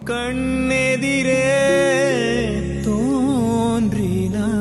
கண்ணெதிரே தோன்றினாள்.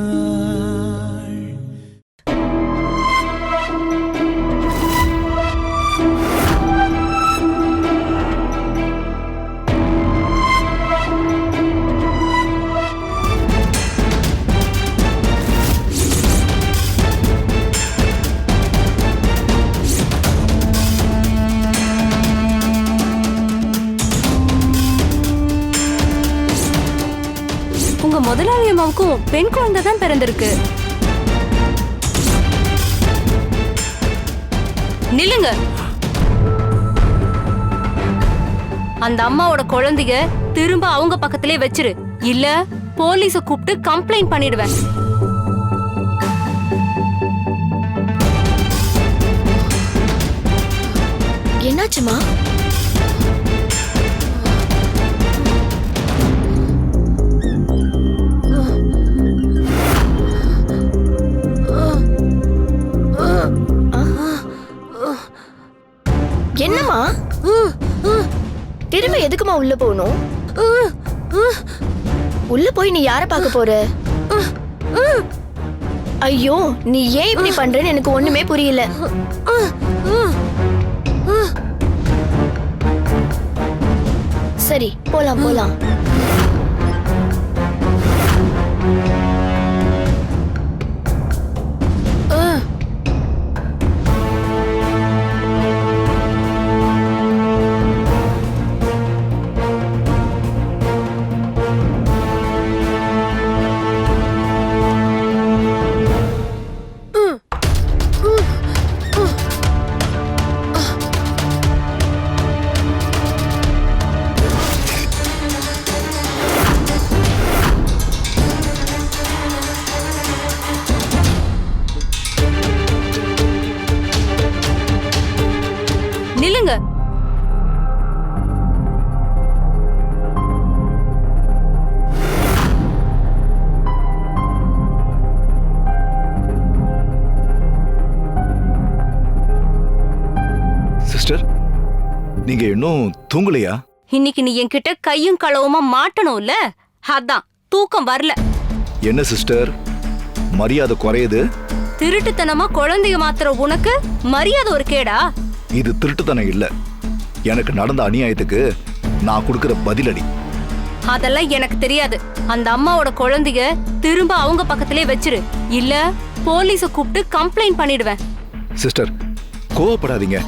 முதலாளி அம்மாவுக்கும் பெண் குழந்தை தான் பிறந்திருக்கு. நில்லுங்க. அந்த அம்மாவோட குழந்தைய திரும்ப அவங்க பக்கத்திலே வச்சிரு, இல்ல போலீஸ கூப்பிட்டு கம்ப்ளைண்ட் பண்ணிடுவேன். என்னாச்சுமா? என்னம்மா? திரும்ப எதுக்குமா உள்ள போகணும்? உள்ள போய் நீ யார பார்க்க போற? ஐயோ, நீ ஏன் இப்படி பண்றேன்னு எனக்கு ஒண்ணுமே புரியல. சரி, போலாம் போலாம். நில்லுங்க. சிஸ்டர், நீங்க இன்னும் தூங்கலையா? இன்னைக்கு நீ என்கிட்ட கையும் களவுமா மாட்டணும்ல, அதான் தூக்கம் வரல. என்ன சிஸ்டர், மரியாதை குறையுது? திருட்டுத்தனமா குழந்தைய மாத்திர உனக்கு மரியாதை ஒரு கேடா? இது திருட்டுத்தனம் இல்ல, எனக்கு நடந்த அநியாயத்துக்கு நான் கொடுக்கிற பதிலடி. அதெல்லாம் எனக்கு தெரியாது. அந்த அம்மாவோட குழந்தைய திரும்ப அவங்க பக்கத்திலே வச்சிரு, இல்ல போலீஸ கூப்பிட்டு கம்ப்ளைண்ட் பண்ணிடுவேன். சிஸ்டர், கோவப்படாதீங்க.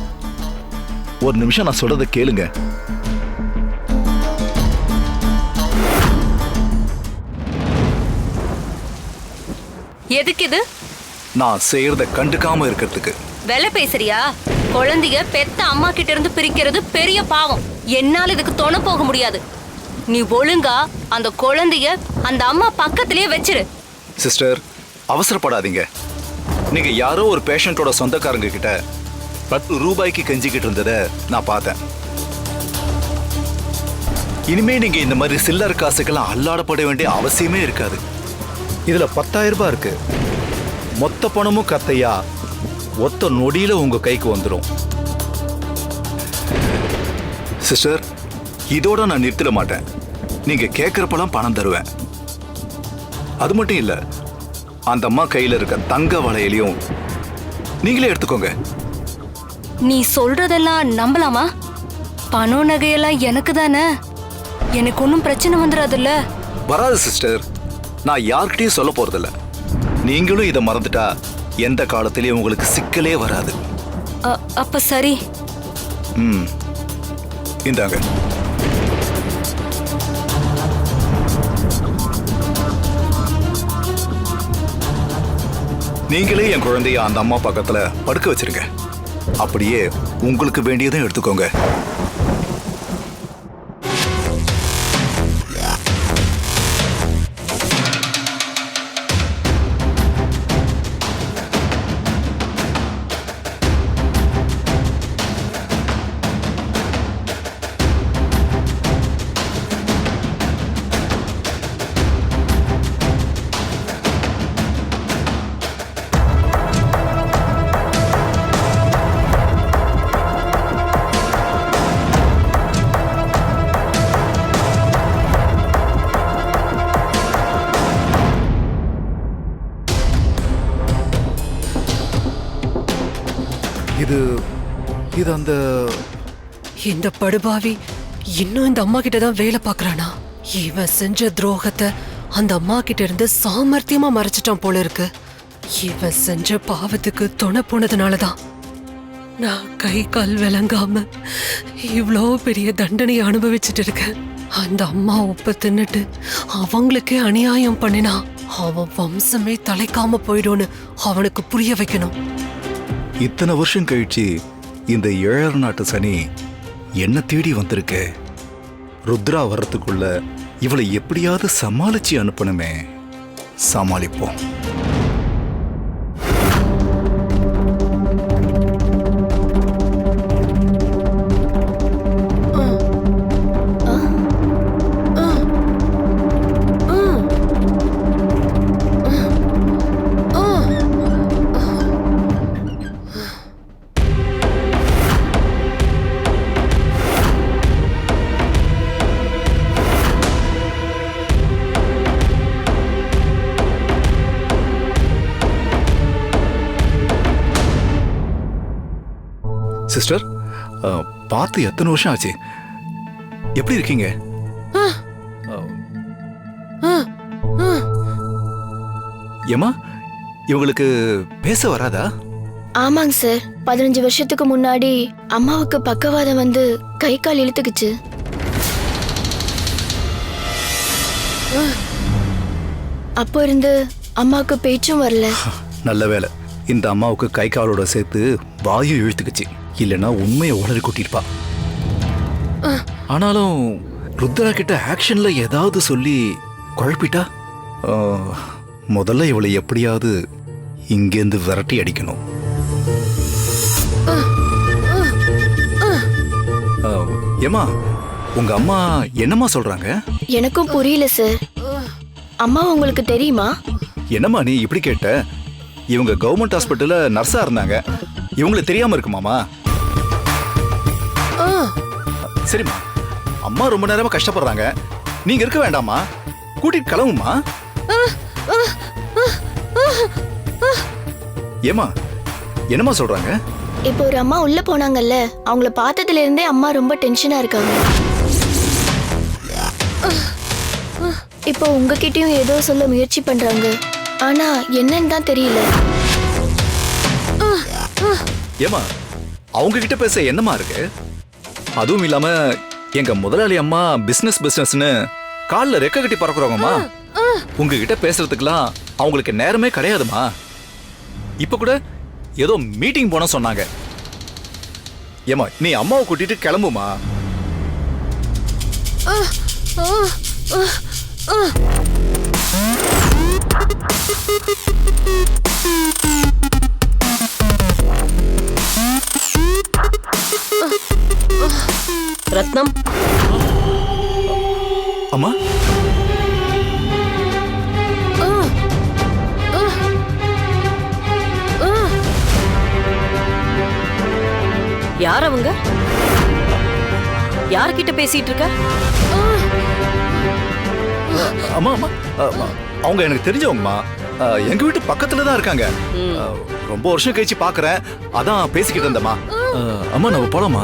ஒரு நிமிஷம் நான் சொல்றத கேளுங்க. எதுக்கு இது? நான் செய்யறத கண்டுக்காம இருக்கிறதுக்கு. வேலை பேசுறியா? குழந்தைய பெத்த அம்மா கிட்ட இருந்து பிரிக்கிறது பெரிய பாவம். என்னால இதுக்கு துணை போக முடியாது. நீ ஒழுங்கா அந்த குழந்தைய அந்த அம்மா பக்கத்திலேயே வச்சிரு. சிஸ்டர், அவசரப்படாதீங்க. நீங்க யாரோ ஒரு பேஷண்டோட சொந்தக்காரங்க கிட்ட 10 ரூபாய்க்கு கெஞ்சிக்கிட்டு இருந்ததை நான் பார்த்தேன். இனிமே நீங்க இந்த மாதிரி சில்லர் காசுக்கெல்லாம் அல்லாடப்பட வேண்டிய அவசியமே இருக்காது. இதுல 10,000 ரூபாய் இருக்கு. மொத்த பணமும் கத்தையா ஒத்த நொடியில உங்க கைக்கு வந்துடும். சிஸ்டர், இதோட நான் நிறுத்திட மாட்டேன். நீங்க கேட்கறப்பெல்லாம் பணம் தருவேன். அது மட்டும் இல்ல, அந்த அம்மா கையில இருக்க தங்க வளையலையும் நீங்களே எடுத்துக்கோங்க. நீ சொல்றதெல்லாம் நம்பலாமா? பணம் நகையெல்லாம் எனக்கு தானே, எனக்கு ஒன்றும் பிரச்சனை வந்துடாதுல்ல? வராது சிஸ்டர். நான் யார்கிட்டயும் சொல்ல போறதில்ல. நீங்களும் இதை மறந்துட்டா எந்த காலத்திலயும் உங்களுக்கு சிக்கலே வராது. அப்ப சரி. இந்தாங்க. நீங்களே என் குழந்தைய அந்த அம்மா பக்கத்துல படுக்க வச்சிருங்க. அப்படியே உங்களுக்கு வேண்டியதும் எடுத்துக்கோங்க. இது அந்த இந்த படுபாவி இன்னும் இந்த அம்மா கிட்ட தான் வேலை பாக்குறானா? இவன் செஞ்ச துரோகத்தை அந்த அம்மா கிட்ட இருந்து சாமர்த்தியமா மறைச்சிட்டான் போல இருக்கு. இவன் செஞ்ச பாவத்துக்கு துணை போனதுனாலதான் நான் கை கால் விளங்காம இவ்வளோ பெரிய தண்டனையை அனுபவிச்சுட்டு இருக்கேன். அந்த அம்மா உப்ப தின்னுட்டு அவங்களுக்கே அநியாயம் பண்ணினா அவன் வம்சமே தலைக்காம போயிடும்னு அவனுக்கு புரிய வைக்கணும். இத்தனை வருஷம் கழிச்சு இந்த 7 நாட்டு சனி என்ன தேடி வந்திருக்க. ருத்ரா வர்றதுக்குள்ள இவளை எப்படியாவது சமாளிச்சு அனுப்பணுமே. சமாளிப்போம். சிஸ்டர், பார்த்து எத்தனை வருஷம் ஆச்சு? எப்படி இருக்கீங்க? ஏமா, இவங்களுக்கு பேச வராதா? ஆமாங்க சார், 15 வருஷத்துக்கு முன்னாடி அம்மாவுக்கு பக்கவாதம் வந்து கை கால் இழுத்துக்குச்சு. அப்போ இருந்து அம்மாவுக்கு பேச்சும் வரல. நல்ல வேலை, இந்த அம்மாவுக்கு கை காலோட சேர்த்து வாயு இழுத்துக்குச்சு. இல்லைன்னா உண்மையை உளறி கொட்டிருப்பா. ஆனாலும் ருத்ரா கிட்ட ஆக்ஷன்ல ஏதாவது சொல்லி குழப்பிட்டா? முதல்ல இவளை எப்படியாவது இங்கேருந்து விரட்டி அடிக்கணும். ஏமா, உங்க அம்மா என்னம்மா சொல்றாங்க? எனக்கும் புரியல சார். அம்மா உங்களுக்கு தெரியுமா? என்னம்மா நீ இப்படி கேட்ட? இவங்க கவர்மெண்ட் ஹாஸ்பிட்டல்ல நர்ஸா இருந்தாங்க. இவங்களுக்கு தெரியாம இருக்குமாமா? சரிம்மா, அம்மா ரொம்ப நேரமா கஷ்டப்படுறாங்க. நீங்க இருக்க வேண்டாமா? கூட்டிட்டு கிளம்புமா. ஏமா, என்னம்மா சொல்றாங்க? இப்போ ஒரு அம்மா உள்ள போனாங்கல்ல, அவங்கள பார்த்ததுல இருந்தே அம்மா ரொம்ப டென்ஷனா இருக்காங்க. இப்போ உங்ககிட்டயும் ஏதோ சொல்ல முயற்சி பண்றாங்க. ஆனா என்னன்னு தான் தெரியல. ஏமா, அவங்க கிட்ட பேச என்னமா இருக்கு? அதுவும் இல்லாம எங்க முதலாளி அம்மா பிசினஸ்னு கால்ல ரெக்க கட்டி பறக்குறவங்கம்மா. உங்ககிட்ட பேசுறதுக்குலாம் அவங்களுக்கு நேரமே கிடையாதுமா. இப்ப கூட ஏதோ மீட்டிங் போன சொன்னாங்க. ஏமா, நீ அம்மாவை கூட்டிட்டு கிளம்புமா. ரத்னம், அம்மா, யார் அவங்க? யார்கிட்ட பேசிட்டு இருக்க? அம்மா அம்மா, அவங்க எனக்கு தெரிஞ்சவங்கம்மா. எங்க வீட்டு பக்கத்துல தான் இருக்காங்க. ரொம்ப வருஷம் கழிச்சு பாக்குறேன், அதான் பேசிக்கிட்டு இருந்தம்மா. அம்மா, நம்ம போலாமா?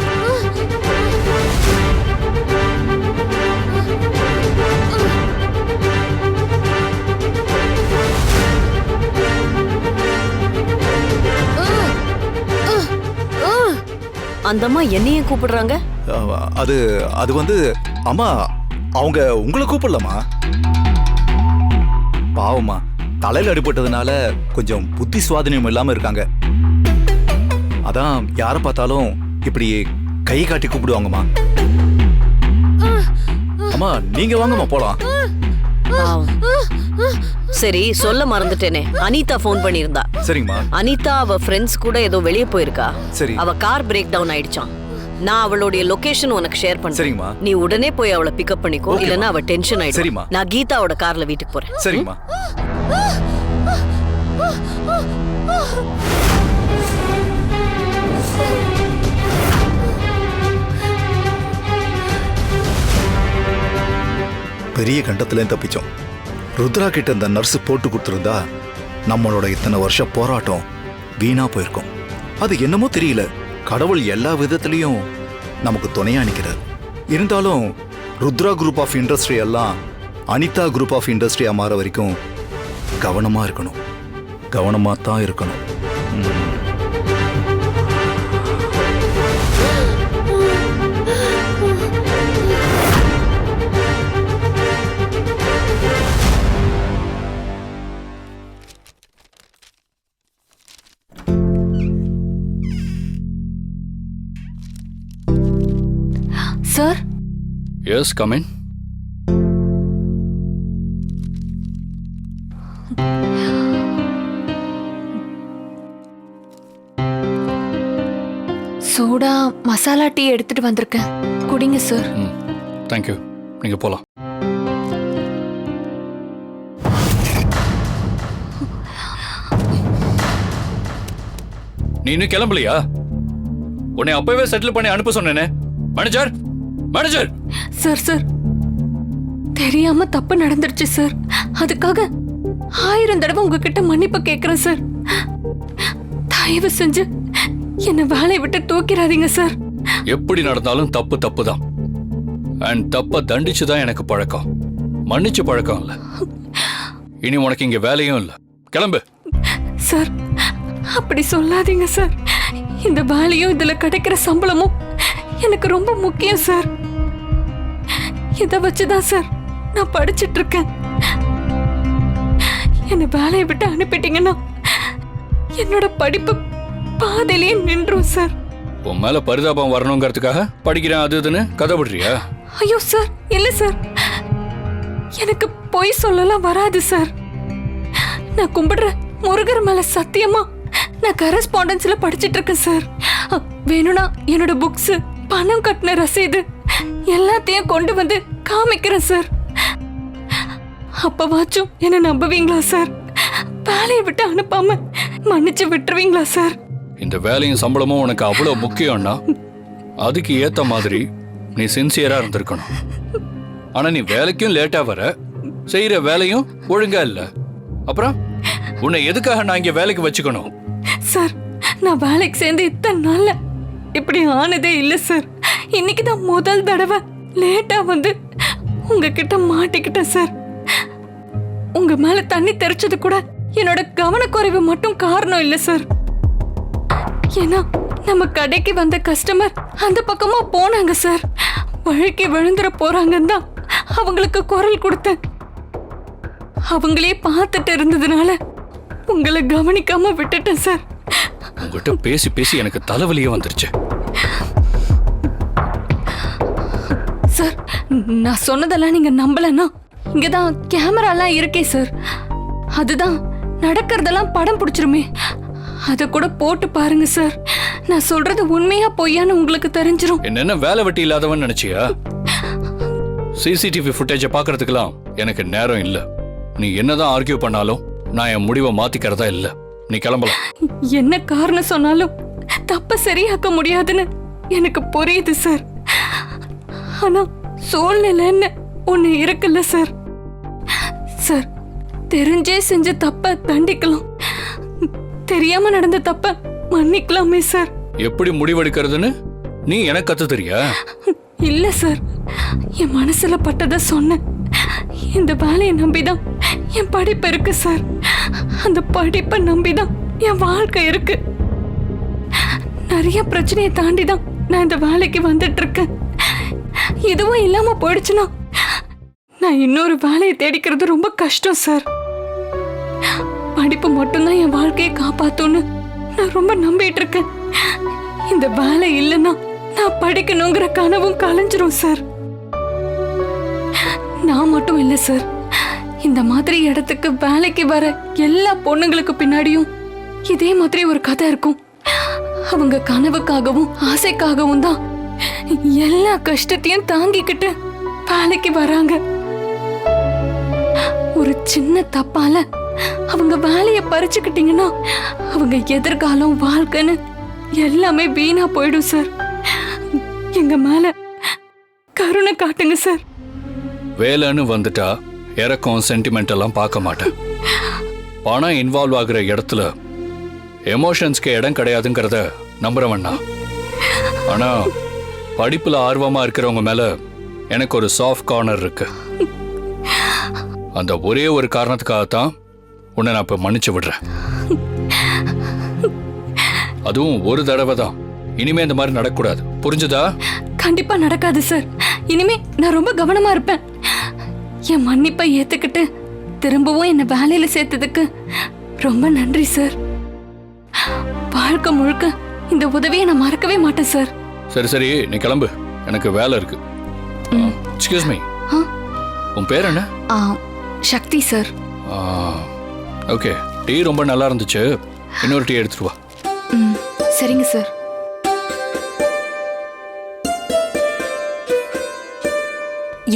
அந்த அம்மா என்னையும் கூப்பிடுறாங்க. அது வந்து அம்மா, அவங்க உங்களை கூப்பிடலமா. பாவமா, தலையில அடிபட்டதுனால கொஞ்சம் புத்தி சுவாதீனம் இல்லாம இருக்காங்க. அதான் யார பார்த்தாலும் இப்படி கை காட்டி கூப்பிடுவாங்கம்மா. அம்மா, நீங்க வாங்கம்மா போலாம். சரி, சொல்ல மறந்துட்டேனே, அனிதா போன் பண்ணியிருந்தா. சரிங்கம்மா. அனிதா அவ ஃப்ரெண்ட்ஸ் கூட ஏதோ வெளியே போயிருக்கா. சரி. அவ கார் பிரேக் டவுன் ஆயிடுச்சான். நான் அவளுடைய லொகேஷன் உனக்கு ஷேர் பண்றேன். சரிங்கம்மா. நீ உடனே போய் அவளை பிக்கப் பண்ணிக்கோ, இல்லனா அவ டென்ஷன் ஆயிடும். சரிம்மா. நான் கீதாவோட கார்ல வீட்டுக்கு போறேன். சரிங்கம்மா. பெரிய கண்டத்துல தப்பிச்சோம். ருத்ரா கிட்ட இந்த நர்ஸ் போட்டு கொடுத்திருந்தா நம்மளோட இத்தனை வருஷம் போராட்டம் வீணா போயிருக்கும். அது என்னமோ தெரியல, கடவுள் எல்லா விதத்திலையும் நமக்கு துணையா நிற்கிறார். இருந்தாலும் ருத்ரா குரூப் ஆஃப் இண்டஸ்ட்ரி எல்லாம் அனிதா குரூப் ஆஃப் இண்டஸ்ட்ரியா மாற வரைக்கும் கவனமா இருக்கணும். கவனமா தான் இருக்கணும். Sir, yes, come in. சூடா மசாலா டீ எடுத்துட்டு வந்திருக்கேன், குடிங்க சார். தேங்க்யூ. நீங்க போலாம். நீ இன்னும் கிளம்பலையா? உன்னை அப்பவே செட்டில் பண்ணி அனுப்ப சொன்னேனே. Manager, manager. சார் சார், தெரியாம தப்பு நடந்துருச்சு சார். அதுக்காக 1000 தடவை உங்ககிட்ட மன்னிப்பு கேட்கிறேன் சார். தயவு செஞ்சு என்ன வேலையை விட்டு தூக்கிடாதீங்க சார். எப்படி நடந்தாலும் தப்பு தப்பு தான். அண்ட் தப்ப தண்டிச்சு தான் எனக்கு பழக்கம், மன்னிச்சு பழக்கம் இல்ல. இனி உனக்கு இங்க வேலையும் இல்ல. கிளம்பு. சார், அப்படி சொல்லாதீங்க சார். இந்த வேலையும் இதுல கிடைக்கிற சம்பளமும் எனக்கு ரொம்ப முக்கியம் சார். இதை வச்சுதான் சார் நான் படிச்சிட்டு இருக்கேன். என்ன வேலையை விட்டு அனுப்பிட்டீங்கன்னா என்னோட படிப்பு பாதையிலேயே நின்றும் சார். உன் மேல பரிதாபம் வரணுங்கிறதுக்காக படிக்கிறேன் அது இதுன்னு கதை விடுறியா? ஐயோ சார், இல்ல சார். எனக்கு பொய் சொல்லலாம் வராது சார். நான் கும்பிடுற முருகர் மேல சத்தியமா நான் கரஸ்பாண்டன்ஸ்ல படிச்சிட்டு இருக்கேன் சார். வேணும்னா என்னோட புக்ஸ், பணம் கட்டின ரசீது எல்லாத்தையும் கொண்டு வந்து காமிக்கிறேன் சார். அப்பவாச்சும் என்ன நம்புவீங்களா சார்? வேலையை விட்டு அனுப்பாம மன்னிச்சு விட்டுருவீங்களா சார்? இந்த வேலையும் சம்பளமும் உனக்கு அவ்வளவு முக்கியம்னா அதுக்கு ஏத்த மாதிரி நீ சின்சியரா இருந்திருக்கணும். ஆனா நீ வேலைக்கும் லேட்டா வர, செய்யற வேலையும் ஒழுங்கா இல்ல. அப்புறம் உன்னை எதுக்காக நான் இங்க வேலைக்கு வச்சுக்கணும்? சார், நான் வேலைக்கு சேர்ந்து இத்தனை நாள்ல இப்படி ஆனதே இல்ல சார். இன்னைக்குதான் முதல் தடவை லேட்டா வந்து உங்ககிட்ட மாட்டிக்கிட்டேன் சார். உங்க மேல தண்ணி தெளிச்சது கூட என்னோட கவனக்குறைவு மட்டும் காரணம் இல்ல சார். ஏன்னா நம்ம கடைக்கு வந்த கஸ்டமர் அந்த பக்கமா போனாங்க சார். வழுக்கி விழுந்துற போறாங்கன்னு தான் அவங்களுக்கு குரல் கொடுத்தேன். அவங்களே பார்த்துட்டு இருந்ததுனால உங்களை கவனிக்காம விட்டுட்டேன் சார். உங்ககிட்ட பேசி பேசி எனக்கு தலைவலியே வந்துருச்சு. சார், நான் சொன்னதெல்லாம் நீங்க நம்பலன்னா இங்கதான் கேமராலாம் இருக்கே சார். அதுதான் நடக்கிறதெல்லாம் படம் பிடிச்சிருமே. அத கூட போட்டு பாருங்க சார். நான் சொல்றது உண்மையா பொய்யான்னு உங்களுக்கு தெரிஞ்சிரும். என்ன வேலை வெட்டி இல்லாதவன் நினைச்சியா? சிசிடிவி ஃபுட்டேஜை பாக்குறதுக்கெல்லாம் எனக்கு நேரம் இல்ல. நீ என்னதான் ஆர்கியூ பண்ணாலும் நான் என் முடிவை மாத்திக்கிறதா இல்ல. நீ கிளம்பலாம். என்ன காரணம் சொன்னாலும் தப்ப சரியாக்க முடியாதுன்னு எனக்கு புரியுது சார். ஆனா சூழ்நிலைன்னு ஒண்ணு இருக்குல்ல சார். சார், தெரிஞ்சே செஞ்ச தப்ப தண்டிக்கலாம், தெரியாம நடந்த தப்ப மன்னிக்கலாமே சார். எப்படி முடிவெடுக்கிறதுன்னு நீ எனக்கு கத்து தெரியா? இல்ல சார், என் மனசுல பட்டத சொன்னேன். இந்த வேலையை நம்பிதான் என் படிப்பு இருக்கு சார். அந்த படிப்பை நம்பிதான் என் வாழ்க்கை இருக்கு. நிறைய பிரச்சனையை தாண்டிதான் நான் இந்த வேலைக்கு வந்துட்டு இருக்கேன். இதுவும் இல்லாம போயிடுச்சுன்னா நான் இன்னொரு வேலையை தேடிக்கிறது ரொம்ப கஷ்டம் சார். படிப்பு மட்டும்தான் என் வாழ்க்கையை காப்பாத்தும்னு நான் ரொம்ப நம்பிட்டு இருக்கேன். இந்த வேலை இல்லைன்னா நான் படிக்கணுங்கிற கனவும் கலைஞ்சிரும் சார். நான் மட்டும் இல்லை சார், இந்த மாதிரி இடத்துக்கு வேலைக்கு வர எல்லா பொண்ணுங்களுக்கு பின்னாடியும் இதே மாதிரி ஒரு கதை இருக்கும். அவங்க கனவுக்காகவும் ஆசைக்காகவும் தான் எல்லா கஷ்டத்தையும் தாங்கிக்கிட்டு வேலைக்கு வராங்க. ஒரு சின்ன தப்பால அவங்க வேலைய பறிச்சுக்கிட்டீங்கன்னா அவங்க எதிர்காலம், வாழ்க்கைன்னு எல்லாமே வீணா போயிடும் சார். எங்க மேல கருணை காட்டுங்க சார். வேலைன்னு வந்துட்டா இறக்கம், சென்டிமெண்ட் எல்லாம் பார்க்க மாட்டேன். பணம் இன்வால்வ் ஆகுற இடத்துல எமோஷன்ஸ்க்கு இடம் கிடையாதுங்கிறத நம்புறவண்ணா. ஆனா படிப்புல ஆர்வமா இருக்கிறவங்க மேல எனக்கு ஒரு சாஃப்ட் கார்னர் இருக்கு. அந்த ஒரே ஒரு காரணத்துக்காகத்தான் உன்னை நான் இப்ப மன்னிச்சு விடுறேன். அதுவும் ஒரு தடவை தான். இனிமே இந்த மாதிரி நடக்கக்கூடாது. புரிஞ்சுதா? கண்டிப்பா நடக்காது சார். இனிமே நான் ரொம்ப கவனமா இருப்பேன். என் மன்னிப்பை ஏத்துக்கிட்டு திரும்பவும் என்ன வேலையில சேர்த்ததுக்கு ரொம்ப நன்றி சார். வாழ்க்கை முழுக்க இந்த உதவியை நான் மறக்கவே மாட்டேன் சார். சரி சரி, நீ கிளம்பு, எனக்கு வேலை இருக்கு. எக்ஸ்கியூஸ் மீ, உன் பேர் என்ன? சக்தி சார். ஓகே, டீ ரொம்ப நல்லா இருந்துச்சு. இன்னொரு டீ எடுத்துட்டு வா. சரிங்க சார்.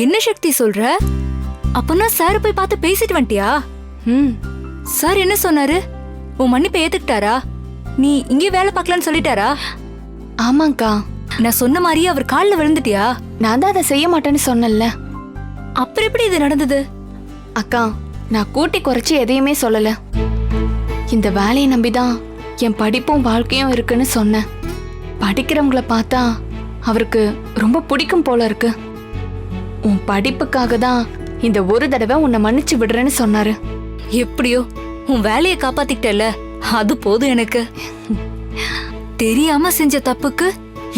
என்ன சக்தி சொல்ற? அப்பனா சார் போய் பார்த்து பேசிட்டு வந்துட்டியா? சார் என்ன சொன்னாரு? உன் மன்னிப்பை ஏத்துக்கிட்டாரா? நீ இங்கே வேலை பார்க்கலான்னு சொல்லிட்டாரா? ஆமாங்கக்கா, நான் சொன்ன மாதிரியே அவர் காலில் விழுந்துட்டியா? நான் தான் அதை செய்ய மாட்டேன்னு சொன்னேன்ல. அப்புறம் எப்படி இது நடந்தது? அக்கா, நான் கூட்டி குறைச்சி எதையுமே சொல்லல. இந்த வேலையை நம்பிதான் என் படிப்பும் வாழ்க்கையும் இருக்குன்னு சொன்னேன். படிக்கிறவங்கள பார்த்தா அவருக்கு ரொம்ப பிடிக்கும் போல இருக்கு. உன் படிப்புக்காக தான் இந்த ஒரு தடவை உன்னை மன்னிச்சு விடுறேன்னு சொன்னாரு. எப்படியோ உன் வேலையை காப்பாத்திக்கிட்டல, அது போதும் எனக்கு. தெரியாம செஞ்ச தப்புக்கு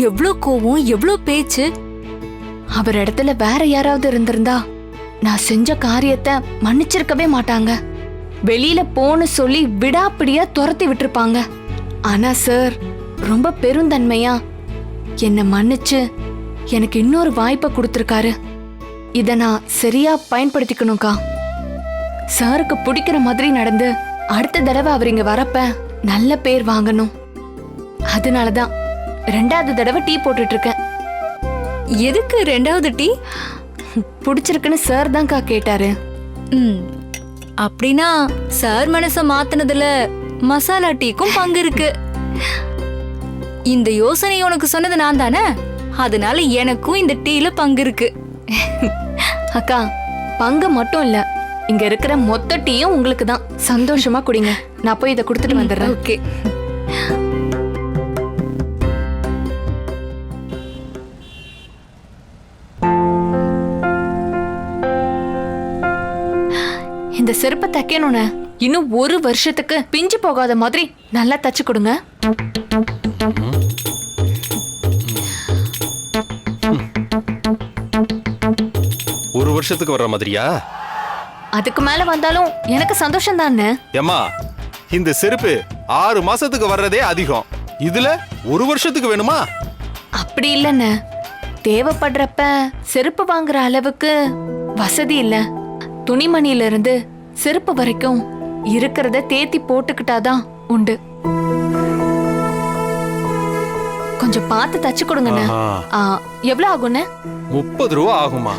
எவ்ளோ கோவம், எவ்ளோ பேச்சு. அவர் இடத்துல வேற யாராவது இருந்திருந்தா நான் செஞ்ச காரியத்தை மன்னிச்சிருக்கவே மாட்டாங்க. வெளியில போன்னு சொல்லி விடாப்பிடியா துரத்தி விட்டுருப்பாங்க. ஆனா சார் ரொம்ப பெருந்தன்மையா என்னை மன்னிச்சு எனக்கு இன்னொரு வாய்ப்பை கொடுத்திருக்காரு. இத நான் சரியா பயன்படுத்திக்கணும்க்கா. சாருக்கு பிடிக்கிற மாதிரி நடந்து அடுத்த தடவை அவர் இங்க வரப்ப நல்ல பேர் வாங்கணும். அதனாலதான் 2வது தடவை டீ போட்டுட்டு இருக்கேன். எதுக்கு 2வது டீ? பிடிச்சிருக்குன்னு சார் தான்க்கா கேட்டாரு. அப்படின்னா சார் மனச மாத்தினதுல மசாலா டீக்கும் பங்கு இருக்கு. இந்த யோசனை உனக்கு சொன்னது நான் தானே, அதனால எனக்கும் இந்த டீல பங்கு இருக்கு. அக்கா, பங்கு மட்டும் இல்ல, இங்க இருக்கிற மொத்த டீயும் உங்களுக்கு தான். சந்தோஷமா குடிங்க. நான் போய் இதை கொடுத்துட்டு வந்துடுறேன். ஓகே. இந்த செருப்பை தைக்கணும்னு இன்னும் 1 வருஷத்துக்கு பிஞ்சு போகாத மாதிரி நல்லா தச்சு கொடுங்க. ஒரு வருஷத்துக்கு வர்ற மாதிரியா? அதுக்கு மேல வந்தாலும் எனக்கு சந்தோஷம் தானே. ஏம்மா, இந்த செருப்பு 6 மாசத்துக்கு வர்றதே அதிகம். இதுல 1 வருஷத்துக்கு வேணுமா? அப்படி இல்லைன்னு, தேவைப்படுறப்ப செருப்பு வாங்குற அளவுக்கு வசதி இல்ல. துணிமணில இருந்து செருப்பு வரைக்கும் இருக்கிறத தேத்தி போட்டுக்கிட்டாதான் உண்டு. கொஞ்சம் பார்த்து தச்சு கொடுங்கண்ணே. எவ்வளவு ஆகும்ண்ணே? 30 ரூபா ஆகுமா?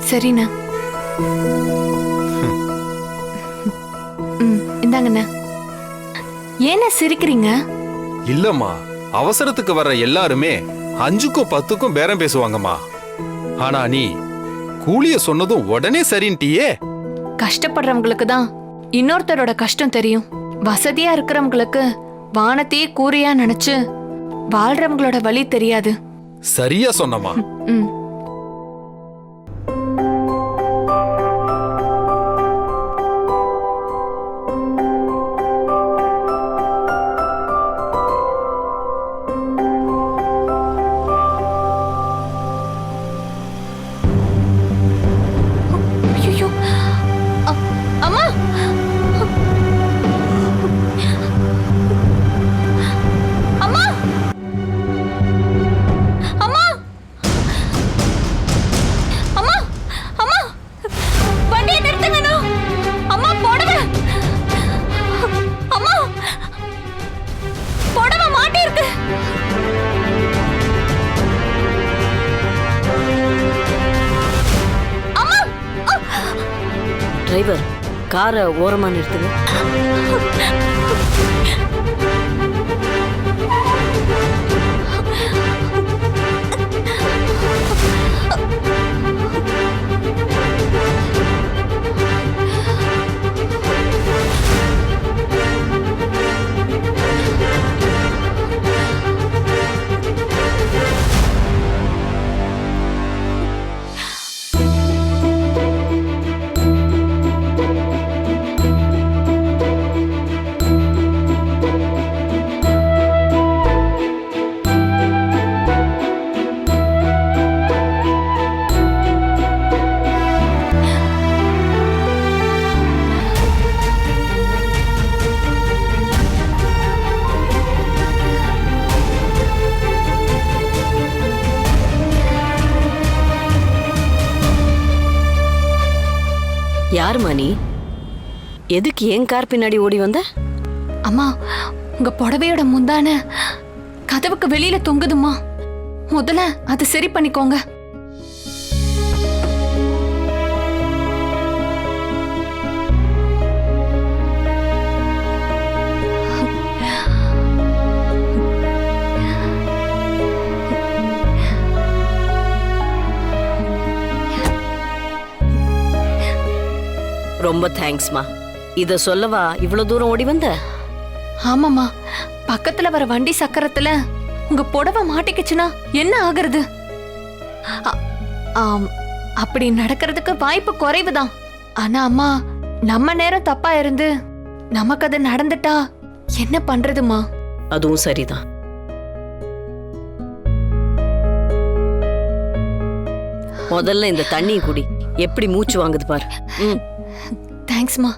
சரிண்ணே. இந்தாங்கண்ணே. ஏண்ணே சிரிக்கிறீங்க? இல்லம்மா, அவசரத்துக்கு வர்ற எல்லாருமே 5க்கும் 10க்கும் பேரம் பேசுவாங்கம்மா. ஆனா நீ கூலிய சொன்னதும் உடனே சரின்ட்டியே. கஷ்டப்படுறவங்களுக்கு தான் இன்னொருத்தரோட கஷ்டம் தெரியும். வசதியா இருக்கிறவங்களுக்கு வானத்தையே கூரையா நினைச்சு வாழ்றவங்களோட வழி தெரியாது. சரியா சொன்னம்மா. ம். ஐயோ, அம்மா! அம்மா! அம்மா! அம்மா! அம்மா! வண்டியை நிறுத்துங்கண்ணா! அம்மா, புடவை! அம்மா! புடவை மாட்டியிருக்கு! அம்மா! டிரைவர், காரை ஓரமா நிறுத்துங்க. யாருமா நீ? எதுக்கு என் கார் பின்னாடி ஓடி வந்த? அம்மா, உங்க புடவையோட முந்தான கதவுக்கு வெளியில தொங்குதுமா. முதல்ல அதை சரி பண்ணிக்கோங்க. ரொம்ப தேங்க்ஸ்மா. இத சொல்லவா இவ்வளவு தூரம் ஓடி வந்த? ஆமாம்மா, பக்கத்துல வர வண்டி சக்கரத்துல உங்க புடவை மாட்டிக்கிச்சுன்னா என்ன ஆகுறது? அப்படி நடக்கிறதுக்கு வாய்ப்பு குறைவுதான். ஆனா அம்மா, நம்ம நேரம் தப்பா இருந்து நமக்கு அது நடந்துட்டா என்ன பண்றதுமா? அதுவும் சரிதான். முதல்ல இந்த தண்ணி குடி, எப்படி மூச்சு வாங்குது பாரு. தேங்க்ஸ்மா.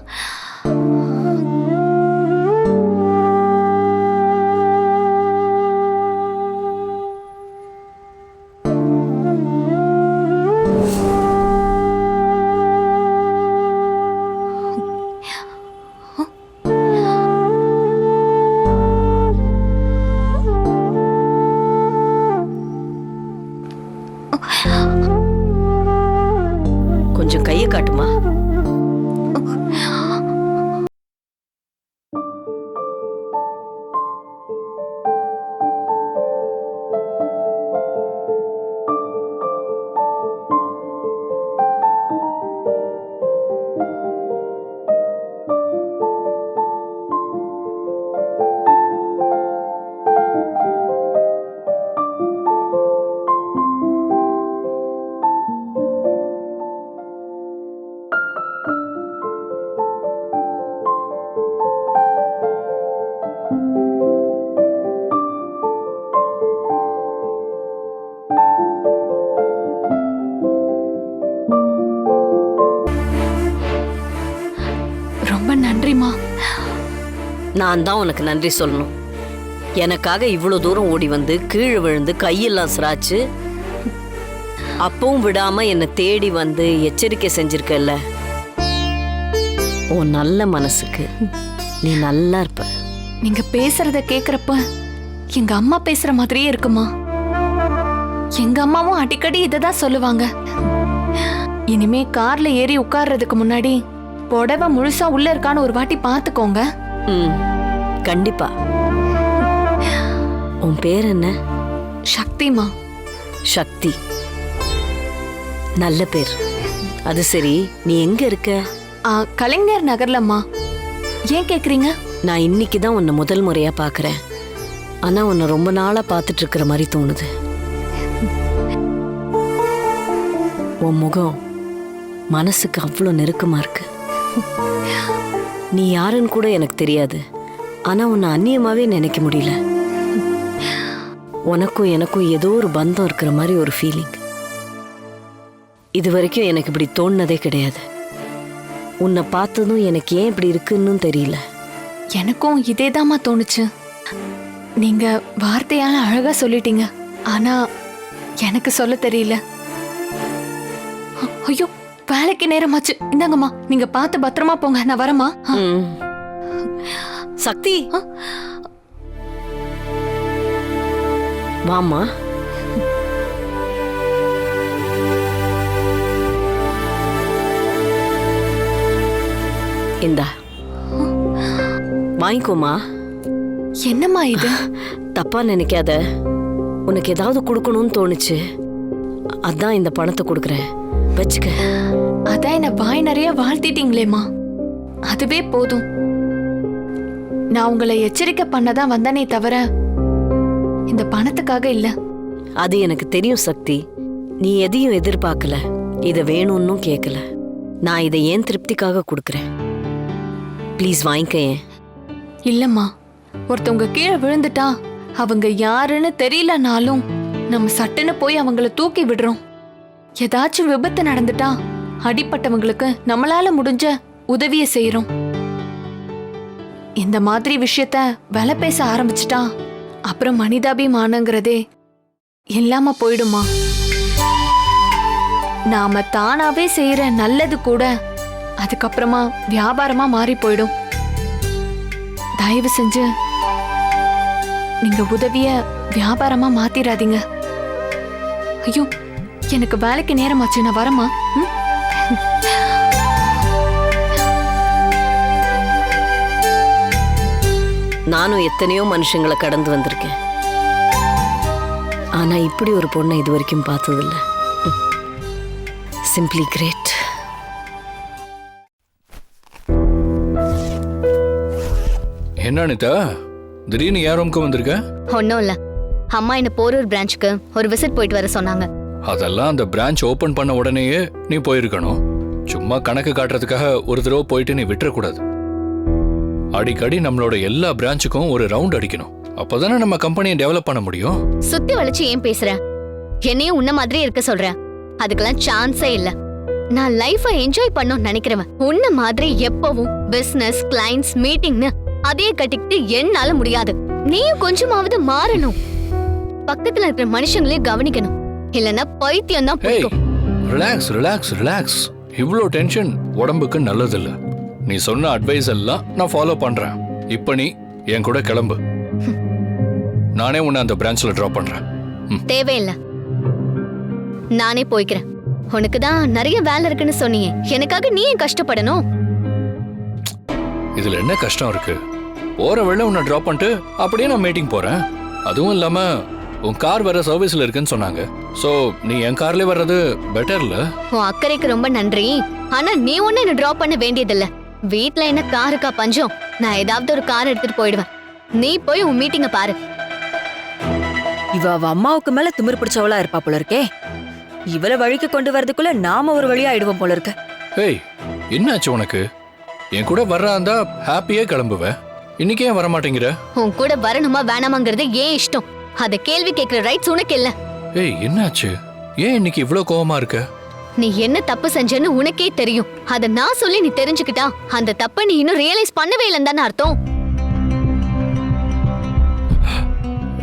கொஞ்சம் கையை காட்டுமா. ரொம்ப நன்றிமா. நான் தான் உனக்கு நன்றி சொல்லணும். எனக்காக இவ்வளவு தூரம் ஓடி வந்து கீழே விழுந்து கையெல்லாம் சிராச்சு, அப்பவும் விடாம என்னை தேடி வந்து எச்சரிக்கை செஞ்சிருக்கல்ல. உன் நல்ல மனசுக்கு நீ நல்லா இருப்ப. நீங்க பேசுறத கேக்குறப்ப எங்க அம்மா பேசுற மாதிரியே இருக்குமா. எங்க அம்மாவும் அடிக்கடி இததான் சொல்லுவாங்க. இனிமே கார்ல ஏறி உட்கார்றதுக்கு முன்னாடி புடவை முழுசா உள்ள இருக்கான்னு ஒரு வாட்டி பாத்துக்கோங்க. கண்டிப்பா. உன் பேர் என்ன? சக்திமா. சக்தி, நல்ல பேர். அது சரி, நீ எங்க இருக்க? கலைஞர் நகர்லம்மா. ஏன் கேக்குறீங்க? நான் இன்னைக்கு தான் உன்னை முதல் முறையா பாக்குறேன். ஆனா உன்னை ரொம்ப நாளா பாத்துட்டு இருக்கிற மாதிரி தோணுது. உன் முகம் மனசுக்கு அவ்வளோ நெருக்கமா இருக்கு. நீ யாருன்னு கூட எனக்கு தெரியாது. ஆனா உன்னை அந்நியமாவே நினைக்க முடியல. உனக்கும் எனக்கும் ஏதோ ஒரு பந்தம் இருக்கிற மாதிரி ஒரு ஃபீலிங். இது வரைக்கும் எனக்கு இப்படி தோணுனதே கிடையாது. உன்னை பார்த்ததும் எனக்கு ஏன் இப்படி இருக்குன்னு தெரியல. எனக்கும் இதேதாம்மா தோணுச்சு. நீங்க வார்த்தையால அழகா சொல்லிட்டீங்க. ஆனா எனக்கு சொல்ல தெரியல. ஐயோ, வேலைக்கு நேரமாச்சு. இந்தாங்கம்மா, நீங்க பார்த்து பத்திரமா போங்க. நான் வரமா? சக்தி, வாமா. இந்தா வாங்கிக்கோமா. என்னம்மா இது? தப்பா நினைக்காத. உனக்கு ஏதாவது கொடுக்கணும்னு தோணுச்சு, அதான் இந்த பணத்தை கொடுக்குறேன், வச்சுக்க. அதான் என்ன வாய் நிறைய வாழ்த்திட்டீங்களேம்மா, அதுவே போதும். நான் உங்களை எச்சரிக்கை பண்ணதான் வந்தனே தவிர இந்த பணத்துக்காக இல்ல. அது எனக்கு தெரியும் சக்தி. நீ எதையும் எதிர்பார்க்கல, இதை வேணும்னும் கேட்கல. நான் இதை ஏன் திருப்திக்காக கொடுக்குறேன். ப்ளீஸ் வாங்கிக்க. ஏன் இல்லம்மா, ஒருத்தவங்க கீழே விழுந்துட்டா அவங்க யாருன்னு தெரியலனாலும் நம்ம சட்டுன்னு போய் அவங்கள தூக்கி விடுறோம். ஏதாச்சும் விபத்து நடந்துட்டா அடிப்பட்டவங்களுக்கு நம்மளால முடிஞ்ச உதவியை செய்யறோம். இந்த மாதிரி விஷயத்த விலை பேச ஆரம்பிச்சிட்டா அப்புறம் மனிதாபிமானங்கிறதே இல்லாம போயிடுமா. நாம தானாவே செய்யற நல்லது கூட அதுக்கப்புறமா வியாபாரமா மாறி போயிடும். தயவு செஞ்சு நீங்க உதவிய வியாபாரமா மாத்திராதீங்க. ஐயோ, எனக்கு வேலைக்கு நேரமாச்சு, நான் வரமா? நானும் எத்தனையோ மனுஷங்களை கடந்து வந்திருக்கேன். ஆனா இப்படி ஒரு பொண்ணை இது வரைக்கும் பார்த்ததில்ல. Simply great. என்ன அனிதா, திடீர்னு யார் ரூமுக்கு வந்திருக்க? ஒன்றும் இல்லை, அம்மா என்ன போரூர் பிரான்ச்சுக்கு ஒரு விசிட் போயிட்டு வர சொன்னாங்க. அதெல்லாம் அந்த பிரான்ச் ஓபன் பண்ண உடனேயே நீ போயிருக்கணும். சும்மா கணக்கு காட்டுறதுக்காக ஒரு தடவை போயிட்டு நீ விட்டுறக்கூடாது. அடிக்கடி நம்மளோட எல்லா பிரான்ச்சுக்கும் ஒரு ரவுண்ட் அடிக்கணும். அப்போதானே நம்ம கம்பெனியை டெவலப் பண்ண முடியும். சுத்தி வளைச்சு ஏன் பேசுற? என்னையும் உன்ன மாதிரியே இருக்க சொல்ற? அதுக்கெல்லாம் சான்ஸே இல்ல. நான் லைஃபை என்ஜாய் பண்ணணும்னு நினைக்கிறவன். உன்ன மாதிரி எப்பவும் பிசினஸ், கிளைண்ட்ஸ், மீட்டிங்னு அதே கட்டிக்கிட்டு என்னால முடியாது. நீயும் கொஞ்சமாவது மாறணும். பக்கத்துல இருக்கிற மனுஷங்களையும் கவனிக்கணும். இல்லன்னா பைத்தியம் தான் ஏய், பிடிக்கும். Relax relax relax. இவ்வளோ டென்ஷன் உடம்புக்கு நல்லதில்ல. நீ சொன்ன அட்வைஸ் எல்லாம் நான் ஃபாலோ பண்றேன். இப்ப நீ என் கூட கிளம்பு. நானே உன்னை அந்த பிரான்ச்ல டிராப் பண்றேன். தேவையில்லை, நானே போய்க்கிறேன். உனக்கு தான் நிறைய வேலை இருக்குன்னு சொன்னீங்க. எனக்காக நீ ஏன் கஷ்டப்படணும்? இதுல என்ன கஷ்டம் இருக்கு? போற வேளை உன்னை டிராப் பண்ணிட்டு அப்படியே நான் மீட்டிங் போறேன். அதுவும் இல்லாம உன் கார் வேற சர்வீஸ்ல இருக்குன்னு சொன்னாங்க. சோ நீ என் கார்ல வர்றது பெட்டர்ல. உன் அக்கறைக்கு ரொம்ப நன்றி. ஆனா நீ ஒண்ணு என்ன டிராப் பண்ண வேண்டியதில்ல. வீட்ல என்ன காருக்கா பஞ்சம்? நான் ஏதாவது ஒரு கார் எடுத்துட்டு போயிடுவேன். நீ போய் உன் மீட்டிங்க பாரு. இவ அவ அம்மாவுக்கு மேல திமிரு பிடிச்சவளா இருப்பா போல இருக்கே. இவள வழிக்கு கொண்டு வரதுக்குள்ள நாம ஒரு வழியா ஆயிடுவோம் போல இருக்க. ஏய், என்னாச்சு உனக்கு? என் கூட வர்றாந்தா ஹாப்பியே கிளம்புவேன். இன்னைக்கு ஏன் வர மாட்டேங்கிற? உன் கூட வரணுமா வேணாமாங்கிறது ஏன் இஷ்டம். அத கேள்வி கேட்கிற ரைட்ஸ் உனக்கு இல்ல. ஏய், என்னாச்சு? ஏன் இன்னைக்கு இவ்ளோ கோவமா இருக்க? நீ என்ன தப்பு செஞ்சேன்னு உனக்கே தெரியும். அத நான் சொல்லி நீ தெரிஞ்சுக்கிட்டா அந்த தப்பை நீ இன்னும் ரியலைஸ் பண்ணவே இல்லைன்னு தானே அர்த்தம்.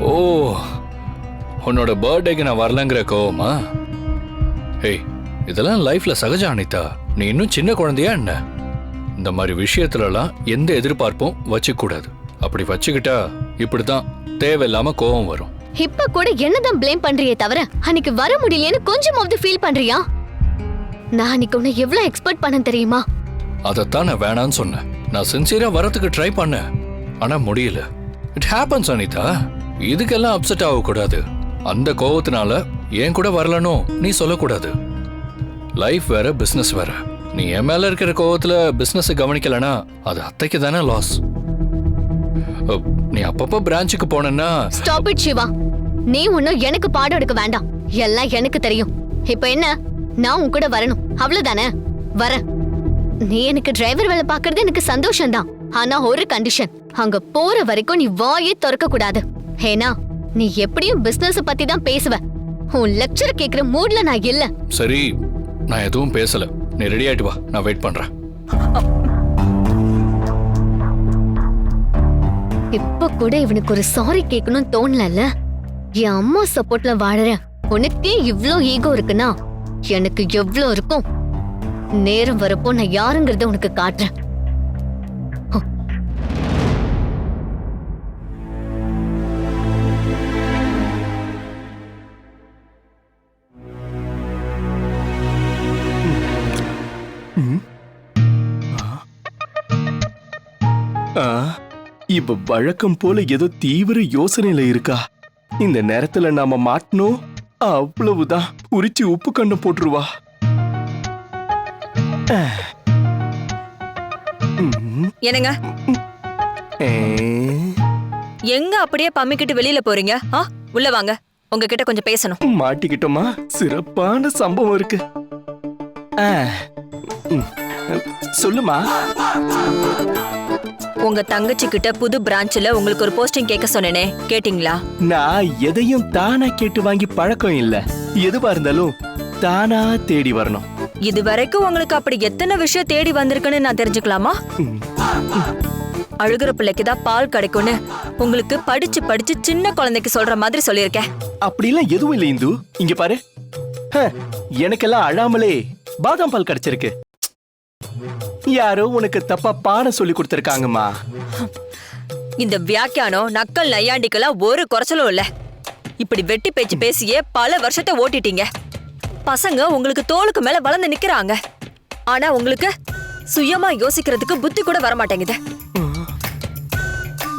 ஓ, உன்னோட பர்த்டேக்கு நான் வரலங்கிற கோவமா? ஏய், இதெல்லாம் லைஃப்ல சகஜம் அனிதா. நீ இன்னும் சின்ன குழந்தையா என்ன? இந்த மாதிரி விஷயத்துலலாம் எந்த எதிர்பார்ப்பும் வச்சுக்க கூடாது. அப்படி வச்சுக்கிட்டா இப்படித்தான் தேவையில்லாம கோவம் வரும். இப்ப கூட என்னதான் ப்ளேம் பண்றியே தவிர அன்னைக்கு வர முடியலையேன்னு கொஞ்சமாவது ஃபீல் பண்றியா? நான் அன்னைக்கு உன்னை எவ்வளவு எக்ஸ்பெக்ட் பண்ண தெரியுமா? அதைத்தான் நான் வேணான்னு சொன்னேன். நான் சின்சியரா வரத்துக்கு ட்ரை பண்ணேன், ஆனா முடியல. It happens Anitha. இதுக்கெல்லாம் அப்செட் ஆகக்கூடாது. அந்த கோவத்தினால ஏன் கூட வரலனோ நீ சொல்லக்கூடாது. லைஃப் வேற, பிசினஸ் வேற. நீ என் மேல இருக்கிற கோவத்துல பிசினஸ் கவனிக்கலனா அது அத்தைக்கு தானே லாஸ். நீ அப்பப்ப பிரான்ச்சுக்கு போனா. Stop it Siva. நீ ஒன்னும் எனக்கு பாடம் எடுக்க வேண்டாம். எல்லாம் எனக்கு தெரியும். இப்ப என்ன, நான் உன் கூட வரணும் அவ்வளவுதானே? வர. நீ எனக்கு டிரைவர் வேலை பாக்குறது எனக்கு சந்தோஷம் தான். ஆனா ஒரு கண்டிஷன், அங்க போற வரைக்கும் நீ வாயே திறக்க கூடாது. ஏன்னா நீ எப்படியும் பிசினஸ் பத்தி தான் பேசுவ. உன் லெக்சர் கேக்குற மூட்ல நான் இல்ல. சரி, நான் எதுவும் பேசல. நீ ரெடி ஆயிட்டு வா, நான் வெயிட் பண்றேன். இப்ப கூட இவனுக்கு ஒரு சாரி கேட்கணும்னு தோணல. என் அம்மா சப்போர்ட்ல வாழறேன். உனக்கே இவ்ளோ ஈகோ இருக்குன்னா எனக்கு எவ்ளோ இருக்கும். நேரம் வரப்போ நான் யாருங்கிறத உனக்கு காட்டுறேன். இவ வழக்கம் போல ஏதோ தீவிர யோசனையில இருக்கா. இந்த நேரத்துல நாம மாட்டணும், அவ்வளவுதான். உரிச்சு உப்பு கண்ண போட்டுருவா. என்னங்க எங்க அப்படியே பம்மிக்கிட்டு வெளியில போறீங்க? உள்ள வாங்க, உங்ககிட்ட கொஞ்சம் பேசணும். மாட்டிக்கிட்டோமா? சிறப்பான சம்பவம் இருக்கு. சொல்லுமா. உங்க தங்கச்சி கிட்ட புது பிரான்ச்ல உங்களுக்கு ஒரு போஸ்டிங் கேட்க சொன்னேனே, கேட்டிங்களா? நான் எதையும் தானா கேட்டு வாங்கி பழக்கம் இல்ல. எதுவா இருந்தாலும் தானா தேடி வரணும். இது வரைக்கும் உங்களுக்கு அப்படி எத்தனை விஷயம் தேடி வந்திருக்குன்னு நான் தெரிஞ்சுக்கலாமா? அழுகிற பிள்ளைக்கு தான் பால் கிடைக்கும்னு உங்களுக்கு படிச்சு படிச்சு சின்ன குழந்தைக்கு சொல்ற மாதிரி சொல்லியிருக்கேன். அப்படிலாம் எதுவும் இல்லை இந்து. இங்க பாரு, எனக்கெல்லாம் அழாமலே பாதாம் பால் கிடைச்சிருக்கு. யாரோ உனக்கு தப்பா பாடம் சொல்லி கொடுத்திருக்காங்கம்மா. இந்த வியாக்கியானம் நக்கல் நையாண்டிக்கெல்லாம் ஒரு குறைச்சலும் இல்ல. இப்படி வெட்டி பேச்சு பேசியே பல வருஷத்தை ஓட்டிட்டீங்க. பசங்க உங்களுக்கு தோளுக்கு மேல வளர்ந்து நிக்கிறாங்க. ஆனா உங்களுக்கு சுயமா யோசிக்கிறதுக்கு புத்தி கூட வர மாட்டேங்குது.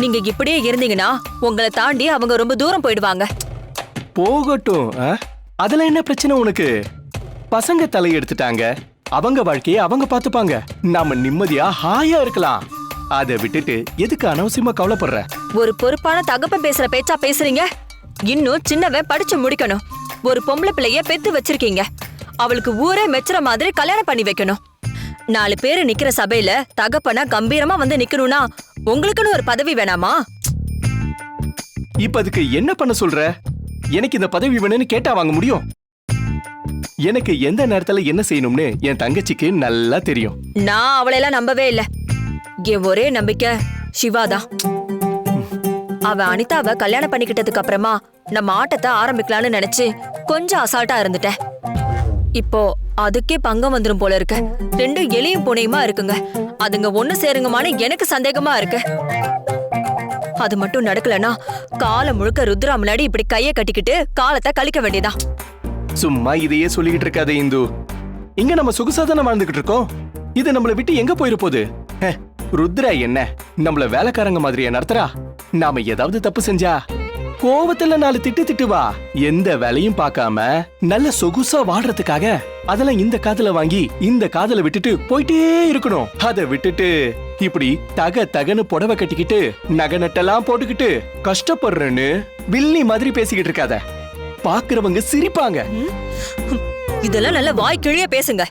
நீங்க இப்படியே இருந்தீங்கன்னா உங்களை தாண்டி அவங்க ரொம்ப தூரம் போயிடுவாங்க. போகட்டும். அதுல என்ன பிரச்சனை உனக்கு? பசங்க தலையெடுத்துட்டாங்க, அவங்க வாழ்க்கையை அவங்க பாத்துப்பாங்க. நாம நிம்மதியா ஹாயா இருக்கலாம். அதை விட்டுட்டு எதுக்கு அனாவசியமா கவலைப்படுற? ஒரு பொறுப்பான தகப்பன் பேசுற பேச்சா பேசுறீங்க? இன்னும் சின்னவன் படிச்சு முடிக்கணும். ஒரு பொம்பளை பிள்ளைய பெத்து வச்சிருக்கீங்க. அவளுக்கு ஊரே மெச்சுற மாதிரி கல்யாணம் பண்ணி வைக்கணும். 4 பேரு நிக்கிற சபையில தகப்பனா கம்பீரமா வந்து நிக்கணும்னா உங்களுக்குன்னு ஒரு பதவி வேணாமா? இப்ப அதுக்கு என்ன பண்ண சொல்ற? எனக்கு இந்த பதவி வேணும்னு கேட்டா வாங்க முடியும்? எனக்கு எந்த நேரத்துல என்ன செய்யணும்னு என் தங்கச்சிக்கு நல்லா தெரியும். நான் அவளையெல்லாம் நம்பவே இல்ல. என் ஒரே நம்பிக்கை சிவாதான். அவ அனிதாவை கல்யாணம் பண்ணிக்கிட்டதுக்கு அப்புறமா நம்ம ஆட்டத்தை ஆரம்பிக்கலாம்னு நினைச்சு கொஞ்சம் அசால்ட்டா இருந்துட்டேன். இப்போ அதுக்கே பங்கம் வந்துரும் போல இருக்கு. 2 எலியும் பூனையுமா இருக்குங்க. அதுங்க ஒண்ணு சேருங்கமான்னு எனக்கு சந்தேகமா இருக்கு. அது மட்டும் நடக்கலன்னா காலம் முழுக்க ருத்ரா முன்னாடி இப்படி கைய கட்டிக்கிட்டு காலத்தை கழிக்க வேண்டியதான். சும்மா இதையே சொல்லிக்கிட்டு இருக்காதே இந்து. இங்க நம்ம சொகுசாதான வாழ்ந்துகிட்டு இருக்கோம். இது நம்மளை விட்டு எங்க போயிரு போகுது? ருத்ரா என்ன நம்மள வேலைக்காரங்க மாதிரியா நடத்துறா? நாம ஏதாவது தப்பு செஞ்சா கோவத்துல 4 திட்டுவா. எந்த வேலையும் பார்க்காம நல்ல சொகுசா வாழ்றதுக்காக அதெல்லாம் இந்த காதுல வாங்கி இந்த காதுல விட்டுட்டு போயிட்டே இருக்கணும். அதை விட்டுட்டு இப்படி தகன்னு புடவை கட்டிக்கிட்டு நகை நட்டெல்லாம் போட்டுக்கிட்டு கஷ்டப்படுறேன்னு வில்லி மாதிரி பேசிக்கிட்டு இருக்காத. பாக்குறவங்க சிரிப்பாங்க. இதெல்லாம் நல்ல வாய் கிழிய பேசுங்க.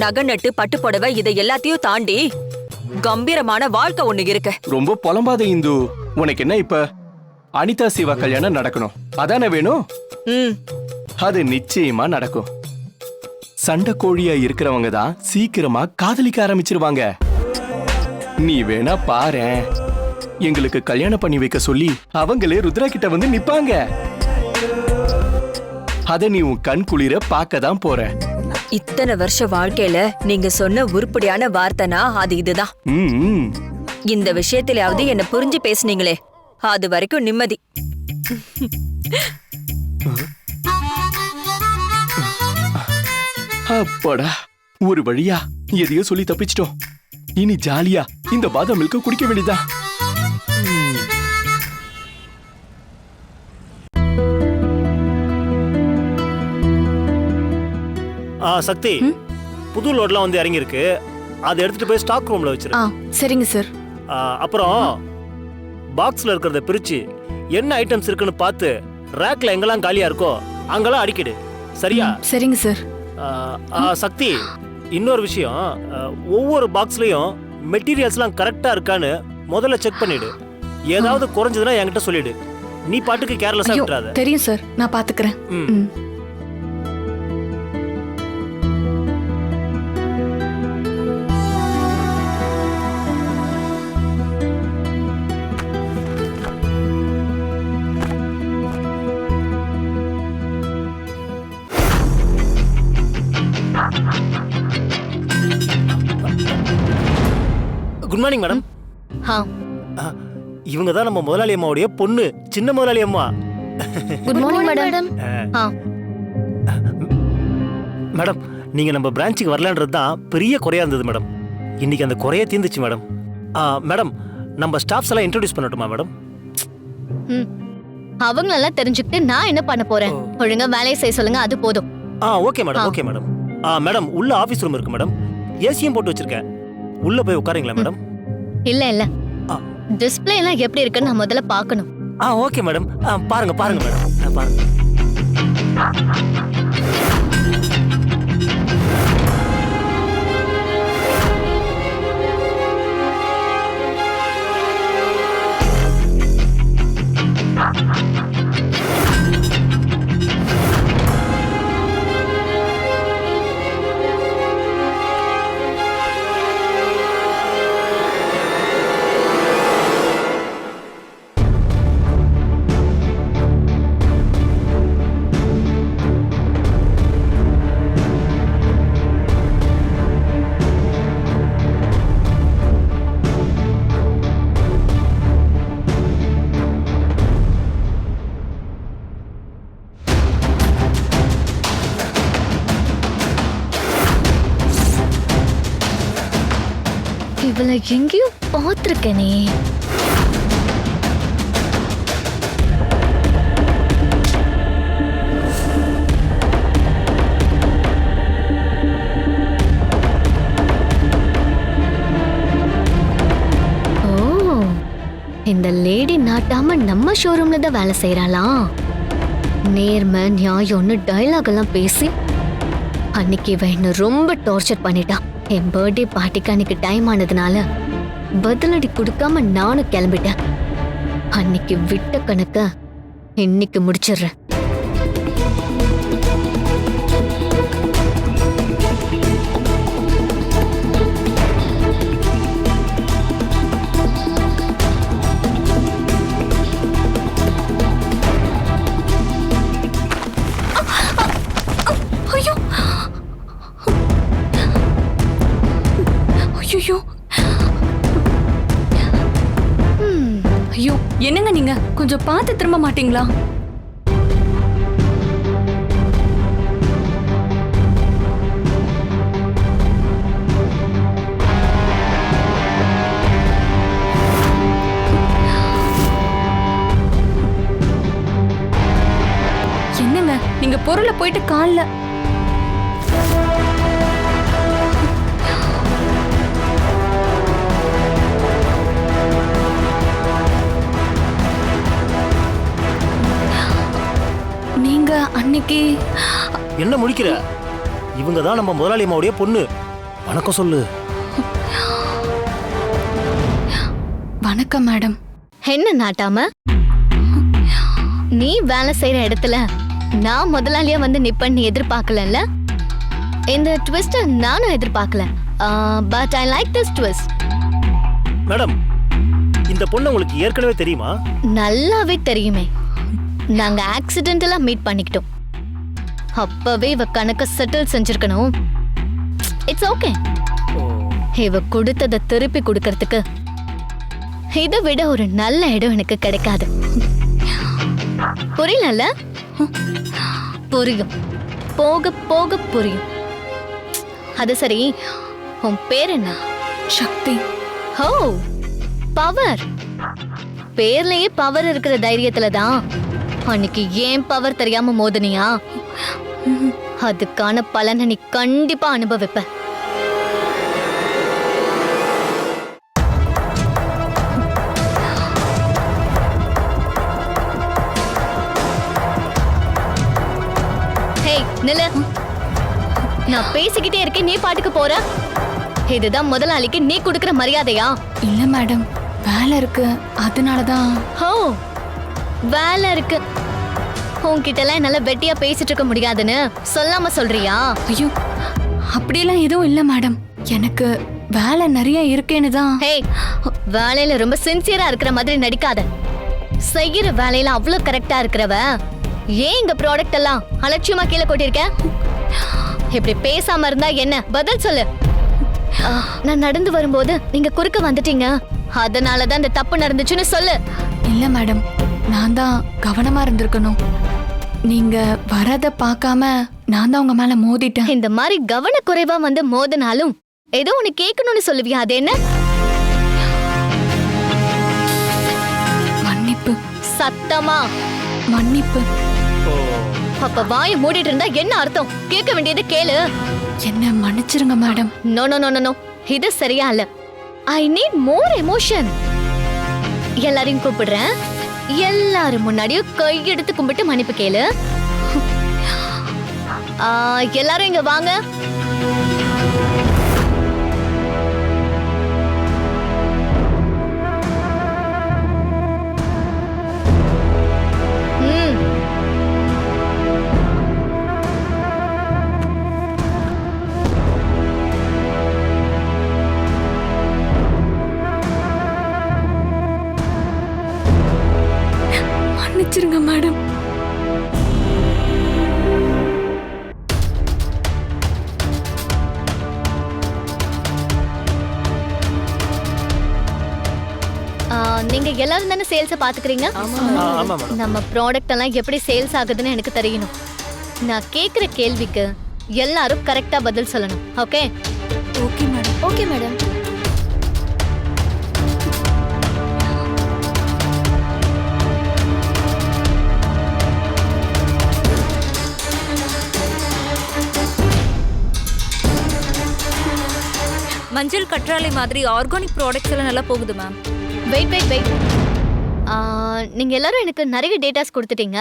நகை நட்டு பட்டு புடவை இதை எல்லாத்தையும் தாண்டி கம்பீரமான வாழ்க்கை ஒண்ணு இருக்கு. ரொம்ப புலம்பாத இந்து. உனக்கு என்ன இப்ப? அனிதா சிவா கல்யாணம் நடக்கணும், அதானே வேணும்? அது நிச்சயமா நடக்கும். சண்டை கோழியா இருக்கிறவங்க தான் சீக்கிரமா காதலிக்க ஆரம்பிச்சிருவாங்க. நீ வேணா பாரேன், எங்களுக்கு கல்யாணம் பண்ணி வைக்க சொல்லி அவங்களே ருத்ரா கிட்ட வந்து நிப்பாங்க. அத நீ உன் கண் குளிர பார்க்க தான் போற. இத்தனை வருஷ வாழ்க்கையில நீங்க சொன்ன உருப்படியான வார்த்தைனா அது இதுதான். இந்த விஷயத்திலாவது என்ன புரிஞ்சு பேசுனீங்களே, அது வரைக்கும் நிம்மதி. அப்பாடா, ஒரு வழியா எதையோ சொல்லி தப்பிச்சிட்டோம். இனி ஜாலியா இந்த பாதாம் மில்க குடிக்க வேண்டியதா. சக்தி, புது லோட்லாம் வந்து இறங்கி இருக்கு. அதை எடுத்துட்டு போய் ஸ்டாக் ரூம்ல வச்சிரு. சரிங்க சார். அப்புறம் பாக்ஸ்ல இருக்கிறத பிரிச்சு என்ன ஐட்டம்ஸ் இருக்குன்னு பார்த்து ரேக்ல எங்கெல்லாம் காலியா இருக்கோ அங்கெல்லாம் அடிக்கிடு. சரியா? சரிங்க சார். சக்தி, இன்னொரு விஷயம், ஒவ்வொரு பாக்ஸ்லயும் மெட்டீரியல்ஸ்லாம் கரெக்டா இருக்கான்னு முதல்ல செக் பண்ணிடு. ஏதாவது குறைஞ்சதுன்னா என்கிட்ட சொல்லிடு. நீ பாட்டுக்கு கேர்லெஸ்ஸா விட்டுறாத. தெரியும் சார், நான் பாத்துக்கிறேன். Good morning madam. இவங்க தான் நம்ம முதலாளி அம்மாவுடைய பொண்ணு, சின்ன முதலாளி அம்மா. Good morning madam. மேடம், நீங்க நம்ம பிரான்ச்சுக்கு வரலன்றது தான் பெரிய குறையா இருந்தது மேடம். இன்னைக்கு அந்த குறைய தீர்ந்துச்சு மேடம். மேடம், நம்ம ஸ்டாஃப்ஸ் எல்லாம் இன்ட்ரோடியூஸ் பண்ணட்டுமா மேடம்? அவங்களெல்லாம் தெரிஞ்சுக்கிட்டு நான் என்ன பண்ண போறேன்? ஒழுங்கா வேலையை செய்ய சொல்லுங்க, அது போதும். Okay madam, okay madam. Madam, உள்ள ஆபீஸ் ரூம் இருக்கு மேடம். ஏசியும் போட்டு வச்சிருக்கேன். உள்ள போய் உட்காருங்களா மேடம்? இல்ல டிஸ்பிளே எல்லாம் எப்படி இருக்குன்னு நான் முதல்ல பார்க்கணும். Okay madam. பாருங்க மேடம், பாருங்க. இவளை எங்கேயும் பார்த்திருக்கேனே. ஓ, இந்த லேடி நாட்டாம நம்ம ஷோரூம்ல தான் வேலை செய்யறாளாம். நேர்மை நியாயம்னு டயலாக் எல்லாம் பேசி அன்னைக்கு இவ என்ன ரொம்ப டார்ச்சர் பண்ணிட்டா. என் பர்த்டே பார்ட்டிக்கு அன்னைக்கு டைம் ஆனதுனால பதிலடி கொடுக்காம நானும் கிளம்பிட்டேன். அன்னைக்கு விட்ட கணக்க இன்னைக்கு முடிச்சிடுறேன். ஐயோ ஐயோ, என்னங்க நீங்க கொஞ்சம் பார்த்து திரும்ப மாட்டீங்களா? என்னங்க நீங்க பொருளை போயிட்டு கால்ல நீங்க அன்னைக்கு என்ன முடிக்கிற? இவங்க தான் நம்ம முதலாளி அம்மாவுடைய பொண்ணு. வணக்கம் சொல்லு. வணக்கம் மேடம். என்ன நாட்டாம, நீ வேலை செய்யற இடத்துல நான் முதலாளியா வந்து நிப்பன்னு எதிர்பார்க்கல. இந்த ட்விஸ்ட் நானும் எதிர்பார்க்கல. But I like this twist. Madam, இந்த பொண்ணு உங்களுக்கு ஏற்கனவே தெரியுமா? நல்லாவே தெரியுமே. நாங்க ஆக்சிடென்டலா மீட் பண்ணிக்கிட்டோம். அப்பவே இவ கணக்க செட்டில் செஞ்சிருக்கணும். It's okay. இவ கொடுத்ததை திருப்பி கொடுக்கறதுக்கு இதை விட ஒரு நல்ல இடம் எனக்கு கிடைக்காது. புரியல? புரியும், போக போக புரியும். அது சரி, உன் பேர் என்ன? சக்தி. ஹோ, பவர். பேர்லயே பவர் இருக்கிற தைரியத்துல தான் அன்னைக்கு ஏன் பவர் தெரியாம மோதனியா? அதுக்கான பலனை நீ கண்டிப்பா அனுபவிப்ப. ஹே நில, நான் பேசிக்கிட்டே இருக்கேன், நீ பாட்டுக்கு போற. இதுதான் முதலாளிக்கு நீ கொடுக்கிற மரியாதையா? இல்ல மேடம், வேலை இருக்கு, அதனாலதான். ஹோ, வேலை இருக்கு. உன்கிட்ட எல்லாம் என்னால வெட்டியா பேசிட்டு இருக்க முடியாதுன்னு சொல்லாம சொல்றியா? ஐயோ, அப்படியெல்லாம் எதுவும் இல்ல மேடம். எனக்கு வேலை நிறைய இருக்கேன்னு தான். ஹே, வேலையில ரொம்ப சின்சியரா இருக்கிற மாதிரி நடிக்காத. செய்யற வேலையில அவ்வளவு கரெக்டா இருக்கிறவ ஏன் இந்த ப்ராடக்ட் எல்லாம் அலட்சியமா கீழே கொட்டிருக்க? இப்படி பேசாம இருந்தா என்ன? பதில் சொல்லு. நான் நடந்து வரும்போது நீங்க குறுக்க வந்துட்டீங்க, அதனாலதான் இந்த தப்பு நடந்துச்சுன்னு சொல்லு. இல்ல மேடம், நான் தான் கவனமா இருந்திருக்கணும். நீங்க வரத பார்க்காம நான் தான் உங்க மேல மோதிட்டேன். இந்த மாதிரி கவனக்குறைவா வந்து மோதினாலும் ஏதோ ஒன்னு கேட்கணும்னு சொல்லுவியா? அது என்ன? மன்னிப்பு. சத்தமா மன்னிப்பு. அப்ப வாயை மூடிட்டு இருந்தா என்ன அர்த்தம்? கேட்க வேண்டியது கேளு. என்ன மன்னிச்சிருங்க madam. No no no no, இது சரியா இல்ல. I need more emotion. எல்லாரையும் கூப்பிடுறேன். எல்லாரும் முன்னாடியும் கையெடுத்து கும்பிட்டு மன்னிப்பு கேளு. எல்லாரும் இங்க வாங்க. மன்னிச்சிருங்க மேடம். நீங்க எல்லாரும் தானே சேல்ஸ பாத்துக்கிறீங்க? நம்ம ப்ராடக்ட் எல்லாம் எப்படி சேல்ஸ் ஆகுதுன்னு எனக்கு தெரியணும். நான் கேக்குற கேள்விக்கு எல்லாரும் கரெக்டா பதில் சொல்லணும். Okay? Okay madam. Okay madam. மஞ்சள் கற்றாழை மாதிரி ஆர்கானிக் ப்ராடக்ட்ஸ் எல்லாம் நல்லா போகுது மேம். வெயிட் நீங்க எல்லாரும் எனக்கு நிறைய டேட்டாஸ் கொடுத்துட்டீங்க,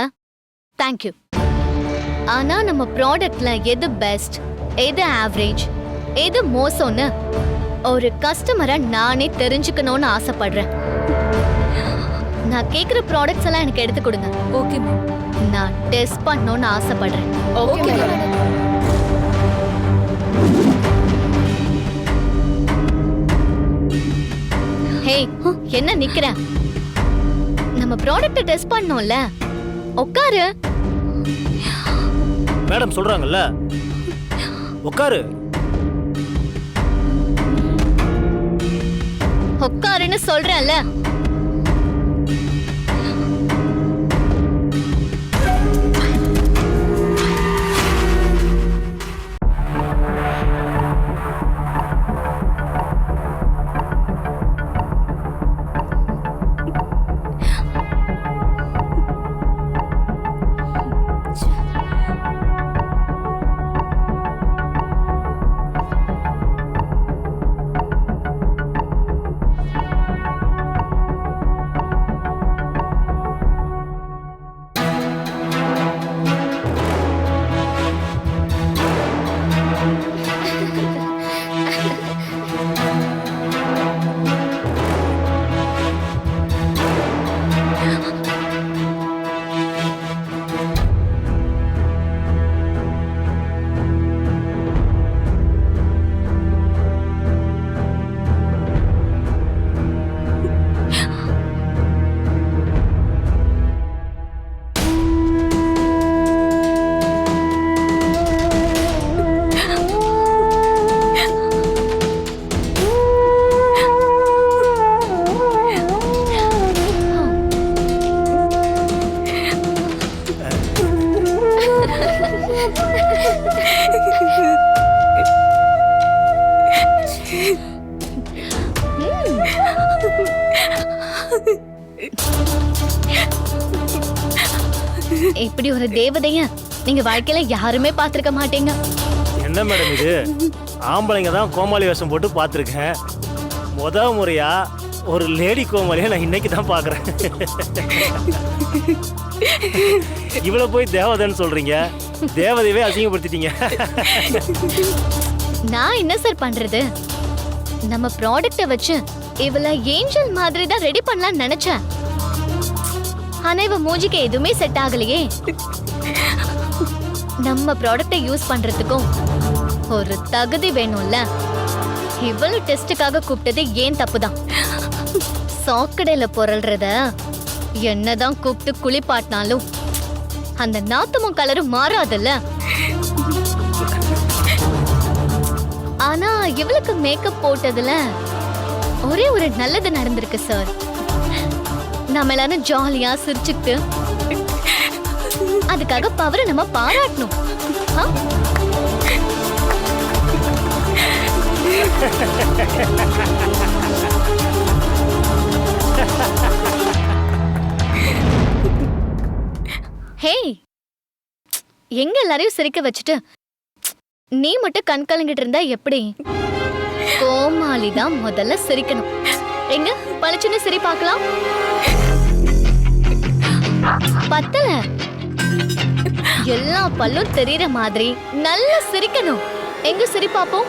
தேங்க்யூ. ஆனா நம்ம ப்ராடக்ட்ல எது பெஸ்ட், எது ஆவரேஜ், எது மோசம்னு ஒரு கஸ்டமரை நானே தெரிஞ்சுக்கணும்னு ஆசைப்படுறேன். நான் கேக்குற ப்ராடக்ட்ஸ் எல்லாம் எனக்கு எடுத்து கொடுங்க. Okay ma'am. நான் டெஸ்ட் பண்ணணும்னு ஆசைப்படுறேன். Okay ma'am. ஹே, என்ன நிக்கிற? நம்ம ப்ராடக்ட்ட டெஸ்ட் பண்ணோம்ல, உட்காரு. மேடம் சொல்றாங்கல்ல, உட்காரு. உட்காருன்னு சொல்றேன்ல. இப்படி ஒரு தேவதைய நீங்க வாழ்க்கையில யாருமே பார்த்திருக்க மாட்டீங்க. என்ன மேடம் இது? ஆம்பளைங்க தான் கோமாளி வேஷம் போட்டு பார்த்துருக்கேன். முறையா ஒரு லேடி கோமாளியை நான் இன்னைக்கு தான் பார்க்குறேன். இவ்வளோ போய் தேவதைன்னு சொல்றீங்க, தேவதையவே அசிங்கப்படுத்திட்டீங்க. நான் என்ன சார் பண்றது? நம்ம ப்ராடக்ட்ட வச்சு இவள ஏஞ்சல் மாதிரி தான் ரெடி பண்ணலாம்னு நினைச்சேன். ஆனா இவ மூஞ்சிக்கு எதுவுமே செட் ஆகலையே. நம்ம ப்ராடக்ட்ட யூஸ் பண்றதுக்கும் ஒரு தகுதி வேணும்ல. இவ்வளவு டெஸ்டுக்காக கூப்பிட்டது ஏன் தப்புதான். சாக்கடையில பொருள்றத என்னதான் கூப்பிட்டு குளிப்பாட்டினாலும் அந்த நாத்தமும் கலரும் மாறாதுல்ல. ஆனா இவளுக்கு மேக்கப் போட்டதுல ஒரே ஒரு நல்லது நடந்திருக்கு சார். நம்ம எல்லாரும் ஜாலியா சிரிச்சுக்கிட்டு அதுக்காக பவரை நம்ம பாராட்டணும். ஹே, எங்க எல்லாரையும் சிரிக்க வச்சுட்டு நீ மட்டும் கண் கலங்கிட்டு இருந்தா எப்படி? கோமாளி தான் முதல்ல சிரிக்கணும். எங்க பளிச்சுன்னு சிரி பார்க்கலாம். பத்தல, எல்லா பல்லும் தெரியற மாதிரி நல்லா சிரிக்கணும். எங்க சிரி பாப்போம்.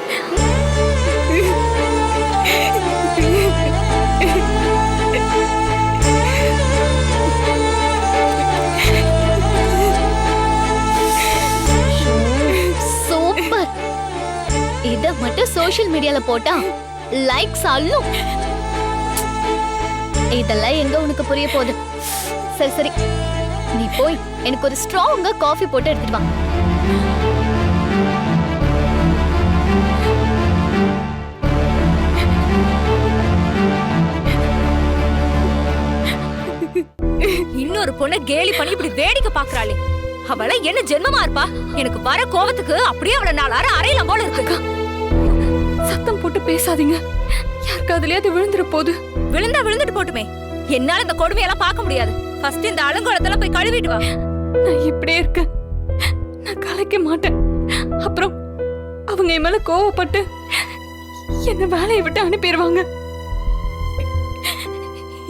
சூப்பர். இத மட்டும் சோஷியல் மீடியால போட்டா லைக்ஸ் அள்ளும். இதெல்லாம் எங்க உனக்கு புரிய போகுது? சரி சரி, நீ போய் எனக்கு ஒரு ஸ்ட்ராங்கா காஃபி போட்டு எடுத்துட்டு வா. இன்னொரு பொண்ணை கேலி பண்ணி இப்படி வேடிக்கை பாக்குறாளே, அவள என்ன ஜென்மமா இருப்பா? எனக்கு வர கோவத்துக்கு அப்படியே அவளை 4 அரை அறையலாம் போல இருக்கு. சத்தம் போட்டு பேசாதீங்க, யாருக்கு அதுலயாவது விழுந்துற போது. விழுந்தா விழுந்துட்டு போட்டுமே, என்னால இந்த கொடுமையெல்லாம் பார்க்க முடியாது. ஃபர்ஸ்ட் இந்த அலங்கோலத்தெல்லாம் போய் கழுவிட்டு வா. நான் இப்படியே இருக்கேன், நான் கலைக்க மாட்டேன். அப்புறம் அவங்க என் மேல கோவப்பட்டு என்ன வேலையை விட்டு அனுப்பிடுவாங்க.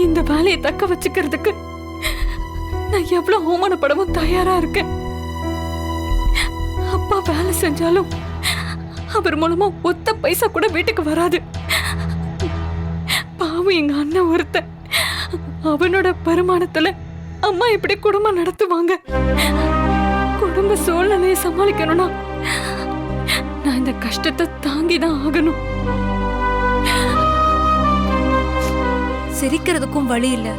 இந்த வேலையை தக்க வச்சுக்கிறதுக்கு நான் எவ்வளவு அவமானப்படவும் தயாரா இருக்கேன். அப்பா வேலை செஞ்சாலும் அவர் மூலமா ஒத்த பைசா கூட வீட்டுக்கு வராது. பாவம் எங்க அண்ணன் ஒருத்த, அவனோட வருமானத்துல அம்மா இப்படி குடும்பம் நடத்துவாங்க. குடும்ப சூழ்நிலையை சமாளிக்கணும்னா நான் இந்த கஷ்டத்தை தாங்கிதான் ஆகணும். சிரிக்கிறதுக்கும் வழி இல்ல,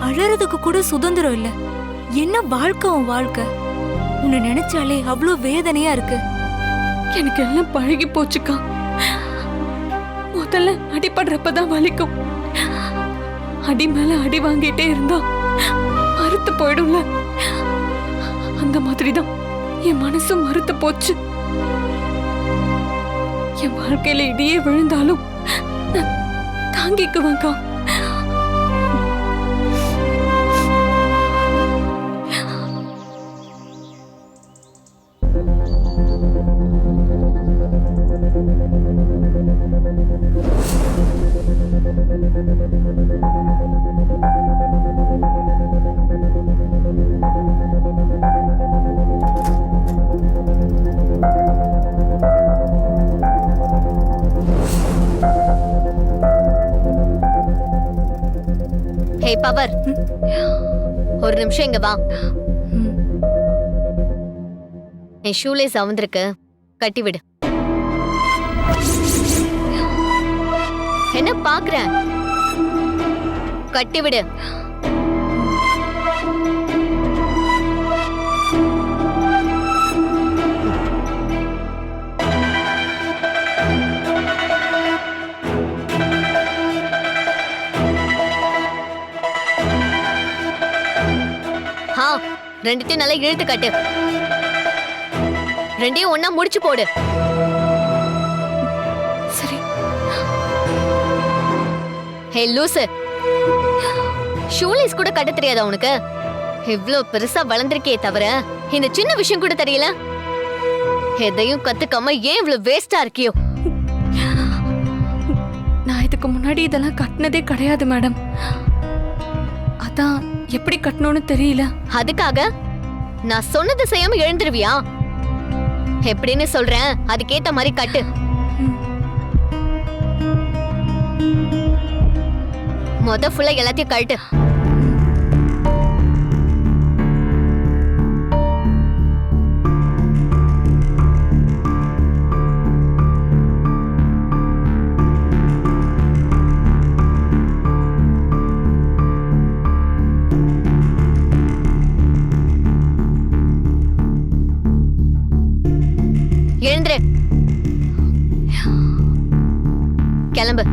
அழறதுக்கு கூட சுதந்திரம் இல்ல. என்ன வாழ்க்கை உன் வாழ்க்கை? உன்னை நினைச்சாலே அவ்வளவு வேதனையா இருக்கு. எனக்கு எல்லாம் பழகி போச்சுக்கா. முதல்ல அடிபடுறப்பதான் வலிக்கும். அடி மேல அடி வாங்கிட்டே இருந்தா மறுத்து போயிடும்ல. அந்த மாதிரிதான் என் மனசு மறுத்து போச்சு. என் வாழ்க்கையில இதையே விழுந்தாலும் நான் தாங்கிக்குவேன்க்கா. ஹே பவர், ஒரு நிமிஷம் இங்க வா. என் ஷூலேஸ் அவுந்திருக்கு, கட்டி விடு. என்ன பாக்குற? கட்டி விடு. ரெண்டுத்தையும் நல்லா இழுத்து கட்டு. ரெண்டையும் ஒண்ணா முடிச்சு போடு. சரி. ஹே லூசு, ஷூலேஸ் கூட கட்ட தெரியாதா உனக்கு? இவ்ளோ பெருசா வளர்ந்திருக்கே தவிர இந்த சின்ன விஷயம் கூட தெரியல. எதையும் கத்துக்காம ஏன் இவ்வளவு வேஸ்டா இருக்கியோ? நான் இதுக்கு முன்னாடி இதெல்லாம் கட்டினதே கிடையாது மேடம். அதான் எப்படி கட்டணும்னு தெரியல. அதுக்காக நான் சொன்னது செய்யாம எழுந்துருவியா? எப்படின்னு சொல்றேன், அதுக்கேத்த மாதிரி கட்டு. மொத ஃபுல்லா எல்லாத்தையும் கழட்டு. எழுந்துரு, கிளம்பு.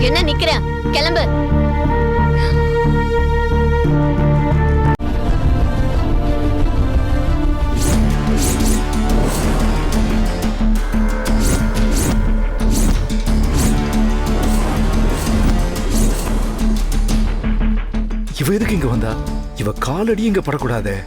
என்ன நிக்கிற? கிளம்பு. இவ எதுக்கு இங்க வந்தா? இவ காலடி இங்க படக்கூடாதே.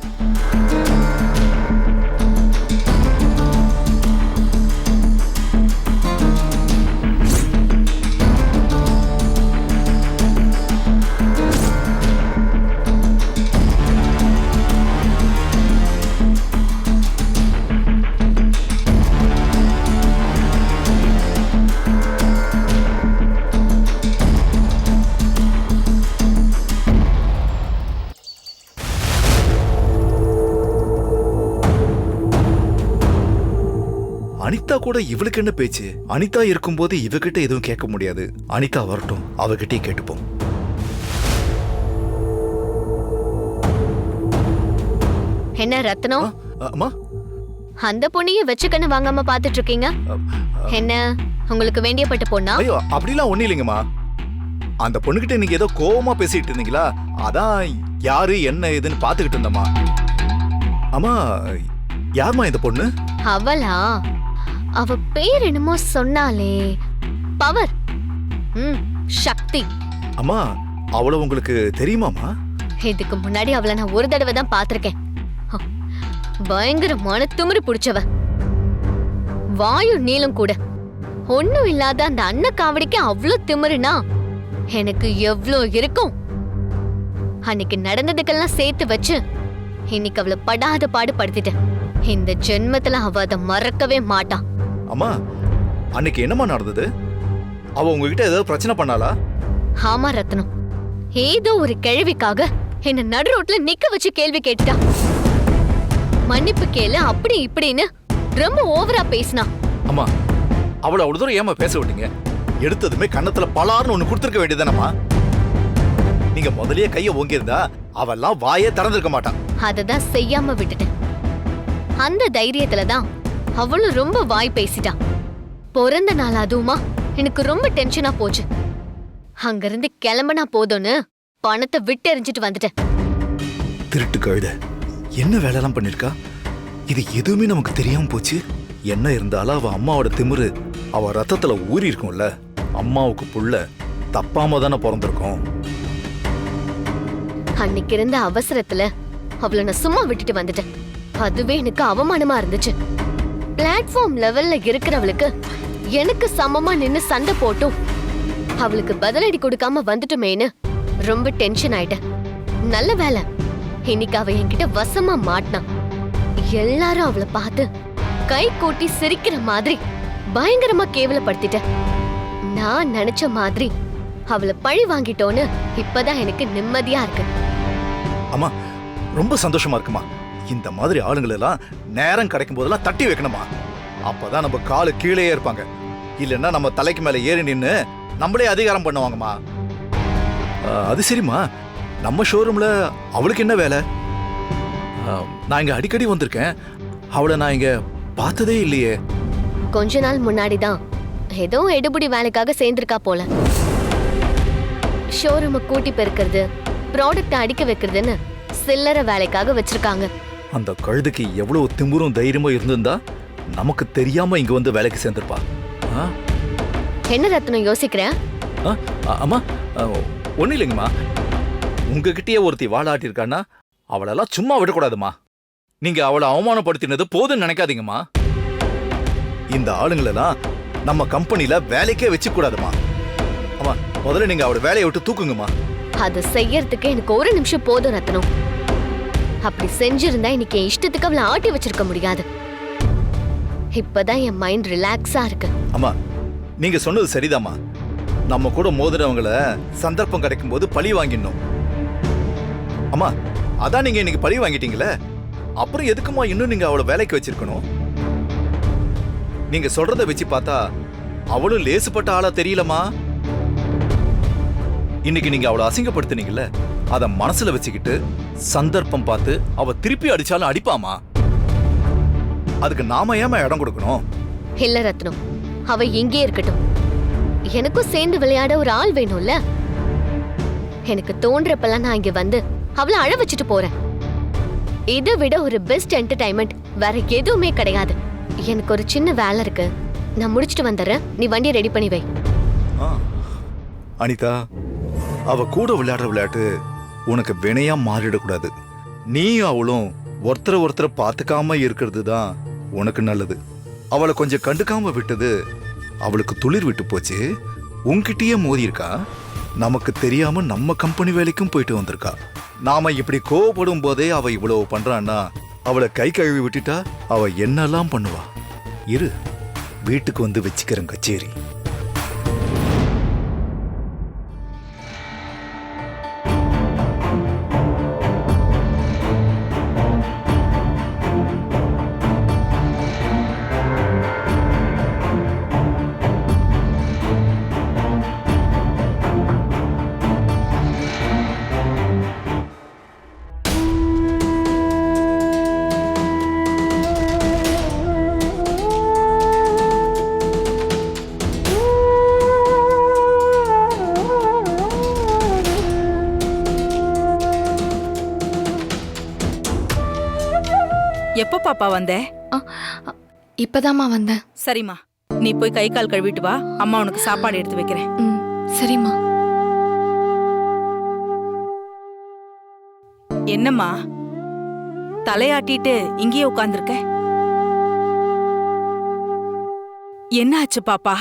அனிதா கூட இவளுக்கு என்ன பேச்சு? அனிதா இருக்கும்போது இவகிட்ட எதுவும் கேட்க முடியாது. அனிதா வரட்டும், அவகிட்டே கேட்டுப்போம். என்ன ரத்னம், அம்மா, அந்த பொண்ணையும் வச்சுக்கன்னு வாங்காம பாத்துட்டு இருக்கீங்க? என்ன உங்களுக்கு வேண்டியப்பட்ட பொண்ணா? ஐயோ, அப்படிலாம் ஒண்ணு இல்லைங்கம்மா. அந்த பொண்ணுகிட்ட நீங்க ஏதோ கோவமா பேசிட்டு இருந்தீங்களா? அதான் யாரு என்ன ஏதுன்னு பாத்துக்கிட்டு இருந்தம்மா. அம்மா, யாருமா இந்த பொண்ணு? அவளா? அவ பேர் என்னமோ சொன்னாலே, பவர். சக்தி. அம்மா, அவள உங்களுக்கு தெரியுமாமா? இதுக்கு முன்னாடி அவளை நான் ஒரு தடவை தான் பாத்திருக்கேன். பயங்கரமான திமிரு பிடிச்சவ, வாயு நீளம் கூட. ஒண்ணும் இல்லாத அந்த அண்ணன் காவடிக்கு அவ்ளோ திமிருனா எனக்கு எவ்ளோ இருக்கும். அன்னைக்கு நடந்ததுக்கெல்லாம் சேர்த்து வச்சு இன்னைக்கு அவளை படாத பாடு படுத்திட்டேன். இந்த ஜென்மத்துல அவ அதை மறக்கவே மாட்டா. அம்மா, அன்னைக்கு என்னம்மா நடந்தது? அவ உங்ககிட்ட ஏதாவது பிரச்சனை பண்ணாளா? ஆமா ரத்னம், ஏதோ ஒரு கேள்விக்காக என்ன நடு ரோட்ல நிக்க வச்சு கேள்வி கேட்டுட்டா. மன்னிப்பு கேளு அப்படி இப்படின்னு ரொம்ப ஓவரா பேசினா. அம்மா, அவளை அவ்வளவு தூரம் ஏமா பேச விட்டீங்க? எடுத்ததுமே கன்னத்துல பலார்னு ஒண்ணு கொடுத்துருக்க வேண்டியதானம்மா. நீங்க முதல்லயே கைய ஓங்கியிருந்தா அவெல்லாம் வாயே திறந்திருக்க மாட்டான். அததான் செய்யாம விட்டுட்டேன். அந்த தைரியத்துலதான் அவளும் ரொம்ப வாய் பேசிட்டா. பிறந்த நாள் அதுவுமா எனக்கு ரொம்ப டென்ஷனா போச்சு. அங்கிருந்து கிளம்புனா போதும்னு பணத்தை விட்டு எறிஞ்சிட்டு வந்துட்டேன். திருட்டு கழுத என்ன வேலைலாம் பண்ணிருக்கா? இது எதுவுமே நமக்கு தெரியாம போச்சு. என்ன இருந்தாலும் அவ அம்மாவோட திமிரு அவ ரத்தத்துல ஊறி இருக்கும்ல. அம்மாவுக்கு புள்ள தப்பாம தானே பிறந்திருக்கும். அன்னைக்கு இருந்த அவசரத்துல அவளை நான் சும்மா விட்டுட்டு வந்துட்டேன். அதுவே எனக்கு அவமானமா இருந்துச்சு. பிளாட்ஃபார்ம் லெவல்ல இருக்கிறவளுக்கு எனக்கு சமமா நின்னு சண்டை போட்டும் அவளுக்கு பதிலடி கொடுக்காம வந்துட்டுமேன்னு ரொம்ப டென்ஷன் ஆயிட்டேன். நல்ல வேலை இன்னைக்கு அவ என்கிட்ட வசமா மாட்டினான். எல்லாரும் அவளை பார்த்து கை கூட்டி சிரிக்கிற மாதிரி பயங்கரமா கேவலப்படுத்திட்டேன். நான் நினைச்ச மாதிரி அவளை பழி வாங்கிட்டோன்னு இப்பதான் எனக்கு நிம்மதியா இருக்கு. அம்மா, ரொம்ப சந்தோஷமா இருக்குமா. இந்த மாதிரி ஆளுங்களை எல்லாம் நேரம் கிடைக்கும் போதெல்லாம் தட்டி வைக்கணுமா. அப்பதான் நம்ம காலு கீழே இருப்பாங்க. இல்லைன்னா நம்ம தலைக்கு மேல ஏறி நின்னு நம்மளே அதிகாரம் பண்ணுவாங்கம்மா. அது சரிம்மா, நம்ம ஷோரூம்ல அவளுக்கு என்ன வேலை? நான் இங்க அடிக்கடி வந்திருக்கேன். அவளை நான் இங்க பார்த்ததே இல்லையே. கொஞ்ச நாள் முன்னாடிதான் ஏதோ எடுபடி வேலைக்காக சேர்ந்திருக்கா போல. ஷோரூமை கூட்டி பெருக்கிறது, ப்ராடக்ட் அடிக்க வைக்கிறதுன்னு சில்லறை வேலைக்காக வச்சிருக்காங்க. அந்த கழுதுக்கு எவ்வளவு திமிரும் தைரியமும் இருந்திருந்தா நமக்கு தெரியாம இங்க வந்து வேலைக்கு சேர்ந்திருப்பா. என்ன ரத்னம் யோசிக்கிறேன்? அம்மா, ஒன்னும் இல்லைங்கம்மா. உங்ககிட்டயே ஒருத்தி வாழாட்டி இருக்கான்னா அவளெல்லாம் சும்மா விடக்கூடாதுமா. நீங்க அவளை அவமானப்படுத்தினது போதுன்னு நினைக்காதீங்கம்மா. இந்த ஆளுங்களெல்லாம் நம்ம கம்பெனில வேலைக்கே வச்சு கூடாதுமா. அம்மா, முதல்ல நீங்க அவளை வேலையை விட்டு தூக்குங்கம்மா. அது செய்யறதுக்கு எனக்கு ஒரு நிமிஷம் போதும் ரத்னம். அப்படி செஞ்சிருந்தா இன்னைக்கு என் இஷ்டத்துக்கு அவளை ஆட்டி வச்சிருக்க முடியாது. இப்பதான் என் மைண்ட் ரிலாக்ஸா இருக்கு. அம்மா, நீங்க சொன்னது சரிதாம்மா. நம்ம கூட மோதினவங்கள சந்தர்ப்பம் கிடைக்கும் போது பழி வாங்கிடணும். அம்மா, அதான் நீங்க இன்னைக்கு பழி வாங்கிட்டீங்களே, அப்புறம் எதுக்குமா இன்னும் நீங்க அவளை வேலைக்கு வச்சிருக்கணும்? நீங்க சொல்றத வச்சு பார்த்தா அவளும் லேசுப்பட்ட ஆளா தெரியலமா. இன்னைக்கு நீங்க அவளை அசிங்கப்படுத்தினீங்கல்ல, அத மனசுல வச்சுக்கிட்டு சந்தர்ப்பம் பார்த்து அவ திருப்பி அடிச்சாலும் அடிப்பாமா. அதுக்கு நாம ஏமா இடம் கொடுக்கணும்? இல்ல ரத்னம், அவ இங்கே இருக்கட்டும். எனக்கும் சேர்ந்து விளையாட ஒரு ஆள் வேணும்ல. எனக்கு தோன்றப்பெல்லாம் நான் இங்க வந்து அவளை அழ வச்சுட்டு போறேன். இதை விட ஒரு பெஸ்ட் என்டர்டைன்மெண்ட் வேற எதுவுமே கிடையாது. எனக்கு ஒரு சின்ன வேலை இருக்கு, நான் முடிச்சிட்டு வந்துடுறேன். நீ வண்டியை ரெடி பண்ணி வை. அனிதா, அவ கூட விளையாடுற விளையாட்டு உனக்கு வினையா மாறிடக்கூடாது. நீயும் அவளும் ஒருத்தரை பார்த்துக்காம இருக்கிறது தான் உனக்கு நல்லது. அவளை கொஞ்சம் கண்டுக்காம விட்டது அவளுக்கு துளிர் விட்டு போச்சு. உன்கிட்டயே மோதி இருக்கா. நமக்கு தெரியாம நம்ம கம்பெனி வேலைக்கும் போயிட்டு வந்திருக்கா. நாம இப்படி கோவப்படும் போதே அவ இவ்வளவு பண்றான்னா அவளை கை கழுவி விட்டுட்டா அவ என்னெல்லாம் பண்ணுவா. இரு, வீட்டுக்கு வந்து வச்சுக்கிறேன் கச்சேரி. எப்போ பாப்பா வந்த? இப்பதாம்மா வந்தேன். சரிம்மா, நீ போய் கை கால் கழுவிட்டு வா. அம்மா உனக்கு சாப்பாடு எடுத்து வைக்கிறேன். சரிம்மா. என்னம்மா தலையாட்டிட்டு இங்கேயே உட்கார்ந்துருக்க? என்னாச்சு பாப்பா?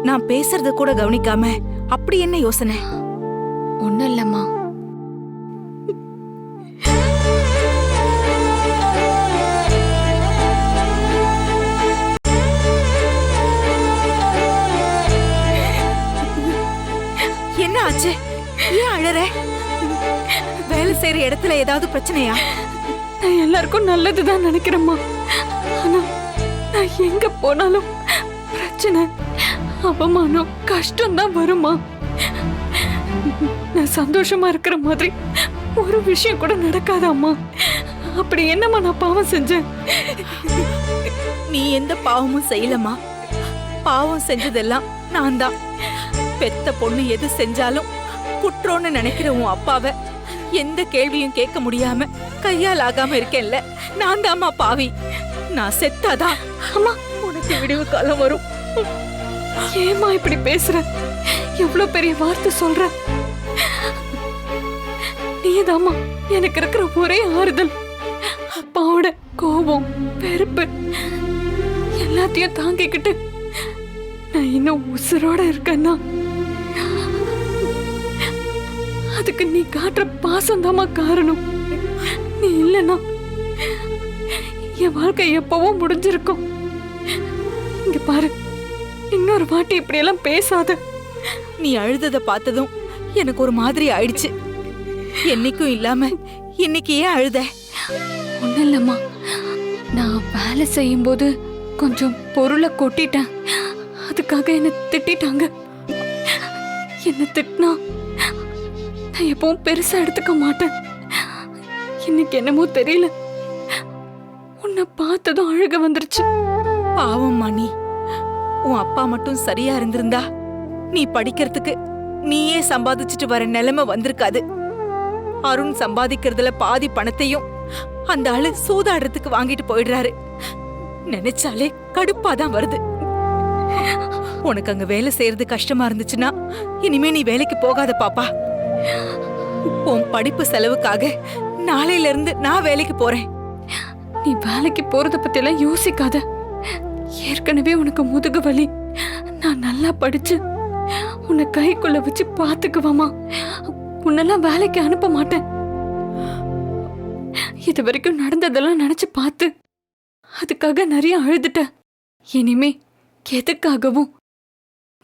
நான் பேசுறத கூட கவனிக்காம அப்படி என்ன யோசனை? ஒண்ணும் இல்லம்மா. என்ன ஆச்சு? ஏன் அழற? வேலை செய்யற இடத்துல ஏதாவது பிரச்சனையா? நான் எல்லாருக்கும் நல்லதுதான் நினைக்கிறேம்மா. ஆனா நான் எங்க போனாலும் பிரச்சனை, அவமானம், கஷ்டம் தான் வருமா. நான் சந்தோஷமா இருக்கிற மாதிரி ஒரு விஷயம் கூட நடக்காதாம்மா. அப்படி என்னம்மா நான் பாவம் செஞ்சேன்? நீ எந்த பாவமும் செய்யலம்மா. பாவம் செஞ்சதெல்லாம் நான் தான். பெத்த பொண்ணு எது செஞ்சாலும் குற்றம்னு நினைக்கிற உன் அப்பாவை எந்த கேள்வியும் கேட்க முடியாம கையால் ஆகாம இருக்கேன்ல, நான் தாம்மா பாவி. நான் செத்தாதான் அம்மா உனக்கு விடிவு காலம் வரும். ஏமா இப்படி பேசுற? எவ்வளவு பெரிய வார்த்தை சொல்ற. நீதாம்மா எனக்கு இருக்கிற ஒரே ஆறுதல். அப்பாவோட கோபம், வெறுப்பு எல்லாத்தையும் தாங்கிக்கிட்டு நான் இன்னும் உசுரோட இருக்கேன்னா அதுக்கு நீ காட்டுற பாசம் தாமா காரணம். நீ இல்லைன்னா என் வாழ்க்கை எப்பவோ முடிஞ்சிருக்கும். இங்க பாரு, இன்னொரு வாட்டி இப்படி எல்லாம் பேசாத. நீ அழுதத பார்த்ததும் எனக்கு ஒரு மாதிரி ஆயிடுச்சு. என்னைக்கும் இல்லாம இன்னைக்கு ஏன் அழுத? ஒண்ணும் இல்லம்மா, நான் வேலை செய்யும் போது கொஞ்சம் பொருளை கொட்டிட்டேன். அதுக்காக என்ன திட்டாங்க. என்ன திட்டினா நான் எப்பவும் பெருசா எடுத்துக்க மாட்டேன். இன்னைக்கு என்னமோ தெரியல, உன்னை பார்த்ததும் அழுக வந்துருச்சு. பாவம்மா நீ. உன் அப்பா மட்டும் சரியா இருந்திருந்தா நீ படிக்கிறதுக்கு நீயே சம்பாதிச்சுட்டு வர நிலைமை வந்திருக்காது. அருண் சம்பாதிக்கிறதுல பாதி பணத்தையும் அந்த ஆளு சூதாடுறதுக்கு வாங்கிட்டு போயிடுறாரு. நினைச்சாலே கடுப்பாதான் வருது. உனக்கு அங்க வேலை செய்யறது கஷ்டமா இருந்துச்சுன்னா இனிமே நீ வேலைக்கு போகாத பாப்பா. உன் படிப்பு செலவுக்காக நாளையில இருந்து நான் வேலைக்கு போறேன். நீ வேலைக்கு போறத பத்தி எல்லாம் யோசிக்காத. ஏற்கனவே உனக்கு முதுகு வலி. நான் நல்லா படிச்சு உன்னை கைக்குள்ள வச்சு பாத்துக்குவாமா. உன்னெல்லாம் வேலைக்கு அனுப்ப மாட்டேன். இது வரைக்கும் நடந்ததெல்லாம் நினைச்சு பார்த்து அதுக்காக நிறைய அழுதுட்ட. இனிமே எதுக்காகவும்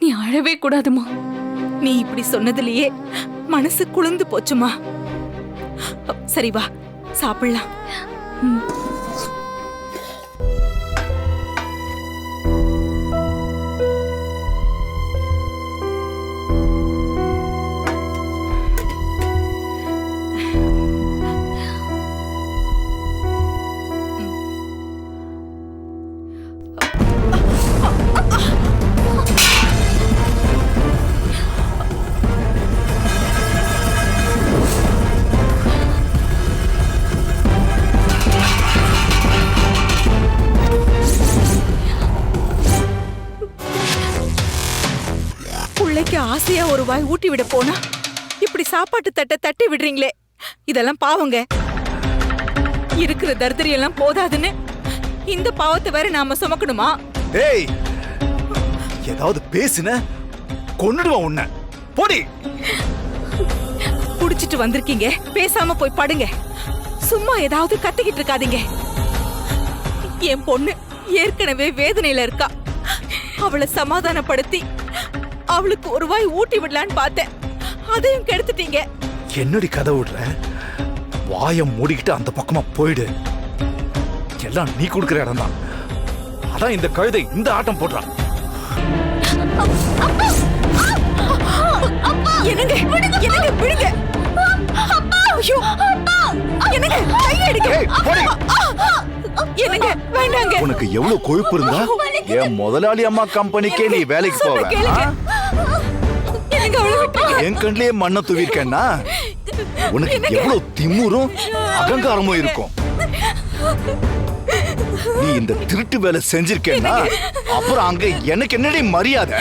நீ அழவே கூடாதுமா. நீ இப்படி சொன்னதுலயே மனசு குளிர்ந்து போச்சுமா. சரி வா சாப்பிடலாம். ஆசையா ஒரு வாய் ஊட்டி விட போனா இப்படி சாப்பாட்டு தட்டை தட்டி விடுறீங்களே, இதெல்லாம் பாவங்க. இருக்கிற தரித்திரியெல்லாம் போதாதுன்னு இந்த பாவத்தை வேற நாம சுமக்கணுமா? ஏய், ஏதாவது பேசுன கொன்னுடுவா உன்னை. போடி. குடிச்சிட்டு வந்திருக்கீங்க, பேசாம போய் படுங்க. சும்மா ஏதாவது கத்திக்கிட்டு இருக்காதீங்க. என் பொண்ணு ஏற்கனவே வேதனையில இருக்கா. அவளை சமாதானப்படுத்தி அவளுக்கு ஒரு வாய் ஊட்டி விடலான்னு பார்த்தேன். அதையும் கெடுத்துட்டீங்க. என்னடி கதை விடுற? வாயை மூடிக்கிட்டு அந்த பக்கமா போயிடு. எல்லாம் நீ கொடுக்கிற இடம் தான். அதான் இந்த கழுதை இந்த ஆட்டம் போடுறான். என்னங்க என்னங்க விடுங்க. ஐயோ என்னங்க கையை எடுங்க. என்னங்க வேண்டாங்க. உனக்கு எவ்வளவு கொழுப்பு இருந்தா என் முதலாளி அம்மா கம்பெனிக்கே நீ வேலைக்கு போவ? என் கண்ணிலேயே மண்ணை தூவிருக்கேன்னா உனக்கு எவ்வளவு திமுறும் அகங்காரமும் இருக்கும். நீ இந்த திருட்டு வேலை செஞ்சிருக்கேன்னா அப்புறம் அங்க எனக்கு என்னடி மரியாதை?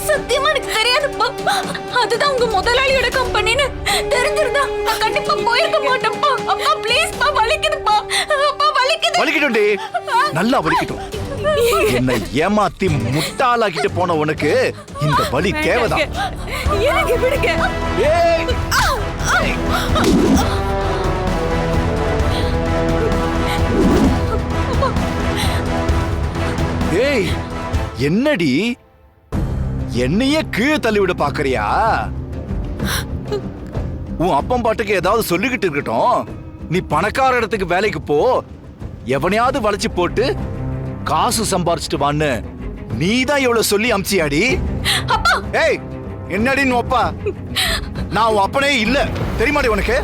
சத்தியமா எனக்கு தெரியாதுப்பா. அதுதான் உங்க முதலாளியோட கம்பெனின்னு தெரிஞ்சிருந்தா நான் கண்டிப்பா போயிருக்க மாட்டேன்ப்பா. அப்பா ப்ளீஸ் பா, வலிக்குதுப்பா. அப்பா வலிக்குது. வலிக்கட்டும்டி. நல்லா வலிக்கட்டும். என்னை ஏமாத்தி முட்டாளாக்கிட்டு போன உனக்கு இந்த வலி தேவைதான். எனக்கு விடுங்க. ஏய்! ஏய், என்னடி என்னையே கீழே தள்ளிவிட பாக்குறியா? உன் அப்பன் பாட்டுக்கு ஏதாவது சொல்லிக்கிட்டு இருக்கட்டும். நீ பணக்கார இடத்துக்கு வேலைக்கு போ, எவனையாவது வளைச்சு போட்டு காசு சம்பாரிச்சிட்டு வான்னு நீதான் எவ்வளவு சொல்லி அமிச்சியாடி? ஏய், என்னடி உன் அப்பா? நான் உன் அப்பனே இல்ல, தெரியுமாடி உனக்கு?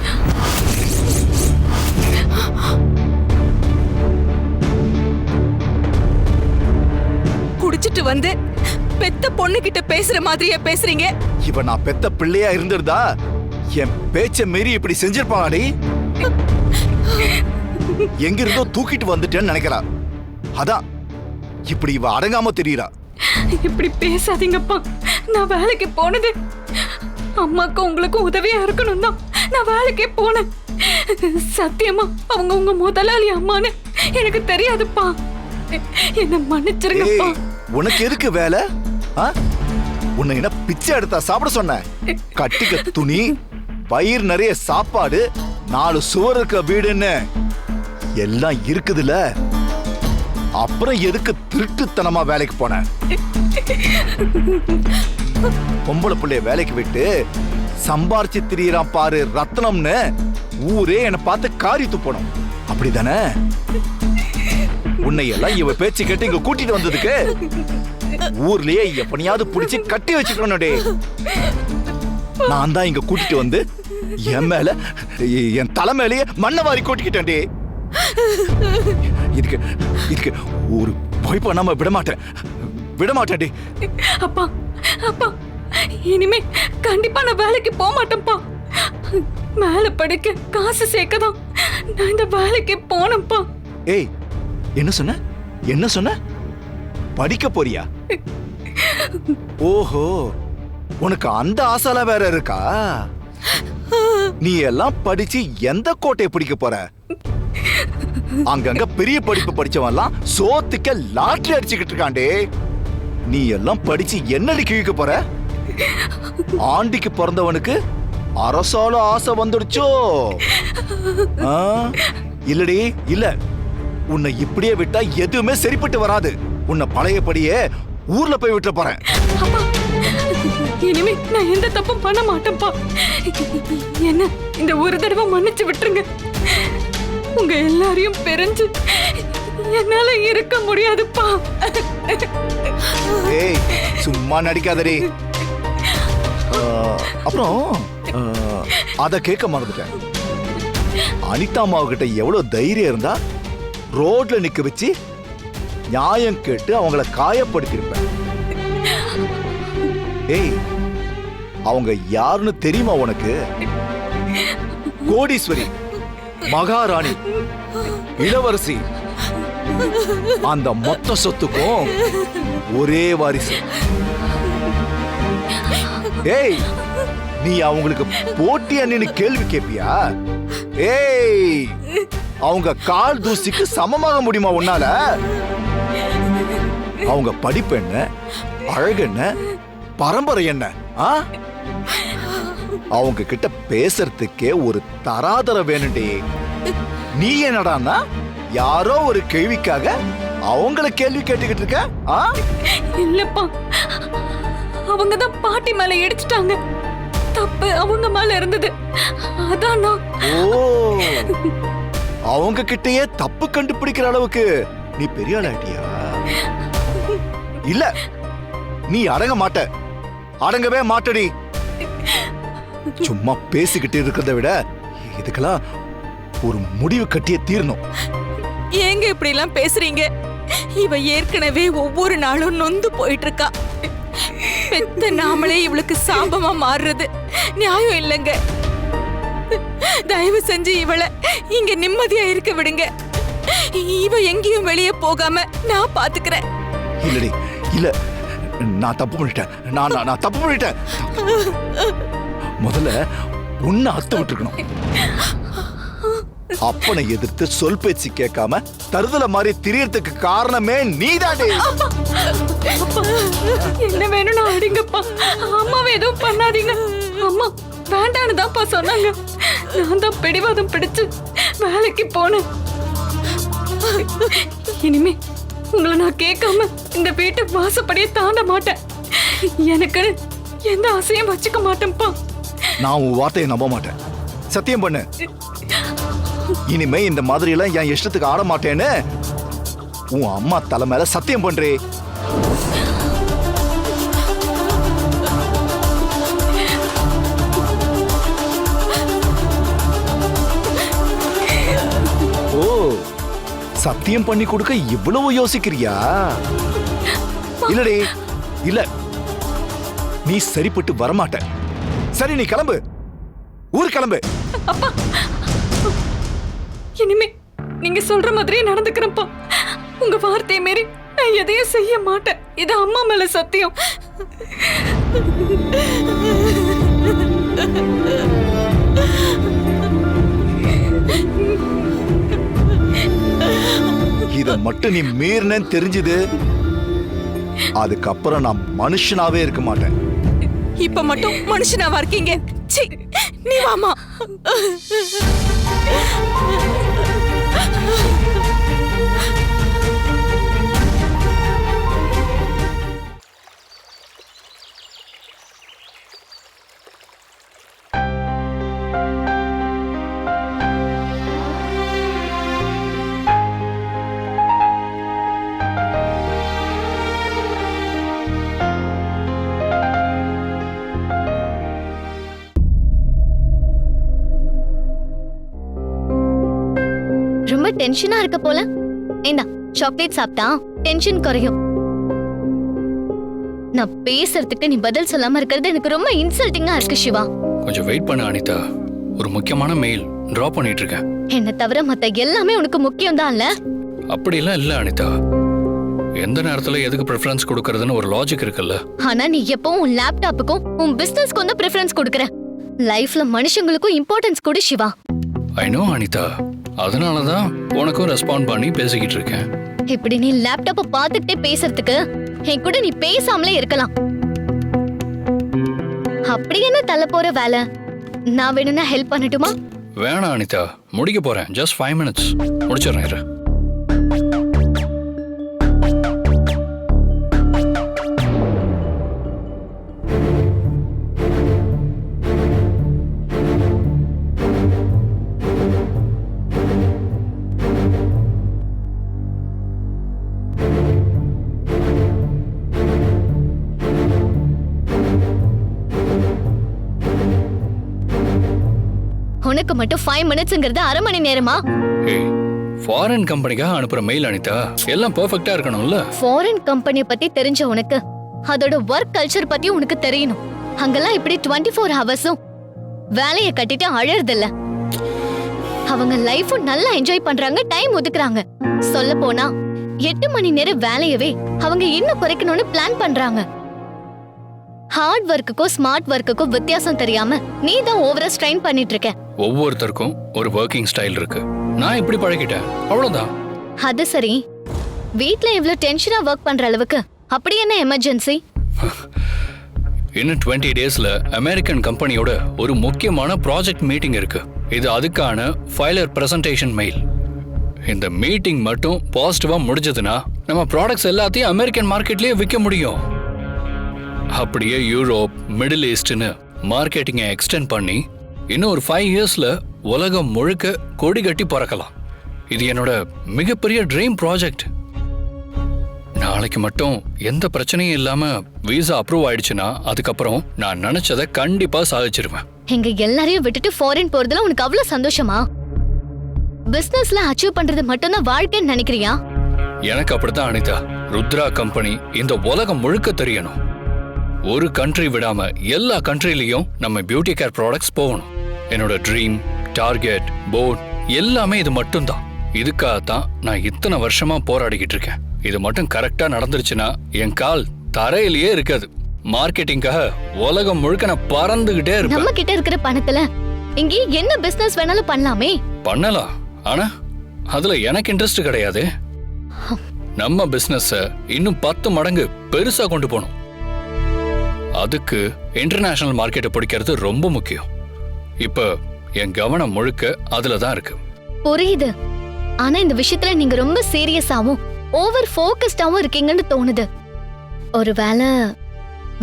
குடிச்சிட்டு வந்து பெத்த பொண்ணு கிட்ட பேசுற மாதிரியே பேசுறீங்க. இவ நான் பெத்த பிள்ளையா இருந்திருந்தா என் பேச்ச மீறி இப்படி செஞ்சிருப்பாடி. எங்க இருந்தோ தூக்கிட்டு வந்துட்டேன்னு நினைக்கிறா. அதான் இப்படி இவ அடங்காம தெரியறா. இப்படி பேசாதீங்கப்பா. நான் வேலைக்கு போனது அம்மாக்கும் உங்களுக்கும் உதவியா இருக்கணும் தான் நான் வேலைக்கே போனேன். சத்தியமா அவங்க உங்க முதலாளி அம்மான்னு எனக்கு தெரியாதுப்பா. என்ன மன்னிச்சிருங்கப்பா. உனக்கு எதுக்கு வேலை? உன்னை என்ன பிச்சை எடுத்தா சாப்பிட சொன்ன? கட்டிக்க துணி, பயிர் நிறைய சாப்பாடு, 4 சுவர் இருக்க வீடுன்னு எல்லாம் இருக்குதுல. அப்புறம் எதுக்கு திருட்டுத்தனமா வேலைக்கு போன? பொம்பளை பிள்ளைய வேலைக்கு விட்டு சம்பாரிச்சு திரியறான் பாரு ரத்னம்னு ஊரே என்னை பார்த்து காரி துப்பணும், அப்படிதானே? உன்னை எல்லாம் இவ பேச்சு கேட்டு இங்க கூட்டிட்டு வந்ததுக்கு ஊர்லயே எப்பனையாவது புடிச்சு கட்டி வச்சுக்கணும்டே. நான் தான் இங்க கூட்டிட்டு வந்து என் மேல என் தலை மேலேயே மண்ணை வாரி கூட்டிக்கிட்டேன்டே. இதுக்கு ஒரு பொய் பண்ணாம விடமாட்டேன்டே. அப்பா அப்பா, இனிமே கண்டிப்பா நான் வேலைக்கு போக மாட்டேன்ப்பா. மேல படிக்க காசு சேர்க்கதான் நான் இந்த வேலைக்கு போனேன்ப்பா. ஏய், என்ன சொன்ன? படிக்க போறியா? ஓஹோ, உனக்கு அந்த ஆசைல வேற இருக்கா? நீ எல்லாம் படிச்சு எந்த கோட்டையை பிடிக்க போற? அங்கங்க பெரிய படிப்பு படிச்சவன்லாம் சோத்துக்க லாட்டரி அடிச்சுக்கிட்டு இருக்காண்டே. நீ எல்லாம் படிச்சு என்னடி கிழிக்க போற? ஆண்டிக்கு பிறந்தவனுக்கு அரசால ஆசை வந்துடுச்சோ? இல்லடி, இல்ல. உன்னை இப்படியே விட்டா எதுவுமே சரிப்பட்டு வராது. உன்னை பழையபடியே ஊர்ல போய் விட்டு போறேன். இனிமே நான் எந்த தப்பும் பண்ண மாட்டேன்ப்பா. என்ன இந்த ஒரு தடவை மன்னிச்சு விட்டுருங்க. உங்க எல்லாரையும் பிரிஞ்சு என்னால இருக்க முடியாதுப்பா. ஏய், சும்மா நடிக்காதடி. அப்புறம் அத கேட்க மறந்துட்டேன். அனிதா அம்மாவுகிட்ட எவ்வளவு தைரியம் இருந்தா ரோட்ல நிக்க வச்சு நியாயம் கேட்டு அவங்கள காயப்படுத்திருப்பேன். ஏய், அவங்க யாருன்னு தெரியுமா உனக்கு? கோடீஸ்வரி, மகாராணி, இளவரசி. அந்த மொத்த சொத்துக்கும் ஒரே வாரிசு. ஏய், நீ அவங்களுக்கு போட்டியா நின்னு கேள்வி கேட்பியா? ஏய், அவங்க கால் தூசிக்கு சமமாக முடியுமா உன்னால? அவங்க படிப்பு என்ன, அழகு என்ன, பரம்பரை என்ன? அவங்க கிட்ட பேசுறதுக்கே ஒரு தராதர வேணுண்டே. நீ என்னடான்னா யாரோ ஒரு கேள்விக்காக அவங்கள கேள்வி கேட்டுக்கிட்டு இருக்க? இல்லப்பா, அவங்க தான் பாட்டி மேல இடிச்சிட்டாங்க. தப்பு அவங்க மேல இருந்தது. அதான் நான். ஓ, அவங்க கிட்டயே தப்பு கண்டுபிடிக்கிற அளவுக்கு நீ பெரிய ஆளாட்டியா? இல்ல, நீ அடங்கவே மாட்டடி. சும்மா பேசிக்கிட்டு இருக்கிறத விட இதுக்கெல்லாம் ஒரு முடிவு கட்டியே தீரணும். ஏங்க இப்படி எல்லாம் பேசுறீங்க? இவ ஏற்கனவே ஒவ்வொரு நாளும் நொந்து போயிட்டு இருக்கா. பெத்த நாமளே இவளுக்கு சாபமா மாறுறது நியாயம் இல்லைங்க. தயவு செஞ்சு இவளை இங்க நிம்மதியா இருக்க விடுங்க. இவ எங்கேயும் வெளியே போகாம நான் பாத்துக்கிறேன். இல்லடி, இல்ல, நான் தப்பு பண்ணிட்டேன். நான் தப்பு பண்ணிட்டேன். முதல்ல உன்னை அர்த்தம் விட்டுருக்கணும். அப்பனை எதிர்த்து சொல் பேச்சு கேட்காம தருதல மாதிரி திரியறதுக்கு காரணமே நீதாடே. என்ன வேணும்னு அடிங்கப்பா, அம்மாவை எதுவும் பண்ணாதீங்க. அம்மா வேண்டான்னு தான்ப்பா சொன்னாங்க. நான் தான் பிடிவாதம் பிடிச்சு வேலைக்கு போனேன். இனிமே உங்களை நான் கேட்காம இந்த வீட்டு வாசப்படியே தாண்ட மாட்டேன். எனக்கு எந்த ஆசையும் வச்சுக்க மாட்டேன்ப்பா. நான் உன் வார்த்தையை நம்ப மாட்டேன். சத்தியம் பண்ணு, இனிமே இந்த மாதிரி எல்லாம் என் இஷ்டத்துக்கு ஆட மாட்டேன்னு உன் அம்மா தலை மேல சத்தியம் பண்றே. ஓ, சத்தியம் பண்ணி கொடுக்க இவ்வளவு யோசிக்கிறியா? இல்லடே, இல்ல, நீ சரிப்பட்டு வரமாட்ட. சரி, நீ கிளம்பு, ஊர் கிளம்பு. அப்பா, இனிமே நீங்க சொல்ற மாதிரியே நடந்துக்கிறேன்ப்பா. உங்க வார்த்தையை மீறி நான் எதையும் செய்ய மாட்டேன். இது அம்மா மேல சத்தியம். இத மட்டும் நீ மீறினேன்னு தெரிஞ்சது, அதுக்கப்புறம் நான் மனுஷனாவே இருக்க மாட்டேன். இப்ப மட்டும் மனுஷனாவா இருக்கீங்க? சீ, நீ வாமா. ரொம்ப டென்ஷனா இருக்க போல. இந்தா சாக்லேட் சாப்பிட்டா டென்ஷன் குறையும். நான் பேசுறதுக்கு நீ பதில் சொல்லாம இருக்கிறது எனக்கு ரொம்ப இன்சல்ட்டிங்கா இருக்கு சிவா. கொஞ்சம் வெயிட் பண்ண அனிதா, ஒரு முக்கியமான மெயில் டிராப் பண்ணிட்டு இருக்கேன். என்ன தவிர மத்த எல்லாமே உனக்கு முக்கியம் தான் இல்ல? அப்படிலாம் இல்ல அனிதா, எந்த நேரத்துல எதுக்கு ப்ரிஃபரன்ஸ் கொடுக்கறதுன்னு ஒரு லாஜிக் இருக்குல்ல. ஆனா நீ எப்பவும் உன் லேப்டாப்புக்கும் உன் பிசினஸ்க்கு வந்து ப்ரிஃபரன்ஸ் கொடுக்கற. லைஃப்ல மனுஷங்களுக்கும் இம்பார்ட்டன்ஸ் கொடு சிவா. ஐ நோ அனிதா, அதனாலதான் உனக்கும் ரெஸ்பாண்ட் பண்ணி பேசிக்கிட்டு இருக்கேன். இப்படி நீ லேப்டாப்ப பார்த்துக்கிட்டே பேசுறதுக்கு என் கூட நீ பேசாமலே இருக்கலாம். அப்படி என்ன தள்ள போற வேலை? நான் வேணும்னா ஹெல்ப் பண்ணட்டுமா? வேணாம் அனிதா, முடிக்க போறேன். ஜஸ்ட் 5 minutes முடிச்சிடுறேன். இரு. உனக்கு மட்டும் 5 minutesங்கிறது அரை மணி நேரமா? ஏய், ஃபாரின் கம்பெனிக்காக அனுப்புற மெயில் அனிதா, எல்லாம் பெர்ஃபெக்ட்டா இருக்கணும்ல. ஃபாரின் கம்பெனியை பத்தி தெரிஞ்ச உனக்கு அதோட ஒர்க் கல்ச்சர் பத்தி உனக்கு தெரியணும். அங்கெல்லாம் இப்படி 24 ஹவர்ஸும் வேலையை கட்டிட்டு அழறதில்ல. அவங்க லைஃபும் நல்லா என்ஜாய் பண்றாங்க, டைம் ஒதுக்குறாங்க. சொல்ல போனா 8 மணி நேரம் வேலையவே அவங்க இன்னும் குறைக்கணும்னு பிளான் பண்றாங்க. ஹார்ட் ஒர்க்குக்கும் ஸ்மார்ட் ஒர்க்குக்கும் வித்தியாசம் தெரியாம நீ தான் ஓவரா ஸ்ட்ரெயின் பண்ணிட்டு இருக்க. ஒவ்வொருத்தருக்கும் ஒரு ஒர்க்கிங் ஸ்டைல் இருக்கு. நான் இப்படி பழகிட்டேன், அவ்வளவுதான். அது சரி, வீட்ல இவ்ளோ டென்ஷனா ஒர்க் பண்ற அளவுக்கு அப்படி என்ன எமர்ஜென்சி? இன்னும் 20 daysல அமெரிக்கன் கம்பெனியோட ஒரு முக்கியமான ப்ராஜெக்ட் மீட்டிங் இருக்கு. இது அதுக்கான ஃபைலர் பிரசன்டேஷன் மெயில். இந்த மீட்டிங் மட்டும் பாசிட்டிவா முடிஞ்சதுன்னா நம்ம ப்ராடக்ட்ஸ் எல்லாத்தையும் அமெரிக்கன் மார்க்கெட்லயே விற்க முடியும். அப்படியே யூரோப், மிடில் ஈஸ்ட்னு மார்க்கெட்டிங்கை எக்ஸ்டெண்ட் பண்ணி இன்னும் ஒரு 5 yearsல உலகம் முழுக்க கொடி கட்டி பறக்கலாம். இது என்னோட மிகப்பெரிய ட்ரீம் ப்ராஜெக்ட். நாளைக்கு மட்டும் எந்த பிரச்சனையும் இல்லாம வீசா அப்ரூவ் ஆயிடுச்சுன்னா அதுக்கப்புறம் நான் நினைச்சதை கண்டிப்பா சாதிச்சிருவேன். எங்க எல்லாரையும் விட்டுட்டு ஃபாரின் போறதுல உனக்கு அவ்வளவு சந்தோஷமா? பிசினஸ்ல அச்சீவ் பண்றது மட்டும்தான் வாழ்க்கைன்னு நினைக்கிறியா? எனக்கு அப்படித்தான் அனிதா. ருத்ரா கம்பெனி இந்த உலகம் முழுக்க தெரியணும். ஒரு கண்ட்ரி விடாம எல்லா கண்ட்ரிலையும் நம்ம பியூட்டி கேர் ப்ராடக்ட்ஸ் போகணும். என்னோட ட்ரீம், டார்கெட், போர்ட் எல்லாமே இது மட்டும்தான். இதுக்காகத்தான் நான் இத்தனை வருஷமா போராடிக்கிட்டு இருக்கேன். இது மட்டும் கரெக்டா நடந்துருச்சுன்னா என் கால் தரையிலேயே இருக்காது. மார்க்கெட்டிங்காக உலகம் முழுக்க நான் பறந்துகிட்டே இருப்பேன். நம்ம கிட்ட இருக்கிற பணத்துல இங்கே என்ன பிசினஸ் வேணாலும் பண்ணலாமே. பண்ணலாம். ஆனா அதுல எனக்கு இன்ட்ரெஸ்ட் கிடையாது. நம்ம பிசினஸ் இன்னும் 10 மடங்கு பெருசா கொண்டு போகணும். அதுக்கு இன்டர்நேஷனல் மார்க்கெட்டை பிடிக்கிறது ரொம்ப முக்கியம். இப்ப என் கவனம் முழுக்க அதுல தான் இருக்கு. புரியுது. ஆனா இந்த விஷயத்துல நீங்க ரொம்ப சீரியஸாவும் ஓவர் ஃபோக்கஸ்டாவும் இருக்கீங்கன்னு தோணுது. ஒருவேளை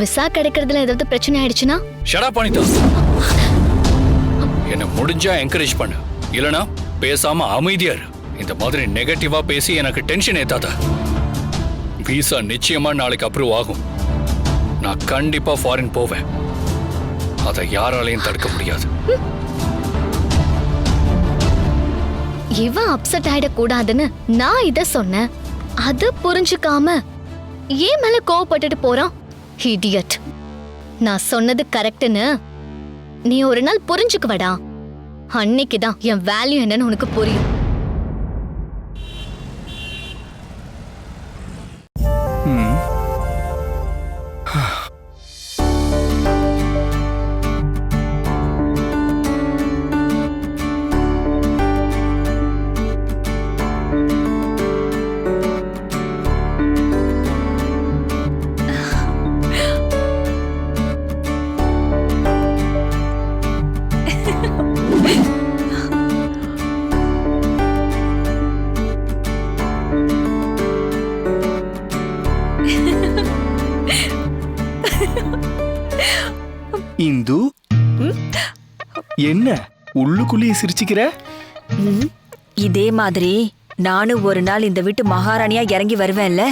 விசா கிடைக்கிறதுல ஏதாவது பிரச்சனை ஆயிடுச்சுன்னா? Shut up Anitha. என்ன முடிஞ்சா என்கரேஜ் பண்ணு, இல்லனா பேசாம அமைதியா இரு. இந்த மாதிரி நெகட்டிவா பேசி எனக்கு டென்ஷன் ஏத்தாத. விசா நிச்சயமா நாளைக்கு அப்ரூவ் ஆகும். நான் கண்டிப்பா ஃபாரின் போவேன். அதை யாராலையும் தடுக்க முடியாது. இவன் அப்செட் ஆயிடக்கூடாதுன்னு நான் இத சொன்னேன். அது புரிஞ்சுக்காம ஏன் மேல கோவப்பட்டுட்டு போறான்? இடியட். நான் சொன்னது கரெக்ட்னு நீ ஒரு நாள் புரிஞ்சுக்குவடா. அன்னைக்குதான் என் வேல்யூ என்னன்னு உனக்கு புரியும். இந்து, என்ன உள்ளுக்குள்ளேயே சிரிச்சுக்கிற? இதே மாதிரி நானும் ஒரு நாள் இந்த வீட்டு மகாராணியா இறங்கி வருவேன்ல,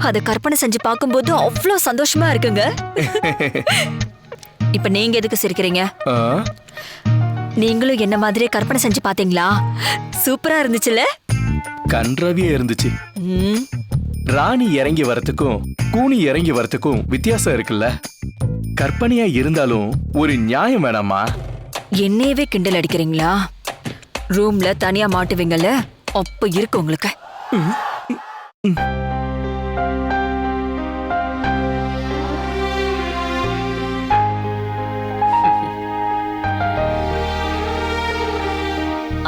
அத கற்பனை செஞ்சு பார்க்கும்போது அவ்வளோ சந்தோஷமா இருக்குங்க. இப்ப நீங்க எதுக்கு சிரிக்கிறீங்க? நீங்களும் என்ன மாதிரியே கற்பனை செஞ்சு பாத்தீங்களா? சூப்பரா இருந்துச்சுல்ல? கன்றாவியா இருந்துச்சு. ராணி இறங்கி வரத்துக்கும் கூனி இறங்கி வரத்துக்கும் வித்தியாசம் இருக்குல்ல? கற்பனையா இருந்தாலும் ஒரு நியாயம் வேணாமா? என்னையவே கிண்டல் அடிக்கிறீங்களா? ரூம்ல தனியா மாட்டுவீங்கல்ல, அப்ப இருக்கு உங்களுக்கு.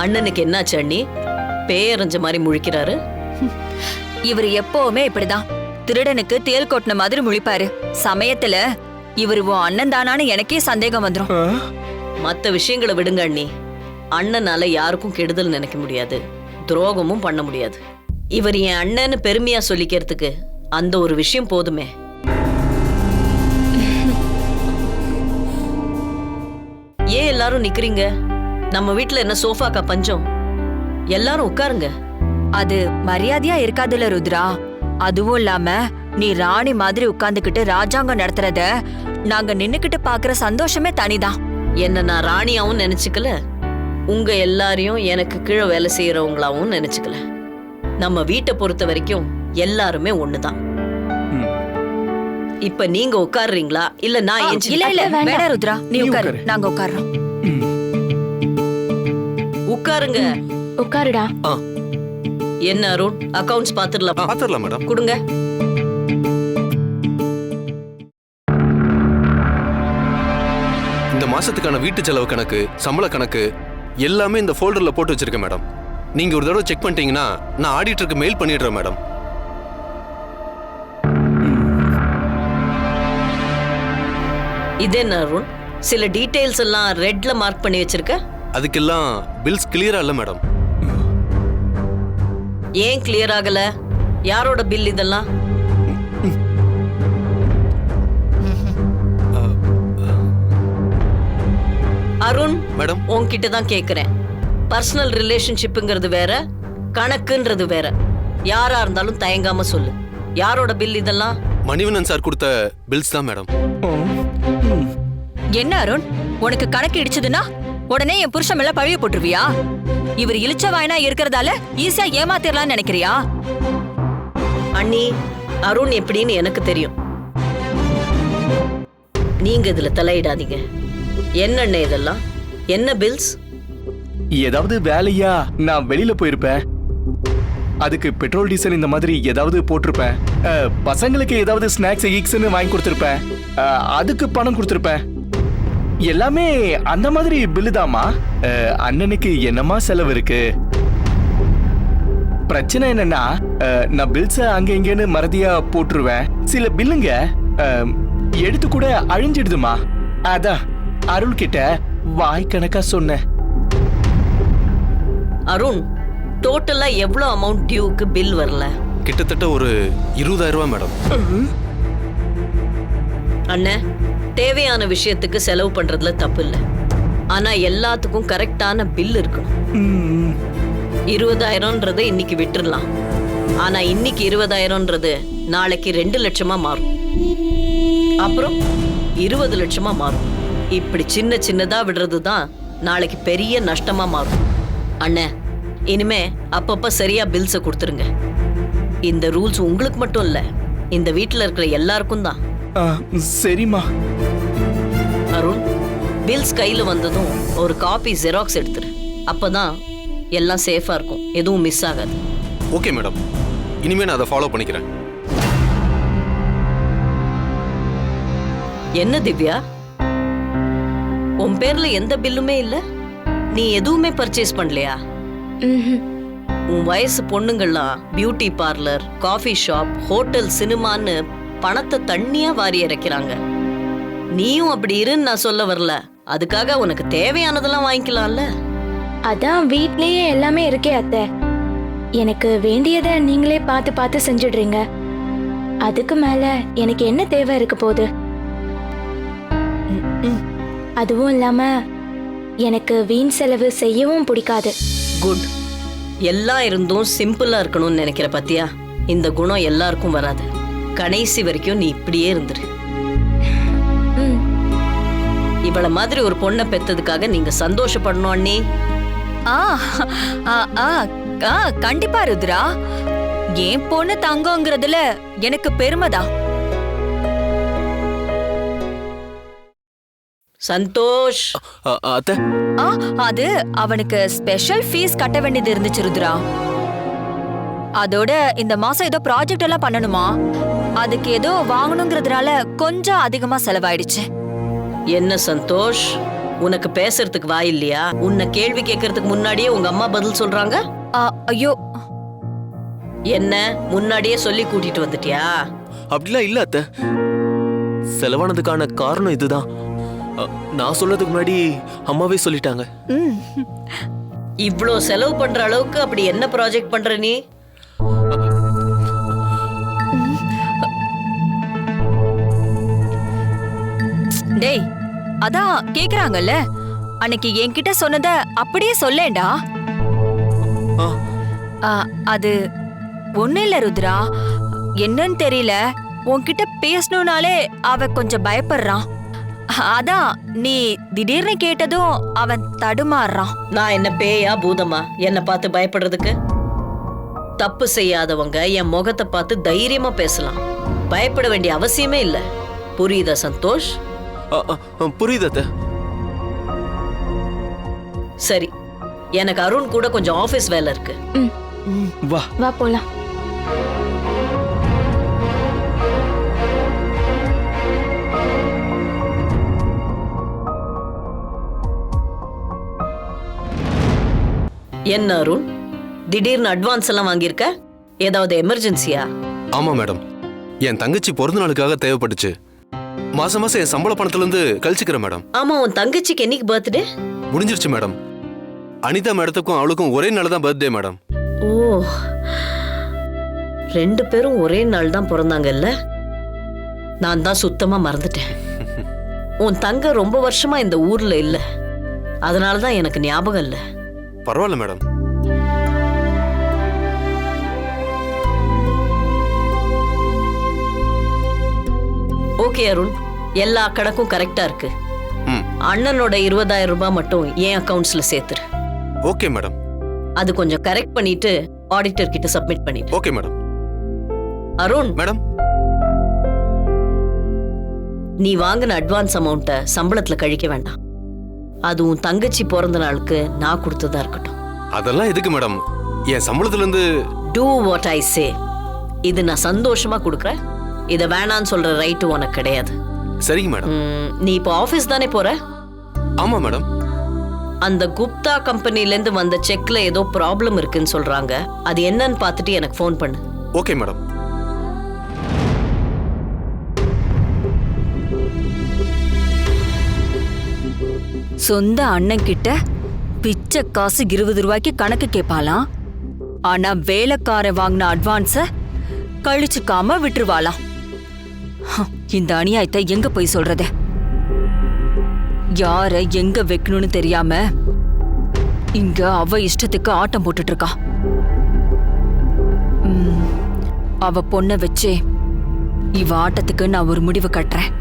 அண்ணனுக்கு என்னாச்சு அண்ணி? பேரஞ்ச மாதிரி முழிக்கிறாரு. இவர் எப்பவுமே இப்படிதான் திருடனுக்கு தேல் கொட்டின மாதிரி முழிப்பாரு. சமயத்துல இவர் உன் அண்ணன் தானான்னு எனக்கே சந்தேகம் வந்துரும். மத்த விஷயங்களை விடுங்க அண்ணி. அண்ணனால யாருக்கும் கெடுதல் நினைக்க முடியாது, துரோகமும் பண்ண முடியாது. இவர் என் அண்ணன்னு பெருமையா சொல்லிக்கிறதுக்கு அந்த ஒரு விஷயம் போதுமே. ஏன் எல்லாரும் நிக்கிறீங்க? நம்ம வீட்டுல என்ன சோஃபாக்கா பஞ்சம்? எல்லாரும் உட்காருங்க. அது மரியாதையா இருக்காதுல்ல ருத்ரா. அதுவும் இல்லாம நீ ராணி மாதிரி உட்கார்ந்துகிட்டு ராஜாங்கம் நடத்துறத நாங்க நின்னுக்கிட்டு பாக்குற சந்தோஷமே தனிதான். என்ன நான் ராணியாவும் நினைச்சுக்கல, உங்க எல்லாரையும் எனக்கு கீழே வேலை செய்யறவங்களாவும் நினைச்சுக்கல. நம்ம வீட்டை பொறுத்த வரைக்கும் எல்லாருமே ஒண்ணுதான். இப்ப நீங்க உட்காருறீங்களா இல்ல நான்? இல்ல இல்ல வேண்டாம் ருத்ரா, நீ உட்காரு, நாங்க உட்கார்றோம். உட்காருங்க. உட்காருடா. என்ன அருண், அக்கவுண்ட்ஸ் பாத்துடலாம் மேடம். கொடுங்க. இந்த மாசத்துக்கான வீட்டு செலவு கணக்கு, சம்பள கணக்கு எல்லாமே இந்த ஃபோல்டர்ல போட்டு வச்சிருக்கேன் மேடம். நீங்க ஒரு தடவை செக் பண்ணிட்டீங்கன்னா நான் ஆடிட்டருக்கு மெயில் பண்ணிடுறேன் மேடம். இது என்ன அருண், சில டீடைல்ஸ் எல்லாம் ரெட்ல மார்க் பண்ணி வச்சிருக்க? அதுக்கெல்லாம் பில்ஸ் கிளியரா இல்ல மேடம். ஏன் கிளியர் ஆகல? யாரோட பில் இதெல்லாம்? அருண் மேடம், உன்கிட்ட தான் கேக்குறேன். பர்சனல் ரிலேஷன்ஷிப்ங்கிறது வேற, கணக்குன்றது வேற. யாரா இருந்தாலும் தயங்காம சொல்லு. யாரோட பில் இதெல்லாம்? மணிவண்ணன் சார் கொடுத்த பில்ஸ் தான் மேடம். என்ன அருண், உனக்கு கணக்கு இடிச்சதுன்னா உடனே என் புருஷன் மேல பழிய போட்டுருவியா? இவர் இழிச்ச வாயனா இருக்கிறதால ஈஸியா ஏமாத்திரலாம்னு நினைக்கிறியா? அண்ணி, அருண் எப்படின்னு எனக்கு தெரியும். நீங்க இதுல தலையிடாதீங்க. என்னண்ணே இதெல்லாம்? என்ன பில்ஸ்? ஏதாவது வேலையா நான் வெளியில போயிருப்பேன், அதுக்கு பெட்ரோல் டீசல் இந்த மாதிரி ஏதாவது போட்டிருப்பேன். பசங்களுக்கு ஏதாவது ஸ்நாக்ஸ் கீக்ஸ்னு வாங்கி கொடுத்துருப்பேன், அதுக்கு பணம் கொடுத்துருப்பேன். எல்லாமே அந்த மாதிரி பில்லு தாமா. அண்ணனுக்கு என்னமா செலவு இருக்கு? பிரச்சனை என்னன்னா நான் பில்ஸ அங்க இங்கன்னு மறதியா போட்டுருவேன். சில பில்லுங்க எடுத்து கூட அழிஞ்சிடுதுமா. அதான் அருள் கிட்ட வாய் கணக்கா சொன்னேன். அருண், டோட்டலா எவ்வளவு அமௌண்ட் டியூக்கு பில் வரல? கிட்டத்தட்ட ஒரு 20,000 ரூபாய் மேடம். அண்ணே, தேவையான விஷயத்துக்கு செலவு பண்றதுல தப்பு இல்லை. ஆனா எல்லாத்துக்கும் கரெக்டான பில் இருக்கணும். 20,000ன்றது இன்னைக்கு விட்டுறலாம். ஆனா இன்னைக்கு 20,000ன்றது நாளைக்கு 2 லட்சமா மாறும். அப்புறம் 20 லட்சமா மாறும். இப்படி சின்ன சின்னதா விடுறது தான் நாளைக்கு பெரிய நஷ்டமா மாறும். அண்ணே, இனிமே அப்பப்ப சரியா பில்ஸை கொடுத்துருங்க. இந்த ரூல்ஸ் உங்களுக்கு மட்டும் இல்ல, இந்த வீட்டுல இருக்கிற எல்லாருக்கும் தான். சரிம்மா. அருண், பில்ஸ் கையில வந்ததும் ஒரு காப்பி ஜெராக்ஸ் எடுத்துரு. அப்பதான் எல்லாம் சேஃபா இருக்கும், எதுவும் மிஸ் ஆகாது. ஓகே மேடம், இனிமே நான் அதை ஃபாலோ பண்ணிக்கிறேன். என்ன திவ்யா, உன் பேர்ல எந்த பில்லுமே இல்ல? நீ எதுவுமே பர்ச்சேஸ் பண்ணலையா? உன் வயசு பொண்ணுங்கள்லாம் beauty parlour, coffee shop, hotel, சினிமான்னு பணத்தை தண்ணியா வாரி இறைக்கிறாங்க. நீயும் அப்படி இருன்னு நான் சொல்ல வரல. அதுக்காக உனக்கு தேவையானதெல்லாம் வாங்கிக்கலாம்ல. அதான் வீட்லயே எல்லாமே இருக்கே அத்தை. எனக்கு வேண்டியதை நீங்களே பார்த்து பார்த்து செஞ்சிடுறீங்க. அதுக்கு மேல எனக்கு என்ன தேவை இருக்க போகுது? அதுவும் இல்லாம எனக்கு வீண் செலவு செய்யவும் பிடிக்காது. குட். எல்லாம் இருந்தும் சிம்பிளா இருக்கணும்னு நினைக்கிற பத்தியா? இந்த குணம் எல்லாருக்கும் வராது. கடைசி வரைக்கும் நீ இப்படியே இருந்துரு. இவள மாதிரி ஒரு பொண்ணை பெத்ததுக்காக நீங்க சந்தோஷப்படணும் அண்ணி. கண்டிப்பா ருத்ரா, என் பொண்ணு தங்கங்கிறதுல எனக்கு பெருமைதான். சந்தோஷ், அது அவனுக்கு ஸ்பெஷல் ஃபீஸ் கட்ட வேண்டியது இருந்துச்சு ருத்ரா. அதோட இந்த மாசம் ஏதோ ப்ராஜெக்ட் எல்லாம் பண்ணணுமா, அதுக்கு ஏதோ வாங்கணுங்கிறதுனால கொஞ்சம் அதிகமா செலவாயிடுச்சு. என்ன சந்தோஷ், உனக்கு பேசுறதுக்கு வாய் இல்லையா? உன்னை கேள்வி கேட்கறதுக்கு முன்னாடியே உங்க அம்மா பதில் சொல்றாங்க. ஐயோ, என்ன முன்னாடியே சொல்லி கூட்டிட்டு வந்துட்டியா? அப்படிலாம் இல்ல அத்தை. செலவானதுக்கான காரணம் இதுதான். நான் சொல்றதுக்கு முன்னாடி அம்மாவே சொல்லிட்டாங்க. இவ்ளோ செலவு பண்ற அளவுக்கு அப்படி என்ன ப்ராஜெக்ட் பண்ற நீ? டேய், அதான் கேக்குறாங்கல்ல, அன்னைக்கு என்கிட்ட சொன்னத அப்படியே சொல்லேண்டா. அது ஒண்ணு இல்ல ருத்ரா, என்னன்னு தெரியல, உன்கிட்ட பேசணும்னாலே அவ கொஞ்சம் பயப்படுறான். அதான் நீ திடீர்னு கேட்டதும் அவன் தடுமாறுறான். நான் என்ன பேயா பூதமா என்ன பார்த்து பயப்படுறதுக்கு? தப்பு செய்யாதவங்க என் முகத்தை பார்த்து தைரியமா பேசலாம். பயப்பட வேண்டிய அவசியமே இல்ல. புரியுதா சந்தோஷ்? புரியுது அத்தை. சரி, எனக்கு அருண் கூட கொஞ்சம் ஆபீஸ் வேலை இருக்கு. வா வா போலாம். என்ன அருண், திடீர்னு அட்வான்ஸ் எல்லாம் வாங்கியிருக்க? ஏதாவது எமர்ஜென்சியா? ஆமா மேடம், என் தங்கச்சி பிறந்த நாளுக்காக தேவைப்பட்டுச்சு. மாசம் மாசம் என் சம்பள பணத்துல இருந்து கழிச்சுக்கிறேன் மேடம். ஆமா, உன் தங்கச்சிக்கு என்னைக்கு பர்த்டே? முடிஞ்சிருச்சு மேடம். அனிதா மேடத்துக்கும் அவளுக்கும் ஒரே நாள் தான் பர்த்டே மேடம். ஓ, 2 பேரும் ஒரே நாள் தான் பிறந்தாங்கல்ல? நான் தான் சுத்தமா மறந்துட்டேன். உன் தங்க ரொம்ப வருஷமா இந்த ஊர்ல இல்ல, அதனாலதான் எனக்கு ஞாபகம் இல்ல. பரவாயில்ல மேடம். ஓகே அருண், எல்லா கணக்கும் கரெக்டா இருக்கு. அண்ணனோட 20,000 ரூபாய் மட்டும் என் அக்கவுண்ட்ஸ்ல சேர்த்துரு. Okay madam. அது கொஞ்சம் கரெக்ட் பண்ணிட்டு ஆடிட்டர் கிட்ட சப்மிட் பண்ணிடு. Okay madam. அருண் மேடம், நீ வாங்கின அட்வான்ஸ் அமௌண்ட்டை சம்பளத்துல கழிக்க வேண்டாம். அது உன் தங்கச்சி பிறந்த நாளுக்கு நான் கொடுத்ததா இருக்கட்டும். அதெல்லாம் எதுக்கு மேடம்? என் சம்பளத்துல இருந்து டூ வாட் ஐ சே. இது நான் சந்தோஷமா கொடுக்குறேன். இத வேணான்னு சொல்ற ரைட்டு உனக்கு கிடையாது. சரிங்க மேடம். நீ இப்போ ஆபீஸ் தானே போற? ஆமா மேடம். அந்த குப்தா கம்பெனில இருந்து வந்த செக்ல ஏதோ ப்ராப்ளம் இருக்குன்னு சொல்றாங்க. அது என்னன்னு பார்த்துட்டு எனக்கு ஃபோன் பண்ணு. Okay madam. சொந்த அண்ணன் கிட்ட பிச்சை காசு 20 ரூபாய்க்கு கணக்கு கேட்பாளாம். ஆனா வேலைக்கார வாங்கின அட்வான்ஸ கழிச்சுக்காம விட்டுருவாளாம். இந்த அநியாயத்தை எங்க போய் சொல்றது? யார எங்க வைக்கணும்னு தெரியாம இங்க அவ இஷ்டத்துக்கு ஆட்டம் போட்டுட்டு இருக்கா. அவ பொண்ண வச்சே இவ ஆட்டத்துக்கு நான் ஒரு முடிவு கட்டுறேன்.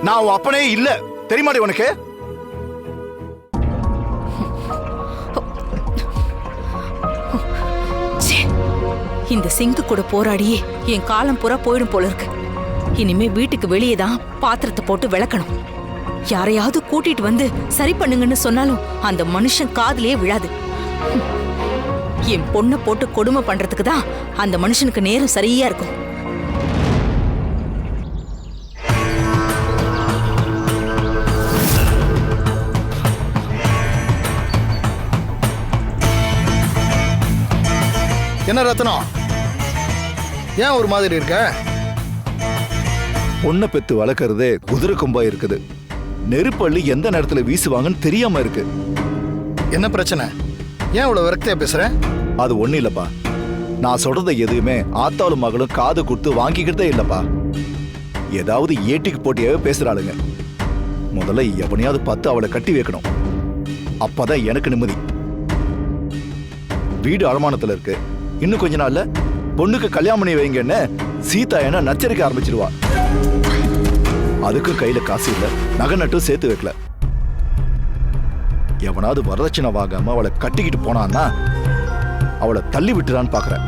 நான் உன் அப்பனே இல்ல, தெரியுமாடி உனக்கு? இந்த சிங்கு கூட போராடியே என் காலம் பூரா போயிடும் போல இருக்கு. இனிமே வீட்டுக்கு வெளியே தான் பாத்திரத்தை போட்டு விளக்கணும். யாரையாவது கூட்டிட்டு வந்து சரி பண்ணுங்கன்னு சொன்னாலும் அந்த மனுஷன் காதுலயே விழாது. என் பொண்ணை போட்டு கொடுமை பண்றதுக்கு தான் அந்த மனுஷனுக்கு நேரம் சரியா இருக்கும். என்ன ரத்னம், ஏன் ஒரு மாதிரி இருக்க? பொண்ணை பெத்து வளர்க்கறதே குதிரை கொம்பா இருக்குது. நெருப்பள்ளி எந்த நேரத்துல வீசுவாங்கன்னு தெரியாம இருக்கு. என்ன பிரச்சனை? ஏன் இவ்வளவு விரக்தியா பேசுற? அது ஒண்ணு இல்லப்பா, நான் சொல்றதை எதுவுமே ஆத்தாளும் மகளும் காது கொடுத்து வாங்கிக்கிட்டே இல்லப்பா. ஏதாவது ஏட்டிக்கு போட்டியாவே பேசுறாளுங்க. முதல்ல எவனையாவது பார்த்து அவளை கட்டி வைக்கணும். அப்பதான் எனக்கு நிம்மதி. வீடு அடமானத்துல இருக்கு. இன்னும் கொஞ்ச நாள்ல பொண்ணுக்கு கல்யாணம் பண்ணி வைங்கன்னு சீதா என்ன நச்சரிக்க ஆரம்பிச்சிருவா. அதுக்கும் கையில காசு இல்ல, நகை நட்டும் சேர்த்து வைக்கல. எவனாவது வரதட்சணை வாங்காம அவளை கட்டிக்கிட்டு போனான்னா அவளை தள்ளி விட்டுறான்னு பாக்குறேன்.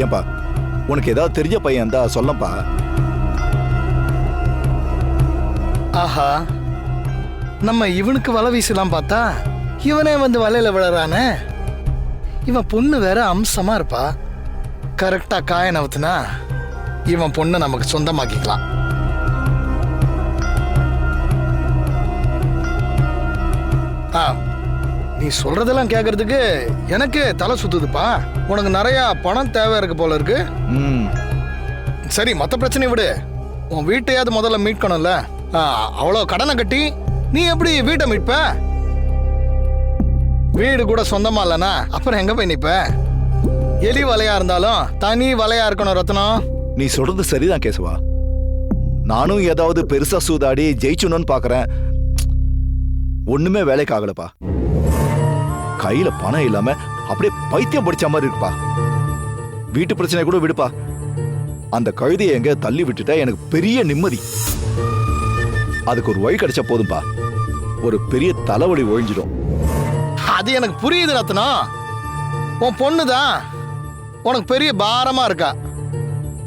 ஏன்பா, உனக்கு ஏதாவது தெரிஞ்ச பையன் இருந்தா சொல்லப்பா. ஆஹா, நம்ம இவனுக்கு வலை வீசலாம் பார்த்தா இவனே வந்து வலையில விழறானே. இவன் பொண்ணு வேற அம்சமா இருப்பா. கரெக்டா காய நவுத்துனா இவன் பொண்ணை நமக்கு சொந்தமாக்கிக்கலாம். நீ சொல்றதெல்லாம் கேட்கறதுக்கு எனக்கு தலை சுத்துதுப்பா. உனக்கு நிறைய பணம் தேவை இருக்கு போல இருக்கு. சரி, மற்ற பிரச்சனை விடு. உன் வீட்டையாவது முதல்ல மீட்கணும்ல. அவ்வளோ கடனை கட்டி நீ எப்படி வீட்டை மீட்ப? வீடு கூட சொந்தமா இல்லனா அப்புறம் எங்க போய் நிப்ப? எலி வலையா இருந்தாலும் தனி வலையா இருக்கணும் ரத்னம். நீ சொல்றது சரிதான் கேசவா. நானும் ஏதாவது பெருசா சூதாடி ஜெயிச்சணும்னு பாக்குறேன். ஒண்ணுமே வேலைக்கு ஆகலப்பா. கையில பணம் இல்லாம அப்படியே பைத்தியம் படிச்ச மாதிரி இருக்குப்பா. வீட்டு பிரச்சனை கூட விடுப்பா. அந்த கழுதையை எங்க தள்ளி விட்டுட்டா எனக்கு பெரிய நிம்மதி. அதுக்கு ஒரு வழி கிடைச்சா போதும்பா. ஒரு பெரிய தலைவலி ஒழிஞ்சிடும். அது எனக்கு புரியுது ரத்னம். உன் பொண்ணுதான் உனக்கு பெரிய பாரமா இருக்கா.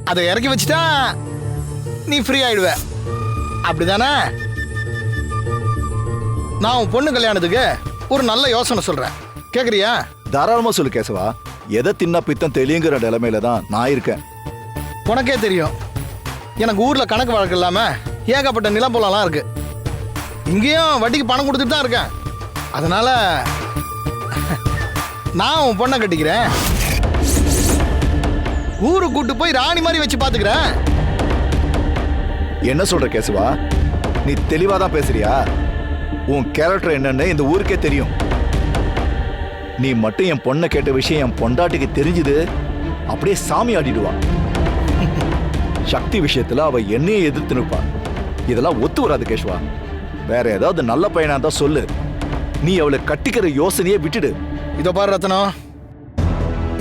அதை இறக்கி வச்சுட்டா நீ ஃப்ரீ ஆயிடுவ, அப்படிதானே? நான் உன் பொண்ணு கல்யாணத்துக்கு ஒரு நல்ல யோசனை சொல்றேன், கேக்குறியா? தாராளமா சொல்லு கேசவா. எதை தின்னா பித்தம் தெளியுங்கிற நிலைமையில தான் நான் இருக்கேன். உனக்கே தெரியும், எனக்கு ஊர்ல கணக்கு வழக்கு இல்லாம ஏகப்பட்ட நிலப்பொலம்லாம் இருக்கு. இங்கேயும் வட்டிக்கு பணம் கொடுத்துட்டு தான் இருக்கேன். அதனால நான் உன் பொண்ணை கட்டிக்கிறேன். ஊரு கூட்டு போய் ராணி மாதிரி வச்சு பாத்துக்கிறேன். என்ன சொல்ற கேசவா? நீ தெளிவா தான் பேசுறியா? உன் கேரக்டர் என்னன்னு இந்த ஊருக்கே தெரியும். நீ மட்டும் என் பொண்ணை கேட்ட விஷயம் என் பொண்டாட்டிக்கு தெரிஞ்சுது, அப்படியே சாமி ஆடிடுவா. சக்தி விஷயத்துல அவ என்னையே எதிர்த்து நிற்பா. இதெல்லாம் ஒத்து வராது கேஷ்வா. வேற ஏதாவது நல்ல பையனா தான் சொல்லு. நீ அவளை கட்டிக்கிற யோசனையே விட்டுடு. இதோ பாரு ரத்னம்,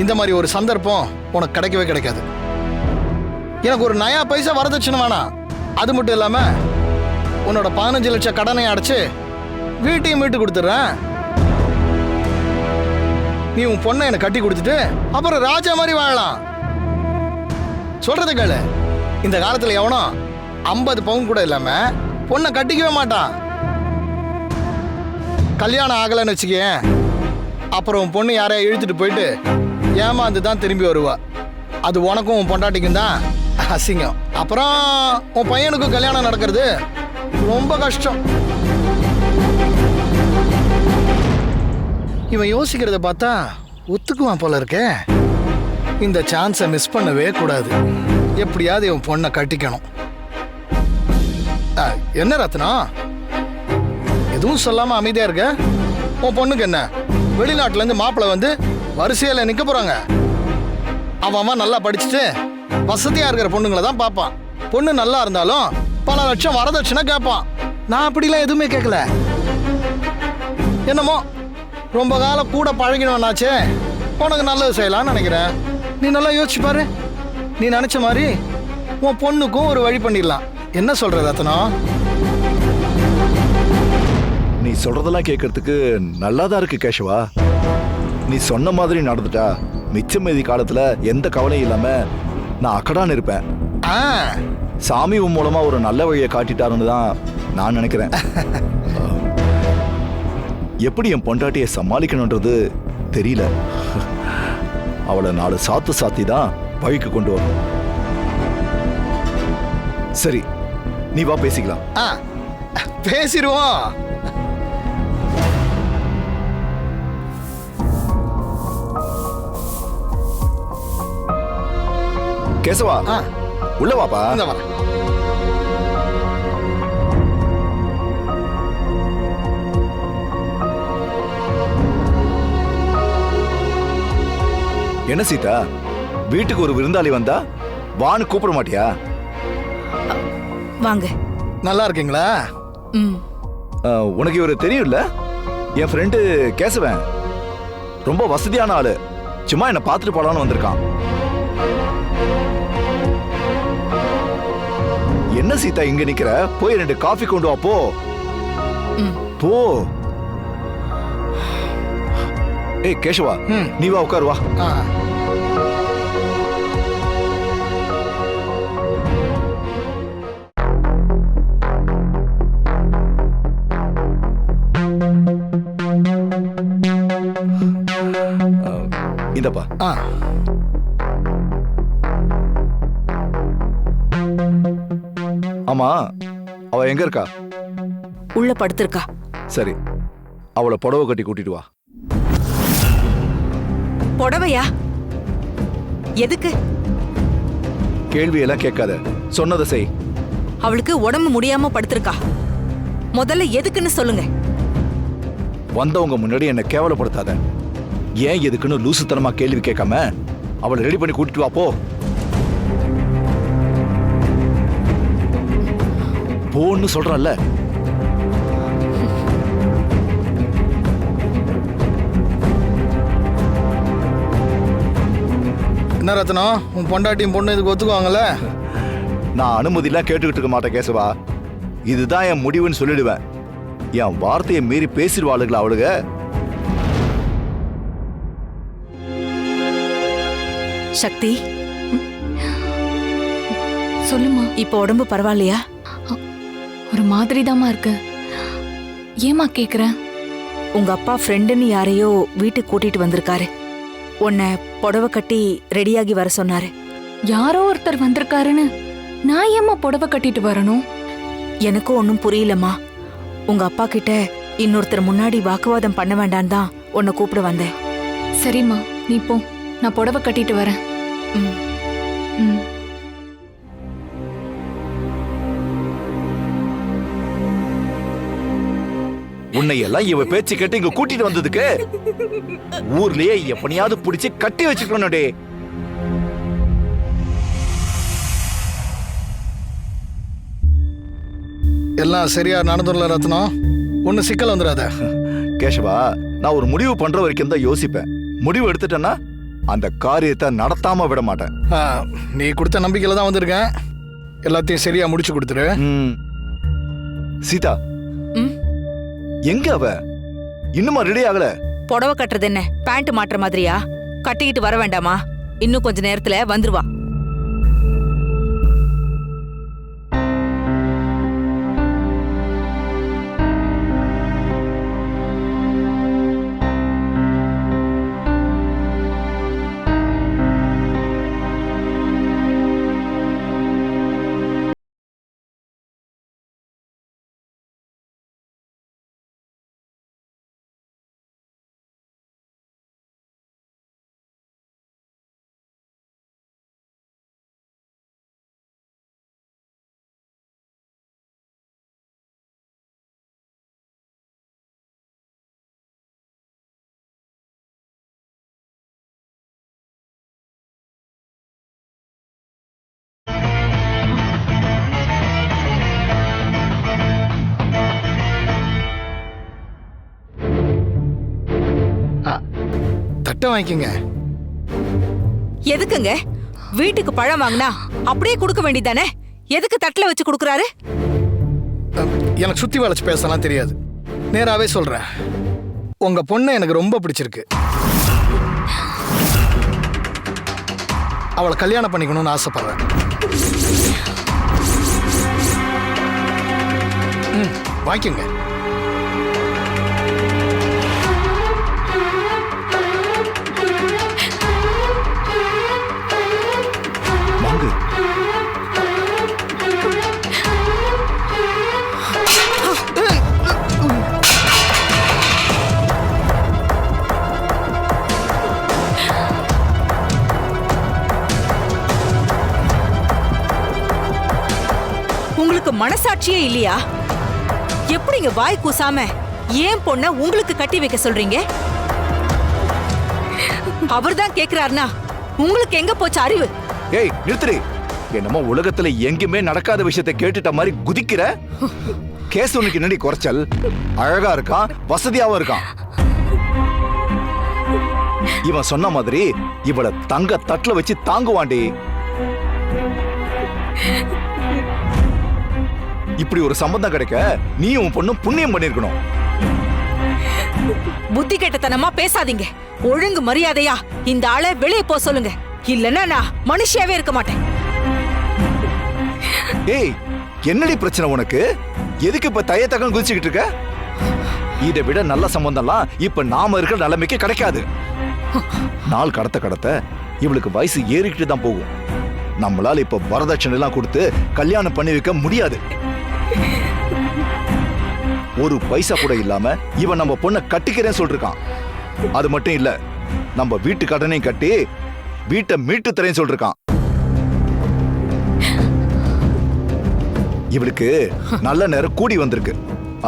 இந்த மாதிரி ஒரு சந்தர்ப்பம் உனக்கு கிடைக்கவே கிடைக்காது. எனக்கு ஒரு நயா பைசா வரதட்சணை வேணாம். அது மட்டும் இல்லாம உன்னோட 15 லட்சம் கடனை அடைச்சு வீட்டையும் மீட்டு கொடுத்துட்றேன். நீ உன் பொண்ணை எனக்கு கட்டி கொடுத்துட்டு அப்புறம் ராஜா மாதிரி வாழலாம். சொல்றது கேளு, இந்த காலத்துல எவனும் 50 பவுன் கூட இல்லாம பொண்ணை கட்டிக்கவே மாட்டான். கல்யாணம் ஆகலைன்னு வச்சுக்கேன், அப்புறம் உன் பொண்ணு யாரையா இழுத்துட்டு போயிட்டு ஏமாந்து தான் திரும்பி வருவா. அது உனக்கும் உன் பொண்டாட்டிக்கும் தான் அசிங்கம். அப்புறம் உன் பையனுக்கும் கல்யாணம் நடக்கிறது ரொம்ப கஷ்டம். இவன் யோசிக்கிறத பார்த்தா ஒத்துக்குவான் போல இருக்கே. இந்த சான்ஸை மிஸ் பண்ணவே கூடாது. எப்படியாவது இவன் பொண்ணை கட்டிக்கணும். என்ன ரத்னம், எதுவும் சொல்லாம அமைதியா இருக்க? உன் பொண்ணுக்கு என்ன, வெளிநாட்டுல இருந்து மாப்பிள்ளை வந்து வரிசையில நிக்க போறாங்க. அவன் நல்லா படிச்சுட்டு வசதியா இருக்கிற பொண்ணுங்களை தான் பார்ப்பான். பொண்ணு நல்லா இருந்தாலும் பல லட்சம் வரதட்சணை கேட்பான். நான் அப்படிலாம் எதுவுமே கேட்கல. என்னமோ ரொம்ப காலம் கூட பழகினவனாச்சே, உனக்கு நல்லது செய்யலாம்னு நினைக்கிறேன். நீ நல்லா யோசிச்சு பாரு. நீ நினைச்ச மாதிரி உன் பொண்ணுக்கும் ஒரு வழி பண்ணிடலாம். என்ன சொல்ற ரத்னம்? நீ சொல்றதெல்லாம் கேட்கறதுக்கு நல்லாதான் இருக்கு கேஷவா. நீ சொன்ன மாதிரி நடந்துட்டா மிச்சம் மீதி காலத்துல எந்த கவலையும் இல்லாம நான் அக்கடான்னு இருப்பேன். சாமி உன் மூலமா ஒரு நல்ல வழியை காட்டிட்டாருன்னு தான் நான் நினைக்கிறேன். எப்படி என் பொண்டாட்டியை சமாளிக்கணும்ன்றது தெரியல. அவளை 4 சாத்தி தான் வழிக்கு கொண்டு வரணும். சரி, நீ வா பேசிக்கலாம். பேசிடுவோம். கேசவா, உள்ள வாப்பா. என்ன சீதா, வீட்டுக்கு ஒரு விருந்தாளி வந்தா வான்னு கூப்பிட மாட்டியா? வாங்க. நல்லா இருக்கீங்களா? உனக்கு இவரு தெரியும்ல, என் ஃப்ரெண்டு கேசவன். ரொம்ப வசதியான ஆளு. சும்மா என்ன பார்த்துட்டு போலான்னு வந்திருக்கான். என்ன சீதா இங்க நிக்கிற? போய் 2 காஃபி கொண்டு வா. போ போ. ஏய் கேஷவா, நீ வா, உட்காரு வா. இந்தப்பா. ஆமா, அவ எங்க இருக்கா? உள்ள படுத்திருக்கா. சரி, அவளை புடவை கட்டி கூட்டிட்டு வா. புடவையா? எதுக்கு? கேள்வி எல்லாம் கேட்காத, சொன்னதை செய். அவளுக்கு உடம்பு முடியாம படுத்திருக்கா. முதல்ல எதுக்குன்னு சொல்லுங்க. வந்தவங்க முன்னாடி என்ன கேவலப்படுத்தாத. ஏன் எதுக்குன்னு லூசுத்தனமா கேள்வி கேட்காம அவளை ரெடி பண்ணி கூட்டிட்டு வா. போ போன்னு சொல்றல்ல. என்ன ரத்னம், உன் பொண்டாட்டியும் பொண்ணு இதுக்கு ஒத்துக்குவாங்கல்ல? நான் அனுமதியெல்லாம் கேட்டுக்கிட்டு இருக்க மாட்டேன் கேசவா. இதுதான் என் முடிவுன்னு சொல்லிடுவேன். என் வார்த்தையை மீறி பேசிடுவாளுங்களா அவளுக? சக்தி, சொல்லுமா. இப்ப உடம்பு பரவாயில்லையா? ஒரு மாதிரி தாமா இருக்கு. ஏமா கேக்குற? உங்க அப்பா ஃப்ரெண்டுன்னு யாரையோ வீட்டுக்கு கூட்டிட்டு வந்திருக்காரு. உன்னை புடவை கட்டி ரெடியாகி வர சொன்னாரு. யாரோ ஒருத்தர் வந்திருக்காருன்னு நான் ஏமா புடவை கட்டிட்டு வரணும்? எனக்கும் ஒன்னும் புரியலம்மா. உங்க அப்பா கிட்ட இன்னொருத்தர் முன்னாடி வாக்குவாதம் பண்ண வேண்டாம் தான் உன்னை கூப்பிட வந்தேன். சரிம்மா, நீ போ, நான் புடவை கட்டிட்டு வரேன். உன்னை எல்லாம் இவ பேச்சு கேட்டு இங்க கூட்டிட்டு வந்ததுக்கு ஊர்லயே எப்படியாவது பிடிச்சு கட்டி வச்சுக்கணும். எல்லாம் சரியா நடந்துடல ரத்னம், ஒண்ணு சிக்கல் வந்துடாத. கேஷவா, நான் ஒரு முடிவு பண்ற வரைக்கும் தான் யோசிப்பேன். முடிவு எடுத்துட்டேன்னா அந்த காரியத்தை நடத்தாம விட மாட்டேன். நீ கொடுத்த நம்பிக்கையில தான் வந்திருக்கேன். எல்லாத்தையும் சரியா முடிச்சு கொடுத்துரு. சீதா, எங்க அவ இன்னுமா ரெடி ஆகல? புடவை கட்டுறது என்ன பேண்ட் மாட்டுற மாதிரியா? கட்டிக்கிட்டு வர வேண்டாமா? இன்னும் கொஞ்ச நேரத்துல வந்துருவா. அவர்கிட்ட வாங்கிக்கோங்க. எதுக்குங்க வீட்டுக்கு பழம் வாங்கினா அப்படியே கொடுக்க வேண்டியதானே? எதுக்கு தட்டுல வச்சு கொடுக்கறாரு? எனக்கு சுத்தி வளைச்சு பேசலாம் தெரியாது. நேராவே சொல்றேன், உங்க பொண்ணை எனக்கு ரொம்ப பிடிச்சிருக்கு. அவளை கல்யாணம் பண்ணிக்கணும்னு ஆசைப்படுறேன். வாங்கிக்கோங்க. வாங்க. உங்களுக்கு மனசாட்சியே இல்லையா? எப்படிங்க வாய் கூசாம ஏன் பொண்ண உங்களுக்கு கட்டி வைக்க சொல்றீங்க? அவர்தான் கேக்குறாருனா உங்களுக்கு எங்க போச்சு அறிவு? ஏய் நிறுத்துறி. என்னமோ உலகத்துல எங்குமே நடக்காத விஷயத்தை கேட்டுட்ட மாதிரி குதிக்கிற. கேஸ் உனக்கு என்னடி குறைச்சல்? அழகா இருக்கான், வசதியாவும் இருக்கான். இவன் சொன்ன மாதிரி இவளை தங்க தட்டுல வச்சு தாங்குவாண்டி. இப்படி ஒரு சம்பந்தம் கிடைக்க நீயும் உன் பொண்ணும் புண்ணியம் பண்ணிருக்கணும். புத்தி கெட்டத்தனமா பேசாதீங்க. ஒழுங்கு மரியாதையா இந்த ஆளை வெளியே போ சொல்லுங்க. இல்லன்னா நான் மனுஷியாவே இருக்க மாட்டேன். ஏய் என்னடி பிரச்சனை உனக்கு? எதுக்கு இப்ப தயத்தக்கம் குதிச்சுக்கிட்டு இருக்க? இதை விட நல்ல சம்பந்தம்லாம் இப்ப நாம இருக்கிற நிலைமைக்கு கிடைக்காது. நாள் கடத்த கடத்த இவளுக்கு வயசு ஏறிக்கிட்டு தான் போகும். நம்மளால இப்ப வரதட்சணை எல்லாம் கொடுத்து கல்யாணம் பண்ணி வைக்க முடியாது. ஒரு பைசா கூட இல்லாம இவன் நம்ம பொண்ணை கட்டிக்கிறேன்னு சொல்றான். அது மட்டும் இல்ல, நம்ம வீட்டு கடனையும் கட்டி வீட்டை மீட்டு தரேன்னு சொல்றான். இவளுக்கு நல்ல நேரம் கூடி வந்திருக்கு.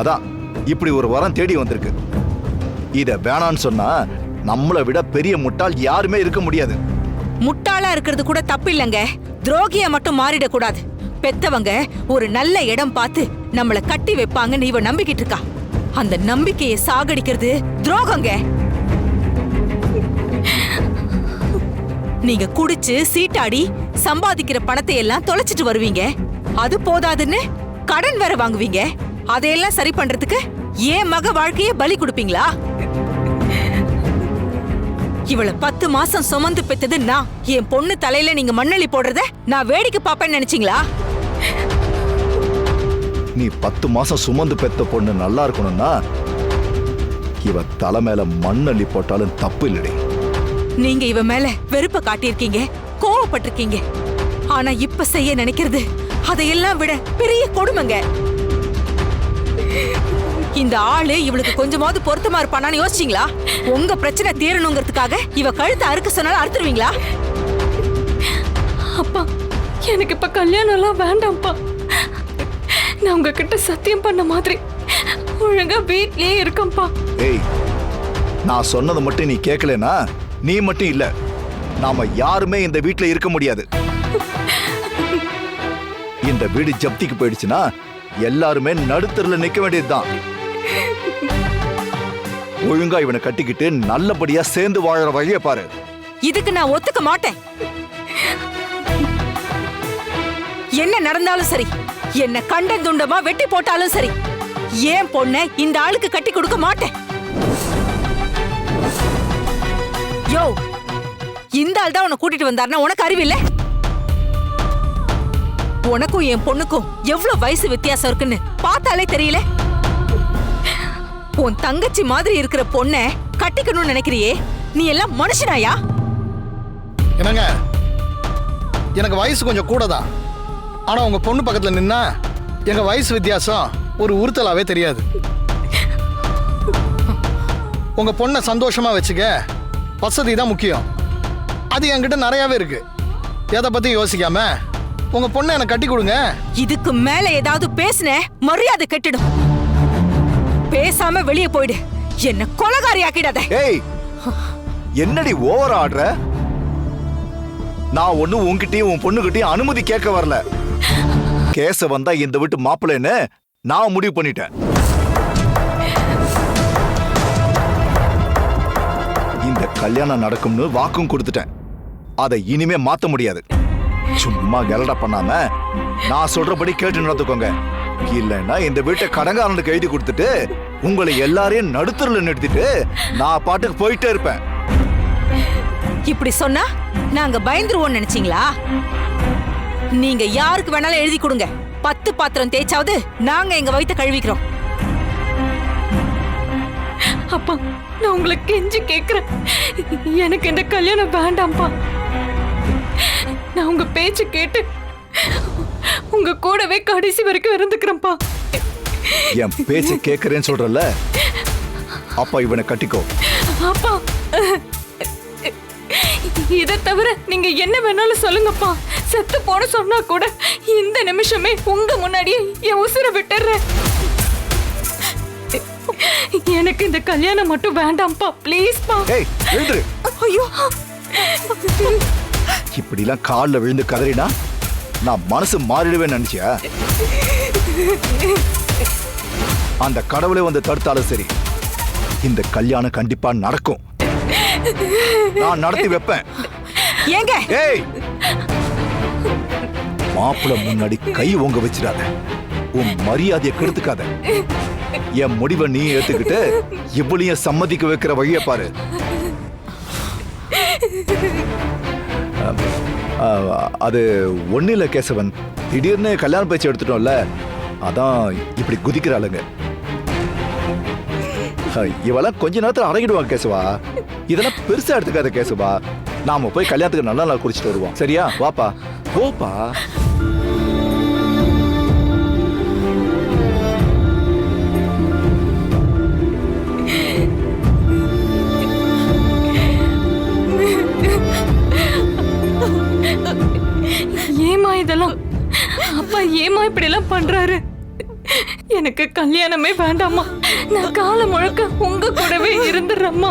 அதான் இப்படி ஒரு வரம் தேடி வந்திருக்கு. இத வேணான்னு சொன்னா நம்மளை விட பெரிய முட்டாள் யாருமே இருக்க முடியாது. முட்டாளா இருக்கிறது கூட தப்பு இல்லங்க. துரோகிய மட்டும் மாறிட கூடாது. பெத்தவங்க ஒரு நல்ல இடம் பார்த்து நம்மள கட்டி வைப்பாங்கன்னு இவ நம்பிக்கிட்டு இருக்கா. அந்த நம்பிக்கையை சாகடிக்கிறது துரோகங்க. நீங்க குடிச்சு சீட்டாடி சம்பாதிக்கிற பணத்தை எல்லாம் தொலைச்சிட்டு வருவீங்க. அது போதாதுன்னு கடன் வேற வாங்குவீங்க. அதையெல்லாம் சரி பண்றதுக்கு ஏன் மக வாழ்க்கைய பலி கொடுப்பீங்களா? இவள 10 மாசம் சுமந்து பெத்தது நான். என் பொண்ணு தலையில நீங்க மண்ணள்ளி போடுறத நான் வேடிக்கை பாப்பேன்னு நினைச்சீங்களா? நீ 10 மாசம் சுமந்து பெத்த பொண்ணு நல்லா இருக்கணும்னா இவ தலை மேல மண்ணள்ளி போட்டாலும் தப்பு இல்லடி. நீங்க இவ மேல வெறுப்ப காட்டியிருக்கீங்க, கோவப்பட்டிருக்கீங்க. ஆனா இப்ப செய்ய நினைக்கிறது அதையெல்லாம் விட பெரிய கொடுமைங்க. இந்த ஆளு இவளுக்கு கொஞ்சமாவது பொருத்தமா இருப்பானான்னு யோசிச்சீங்களா? உங்க பிரச்சனை தீரணுங்கிறதுக்காக இவ கழுத்தை அறுக்க சொன்னாலும் அறுத்துருவீங்களா? அப்பா, எனக்கு இப்ப கல்யாணம் எல்லாம் வேண்டாம்ப்பா. நான் உங்ககிட்ட சத்தியம் பண்ண மாதிரி ஒழுங்கா வீட்லயே இருக்கேன்ப்பா. ஏய், நான் சொன்னது மட்டும் நீ கேட்கலனா நீ மட்டும் இல்ல, நாம யாருமே இந்த வீட்ல இருக்க முடியாது. இந்த வீடு ஜப்திக்கு போயிடுச்சுன்னா எல்லாருமே நடுத்தருல நிக்க வேண்டியதுதான். ஒழுங்கா இவனை கட்டிக்கிட்டு நல்லபடியா சேர்ந்து வாழற வழியை பாரு. இதுக்கு நான் ஒத்துக்க மாட்டேன். என்ன நடந்தாலும் சரி, என்ன கண்ட துண்டமா வெட்டி போட்டாலும் சரி, ஏன் பொண்ண இந்த ஆளுக்கு கட்டி கொடுக்க மாட்டேன். யோ, இந்த ஆள் தான் உன்னை கூட்டிட்டு வந்தாருன்னா உனக்கு அறிவில்லை? உனக்கும் என் பொண்ணுக்கும் எவ்வளவு வயசு வித்தியாசம் இருக்குன்னு பார்த்தாலே தெரியல. உன் தங்கச்சி மாதிரி இருக்கிற பொண்ண கட்டிக்கணும்னு நினைக்கிறியே, நீ எல்லாம் மனுஷனாயா? என்னங்க, எனக்கு வயசு கொஞ்சம் கூட தான். ஆனா உங்க பொண்ணு பக்கத்துல நின்னா எங்க வயசு வித்தியாசம் ஒரு உறுத்தலாவே தெரியாது. உங்க பொண்ணை சந்தோஷமா வச்சுக்க, வசதி தான் முக்கியம். அது என்கிட்ட நிறையாவே இருக்கு. எதை பத்தி யோசிக்காம உங்க பொண்ணை எனக்கு கட்டி கொடுங்க. இதுக்கு மேல ஏதாவது பேசுன மரியாதை கெட்டுடும். பேசாம வெளியே போயிடு. என்ன கொலகாரி ஆக்கிடாத. ஏய், என்னடி ஓவர் ஆடுற? நான் ஒண்ணு உன்கிட்டயும் உன் பொண்ணுகிட்டயும் அனுமதி கேட்க வரல. கேச வந்தா இந்த வீட்டு மாப்பிள்ளைன்னு நான் முடிவு பண்ணிட்டேன். இந்த கல்யாணம் நடக்கும்னு வாக்கும் கொடுத்துட்டேன். அதை இனிமே மாத்த முடியாது. சும்மா கலடா பண்ணாம நான் சொல்றபடி கேட்டு நடந்துக்கோங்க. இல்லைன்னா இந்த வீட்டை கடங்காரனுக்கு எழுதி கொடுத்துட்டு உங்களை எல்லாரையும் நடுத்தருல நிறுத்திட்டு நான் பாட்டுக்கு போயிட்டே இருப்பேன். இப்படி சொன்னா நாங்க பயந்துருவோம் நினைச்சீங்களா? நீங்க யாருக்கு வேணாலும் எழுதி கொடுங்க. 10 பாத்திரம் தேய்ச்சாவது நாங்க எங்க வயித்த கழுவிக்கிறோம். அப்பா, நான் உங்களை கெஞ்சி கேக்குறேன். எனக்கு இந்த கல்யாணம் வேண்டாம்ப்பா. நான் உங்க பேச்சு கேட்டு உங்க கூடவே கடைசி வரைக்கும் இருந்துக்கிறேன்ப்பா. என் பேச்சு கேட்கறேன்னு சொல்றல, அப்பா இவனை கட்டிக்கோ. அப்பா, இதை தவிர நீங்க என்ன வேணாலும் சொல்லுங்கப்பா. செத்து போன சொன்னா கூட இந்த நிமிஷமே உங்க முன்னாடியே என் உசுரை விட்டுறேன். எனக்கு இந்த கல்யாணம் மட்டும் வேண்டாம்ப்பா, ப்ளீஸ்ப்பா. ஏய், எழுந்துரு. ஐயோ, இப்படிலாம் காலில் விழுந்து கதறினா நான் மனசு மாறிடுவேன்னு நினைச்சியா? அந்த கடவுளே வந்து தடுத்தாலும் சரி, இந்த கல்யாணம் கண்டிப்பா நடக்கும். நான் நடத்தி வைப்பேன். ஏங்க? ஏய், மாப்பிள்ளை முன்னாடி கை ஓங்க வச்சிடாத. உன் மரியாதையை கெடுத்துக்காத. என் முடிவை நீ ஏத்துக்கிட்டு இவ்வளையும் சம்மதிக்க வைக்கிற வழியை பாரு. அது ஒன்னும் இல்ல கேசவன், திடீர்னு கல்யாண பேச்சு எடுத்துட்டோம்ல, அதான் இப்படி குதிக்கிறாளுங்க. இவெல்லாம் கொஞ்ச நேரத்தில் அடங்கிடுவாங்க கேசவா. இதெல்லாம் பெருசா எடுத்துக்காத கேசவா. நாம போய் கல்யாணத்துக்கு நல்ல நாள் குடிச்சிட்டு வருவோம். சரியா? வாப்பா, போப்பா. ஏமா இதெல்லாம்? அப்பா ஏமா இப்படி எல்லாம் பண்றாரு? எனக்கு கல்யாணமே வேண்டாமா. நான் காலம் முழுக்க உங்க கூடவே இருந்துடுறேம்மா.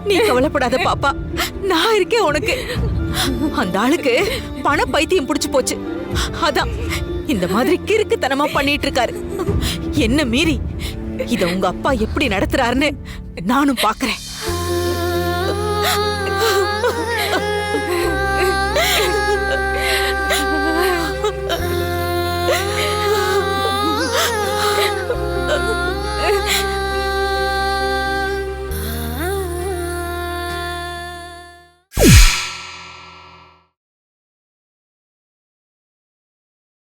நீ கவலைப்படாத பாப்பா, நான் இருக்கேன் உனக்கு. அந்த ஆளுக்கு பண பைத்தியம் புடிச்சு போச்சு. அதான் இந்த மாதிரி கிறுக்குத்தனமா பண்ணிட்டு இருக்காரு. என்ன மீறி இத உங்க அப்பா எப்படி நடத்துறாருன்னு நானும் பாக்குறேன்.